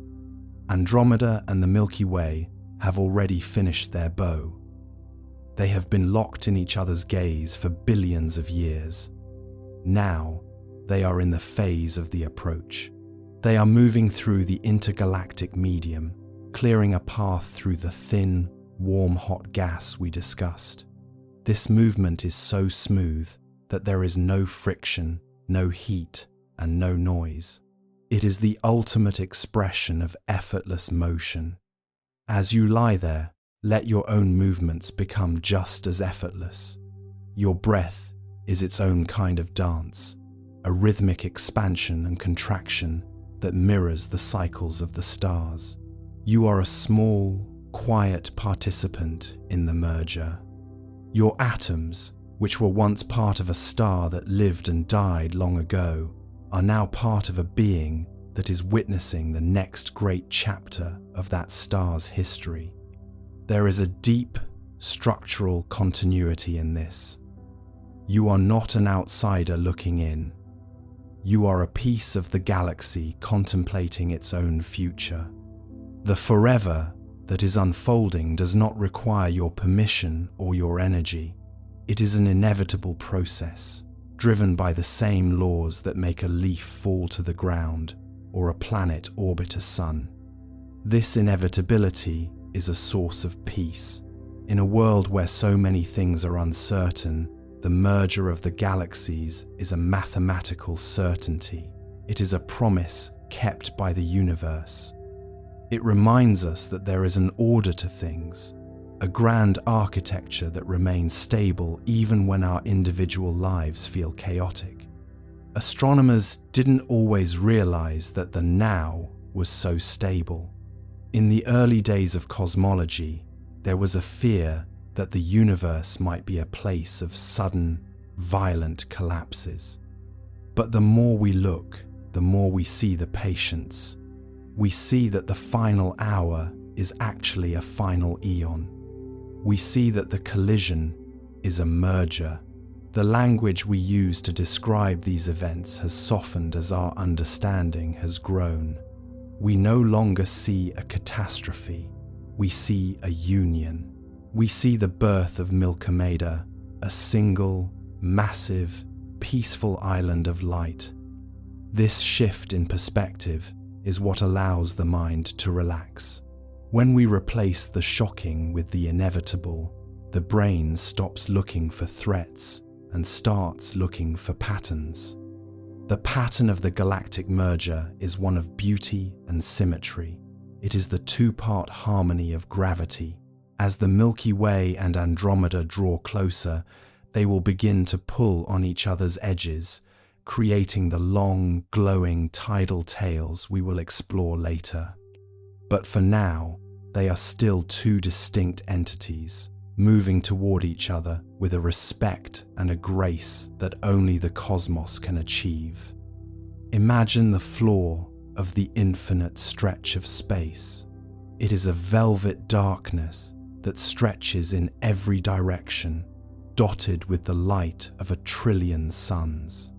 Andromeda and the Milky Way have already finished their bow. They have been locked in each other's gaze for billions of years. Now, they are in the phase of the approach. They are moving through the intergalactic medium, clearing a path through the thin, warm, hot gas we discussed. This movement is so smooth that there is no friction, no heat, and no noise. It is the ultimate expression of effortless motion. As you lie there, let your own movements become just as effortless. Your breath is its own kind of dance, a rhythmic expansion and contraction that mirrors the cycles of the stars. You are a small, quiet participant in the merger. Your atoms, which were once part of a star that lived and died long ago, are now part of a being that is witnessing the next great chapter of that star's history. There is a deep, structural continuity in this. You are not an outsider looking in. You are a piece of the galaxy contemplating its own future. The forever that is unfolding does not require your permission or your energy. It is an inevitable process, driven by the same laws that make a leaf fall to the ground or a planet orbit a sun. This inevitability is a source of peace. In a world where so many things are uncertain, the merger of the galaxies is a mathematical certainty. It is a promise kept by the universe. It reminds us that there is an order to things, a grand architecture that remains stable even when our individual lives feel chaotic. Astronomers didn't always realize that the now was so stable. In the early days of cosmology, there was a fear that the universe might be a place of sudden, violent collapses. But the more we look, the more we see the patience. We see that the final hour is actually a final eon. We see that the collision is a merger. The language we use to describe these events has softened as our understanding has grown. We no longer see a catastrophe. We see a union. We see the birth of Milkomeda, a single, massive, peaceful island of light. This shift in perspective is what allows the mind to relax. When we replace the shocking with the inevitable, the brain stops looking for threats and starts looking for patterns. The pattern of the galactic merger is one of beauty and symmetry. It is the two-part harmony of gravity. As the Milky Way and Andromeda draw closer, they will begin to pull on each other's edges, creating the long, glowing tidal tails we will explore later. But for now, they are still two distinct entities, moving toward each other with a respect and a grace that only the cosmos can achieve. Imagine the floor of the infinite stretch of space. It is a velvet darkness that stretches in every direction, dotted with the light of 1 trillion suns.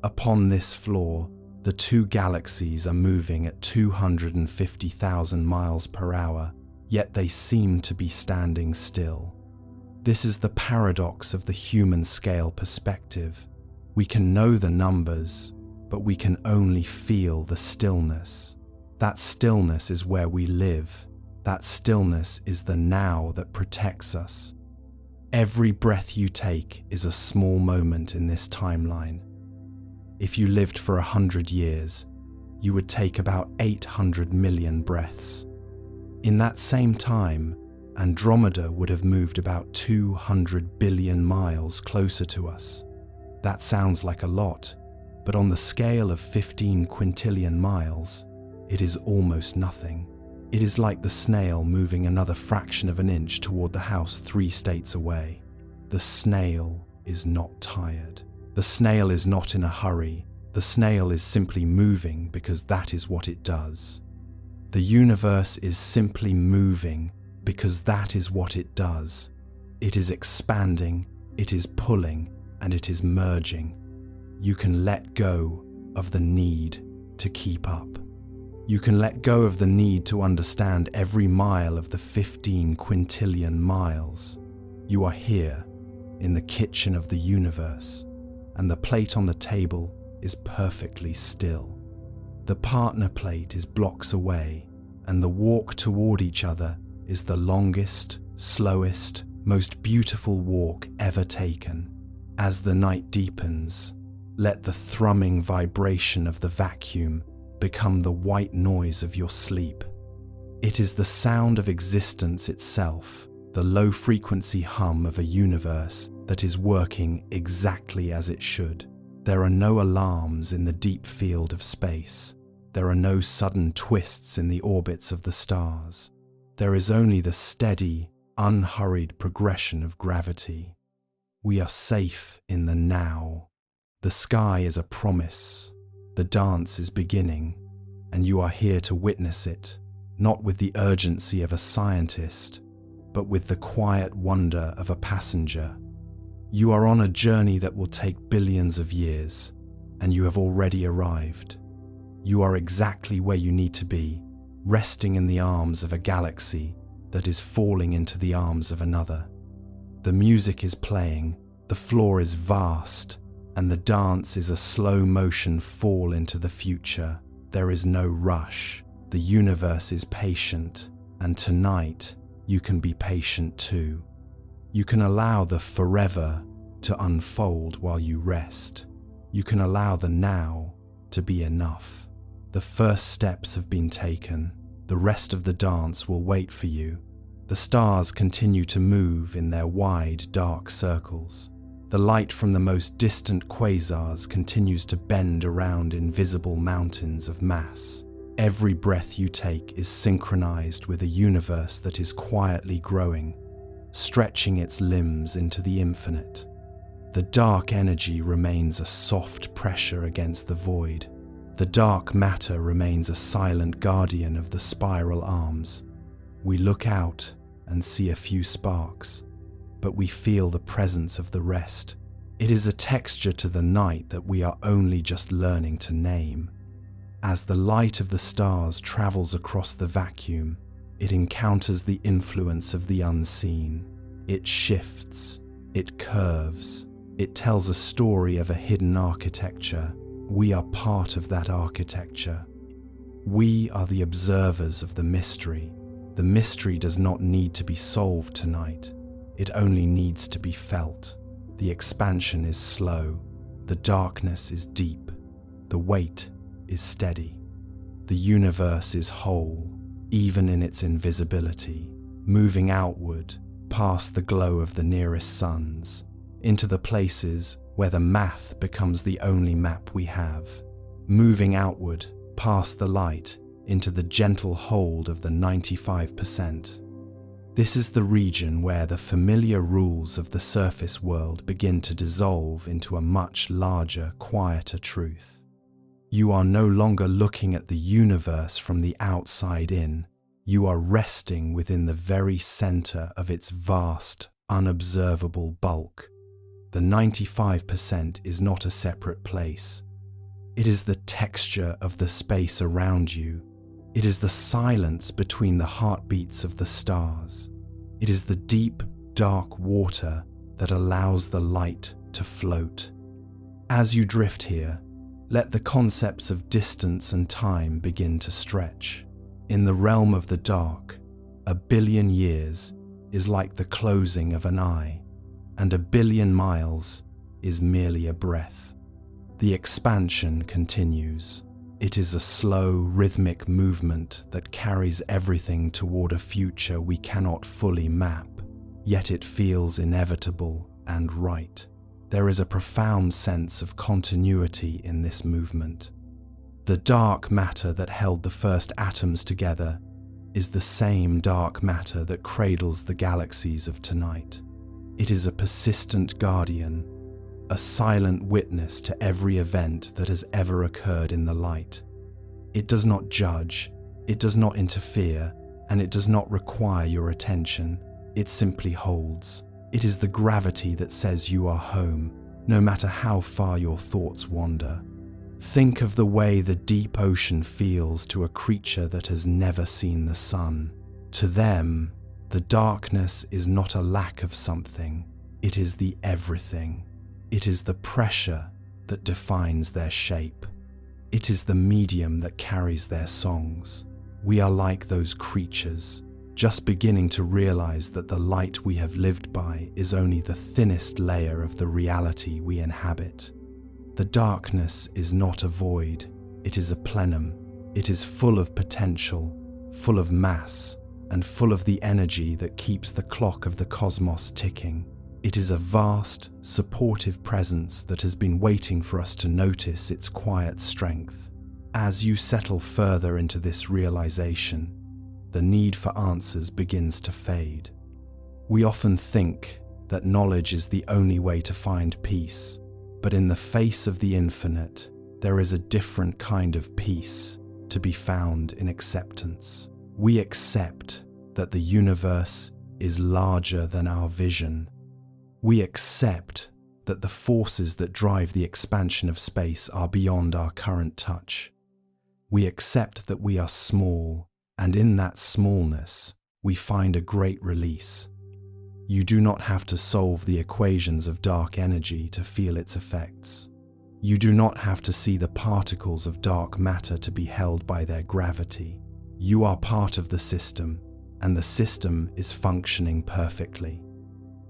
Upon this floor, the two galaxies are moving at 250,000 miles per hour, yet they seem to be standing still. This is the paradox of the human scale perspective. We can know the numbers, but we can only feel the stillness. That stillness is where we live. That stillness is the now that protects us. Every breath you take is a small moment in this timeline. If you lived for 100 years, you would take about 800 million breaths. In that same time, Andromeda would have moved about 200 billion miles closer to us. That sounds like a lot, but on the scale of 15 quintillion miles, it is almost nothing. It is like the snail moving another fraction of an inch toward the house 3 states away. The snail is not tired. The snail is not in a hurry. The snail is simply moving because that is what it does. The universe is simply moving because that is what it does. It is expanding, it is pulling, and it is merging. You can let go of the need to keep up. You can let go of the need to understand every mile of the 15 quintillion miles. You are here, in the kitchen of the universe, and the plate on the table is perfectly still. The partner plate is blocks away, and the walk toward each other is the longest, slowest, most beautiful walk ever taken. As the night deepens, let the thrumming vibration of the vacuum become the white noise of your sleep. It is the sound of existence itself, the low-frequency hum of a universe that is working exactly as it should. There are no alarms in the deep field of space. There are no sudden twists in the orbits of the stars. There is only the steady, unhurried progression of gravity. We are safe in the now. The sky is a promise. The dance is beginning, and you are here to witness it, not with the urgency of a scientist, but with the quiet wonder of a passenger. You are on a journey that will take billions of years, and you have already arrived. You are exactly where you need to be, resting in the arms of a galaxy that is falling into the arms of another. The music is playing, the floor is vast, and the dance is a slow motion fall into the future. There is no rush. The universe is patient, and tonight you can be patient too. You can allow the forever to unfold while you rest. You can allow the now to be enough. The first steps have been taken. The rest of the dance will wait for you. The stars continue to move in their wide, dark circles. The light from the most distant quasars continues to bend around invisible mountains of mass. Every breath you take is synchronized with a universe that is quietly growing, stretching its limbs into the infinite. The dark energy remains a soft pressure against the void. The dark matter remains a silent guardian of the spiral arms. We look out and see a few sparks, but we feel the presence of the rest. It is a texture to the night that we are only just learning to name. As the light of the stars travels across the vacuum, it encounters the influence of the unseen. It shifts, it curves, it tells a story of a hidden architecture. We are part of that architecture. We are the observers of the mystery. The mystery does not need to be solved tonight. It only needs to be felt. The expansion is slow. The darkness is deep. The weight is steady. The universe is whole, even in its invisibility, moving outward, past the glow of the nearest suns, into the places where the math becomes the only map we have, moving outward, past the light, into the gentle hold of the 95%. This is the region where the familiar rules of the surface world begin to dissolve into a much larger, quieter truth. You are no longer looking at the universe from the outside in. You are resting within the very center of its vast, unobservable bulk. The 95% is not a separate place. It is the texture of the space around you. It is the silence between the heartbeats of the stars. It is the deep, dark water that allows the light to float. As you drift here, let the concepts of distance and time begin to stretch. In the realm of the dark, 1 billion years is like the closing of an eye, and 1 billion miles is merely a breath. The expansion continues. It is a slow, rhythmic movement that carries everything toward a future we cannot fully map, yet it feels inevitable and right. There is a profound sense of continuity in this movement. The dark matter that held the first atoms together is the same dark matter that cradles the galaxies of tonight. It is a persistent guardian, a silent witness to every event that has ever occurred in the light. It does not judge, it does not interfere, and it does not require your attention. It simply holds. It is the gravity that says you are home, no matter how far your thoughts wander. Think of the way the deep ocean feels to a creature that has never seen the sun. To them, the darkness is not a lack of something, it is the everything. It is the pressure that defines their shape. It is the medium that carries their songs. We are like those creatures, just beginning to realize that the light we have lived by is only the thinnest layer of the reality we inhabit. The darkness is not a void, it is a plenum. It is full of potential, full of mass, and full of the energy that keeps the clock of the cosmos ticking. It is a vast, supportive presence that has been waiting for us to notice its quiet strength. As you settle further into this realization, the need for answers begins to fade. We often think that knowledge is the only way to find peace, but in the face of the infinite, there is a different kind of peace to be found in acceptance. We accept that the universe is larger than our vision. We accept that the forces that drive the expansion of space are beyond our current touch. We accept that we are small, and in that smallness, we find a great release. You do not have to solve the equations of dark energy to feel its effects. You do not have to see the particles of dark matter to be held by their gravity. You are part of the system, and the system is functioning perfectly.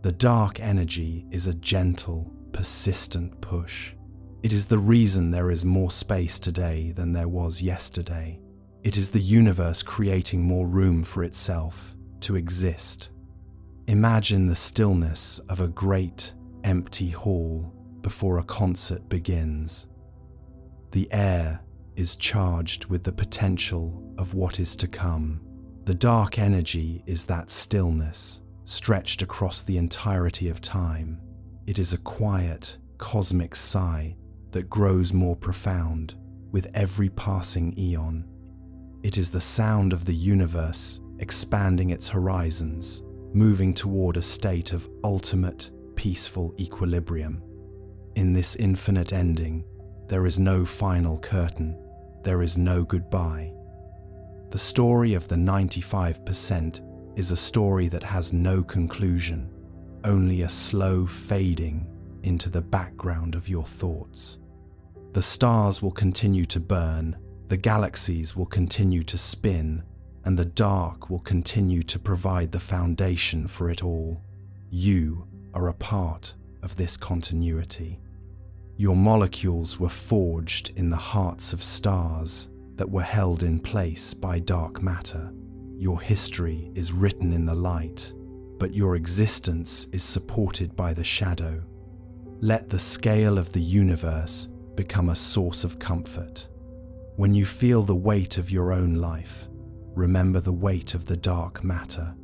The dark energy is a gentle, persistent push. It is the reason there is more space today than there was yesterday. It is the universe creating more room for itself to exist. Imagine the stillness of a great, empty hall before a concert begins. The air is charged with the potential of what is to come. The dark energy is that stillness, stretched across the entirety of time. It is a quiet, cosmic sigh that grows more profound with every passing eon. It is the sound of the universe expanding its horizons, moving toward a state of ultimate, peaceful equilibrium. In this infinite ending, there is no final curtain, there is no goodbye. The story of the 95% is a story that has no conclusion, only a slow fading into the background of your thoughts. The stars will continue to burn, the galaxies will continue to spin, and the dark will continue to provide the foundation for it all. You are a part of this continuity. Your molecules were forged in the hearts of stars that were held in place by dark matter. Your history is written in the light, but your existence is supported by the shadow. Let the scale of the universe become a source of comfort. When you feel the weight of your own life, remember the weight of the dark matter.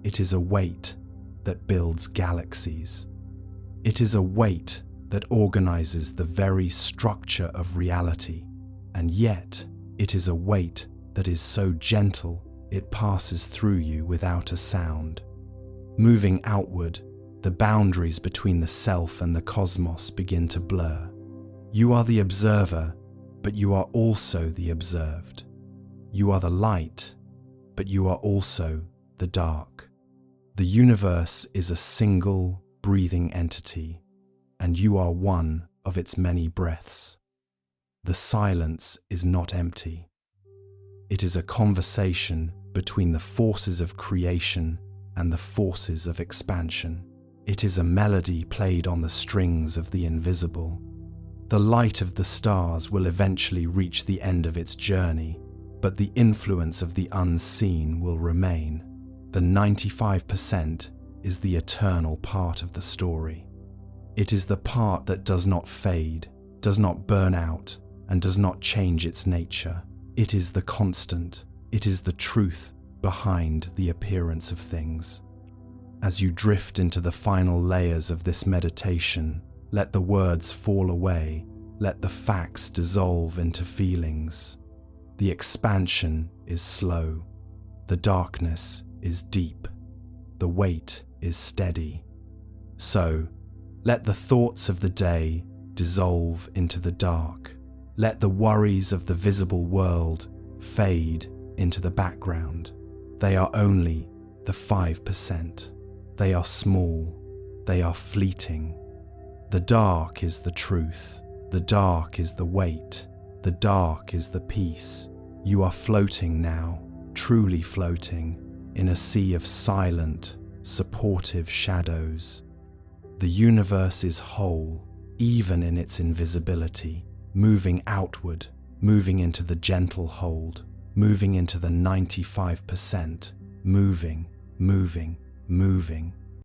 It is a weight that builds galaxies. It is a weight that organizes the very structure of reality, and yet it is a weight that is so gentle it passes through you without a sound. Moving outward, the boundaries between the self and the cosmos begin to blur. You are the observer, but you are also the observed. You are the light, but you are also the dark. The universe is a single, breathing entity, and you are one of its many breaths. The silence is not empty. It is a conversation between the forces of creation and the forces of expansion. It is a melody played on the strings of the invisible. The light of the stars will eventually reach the end of its journey, but the influence of the unseen will remain. The 95% is the eternal part of the story. It is the part that does not fade, does not burn out, and does not change its nature. It is the constant. It is the truth behind the appearance of things. As you drift into the final layers of this meditation, let the words fall away, let the facts dissolve into feelings. The expansion is slow, the darkness is deep, the weight is steady. So, let the thoughts of the day dissolve into the dark. Let the worries of the visible world fade into the background. They are only the 5%. They are small. They are fleeting. The dark is the truth. The dark is the weight. The dark is the peace. You are floating now, truly floating, in a sea of silent, supportive shadows. The universe is whole, even in its invisibility, moving outward, moving into the gentle hold, moving into the 95%, moving, moving, moving.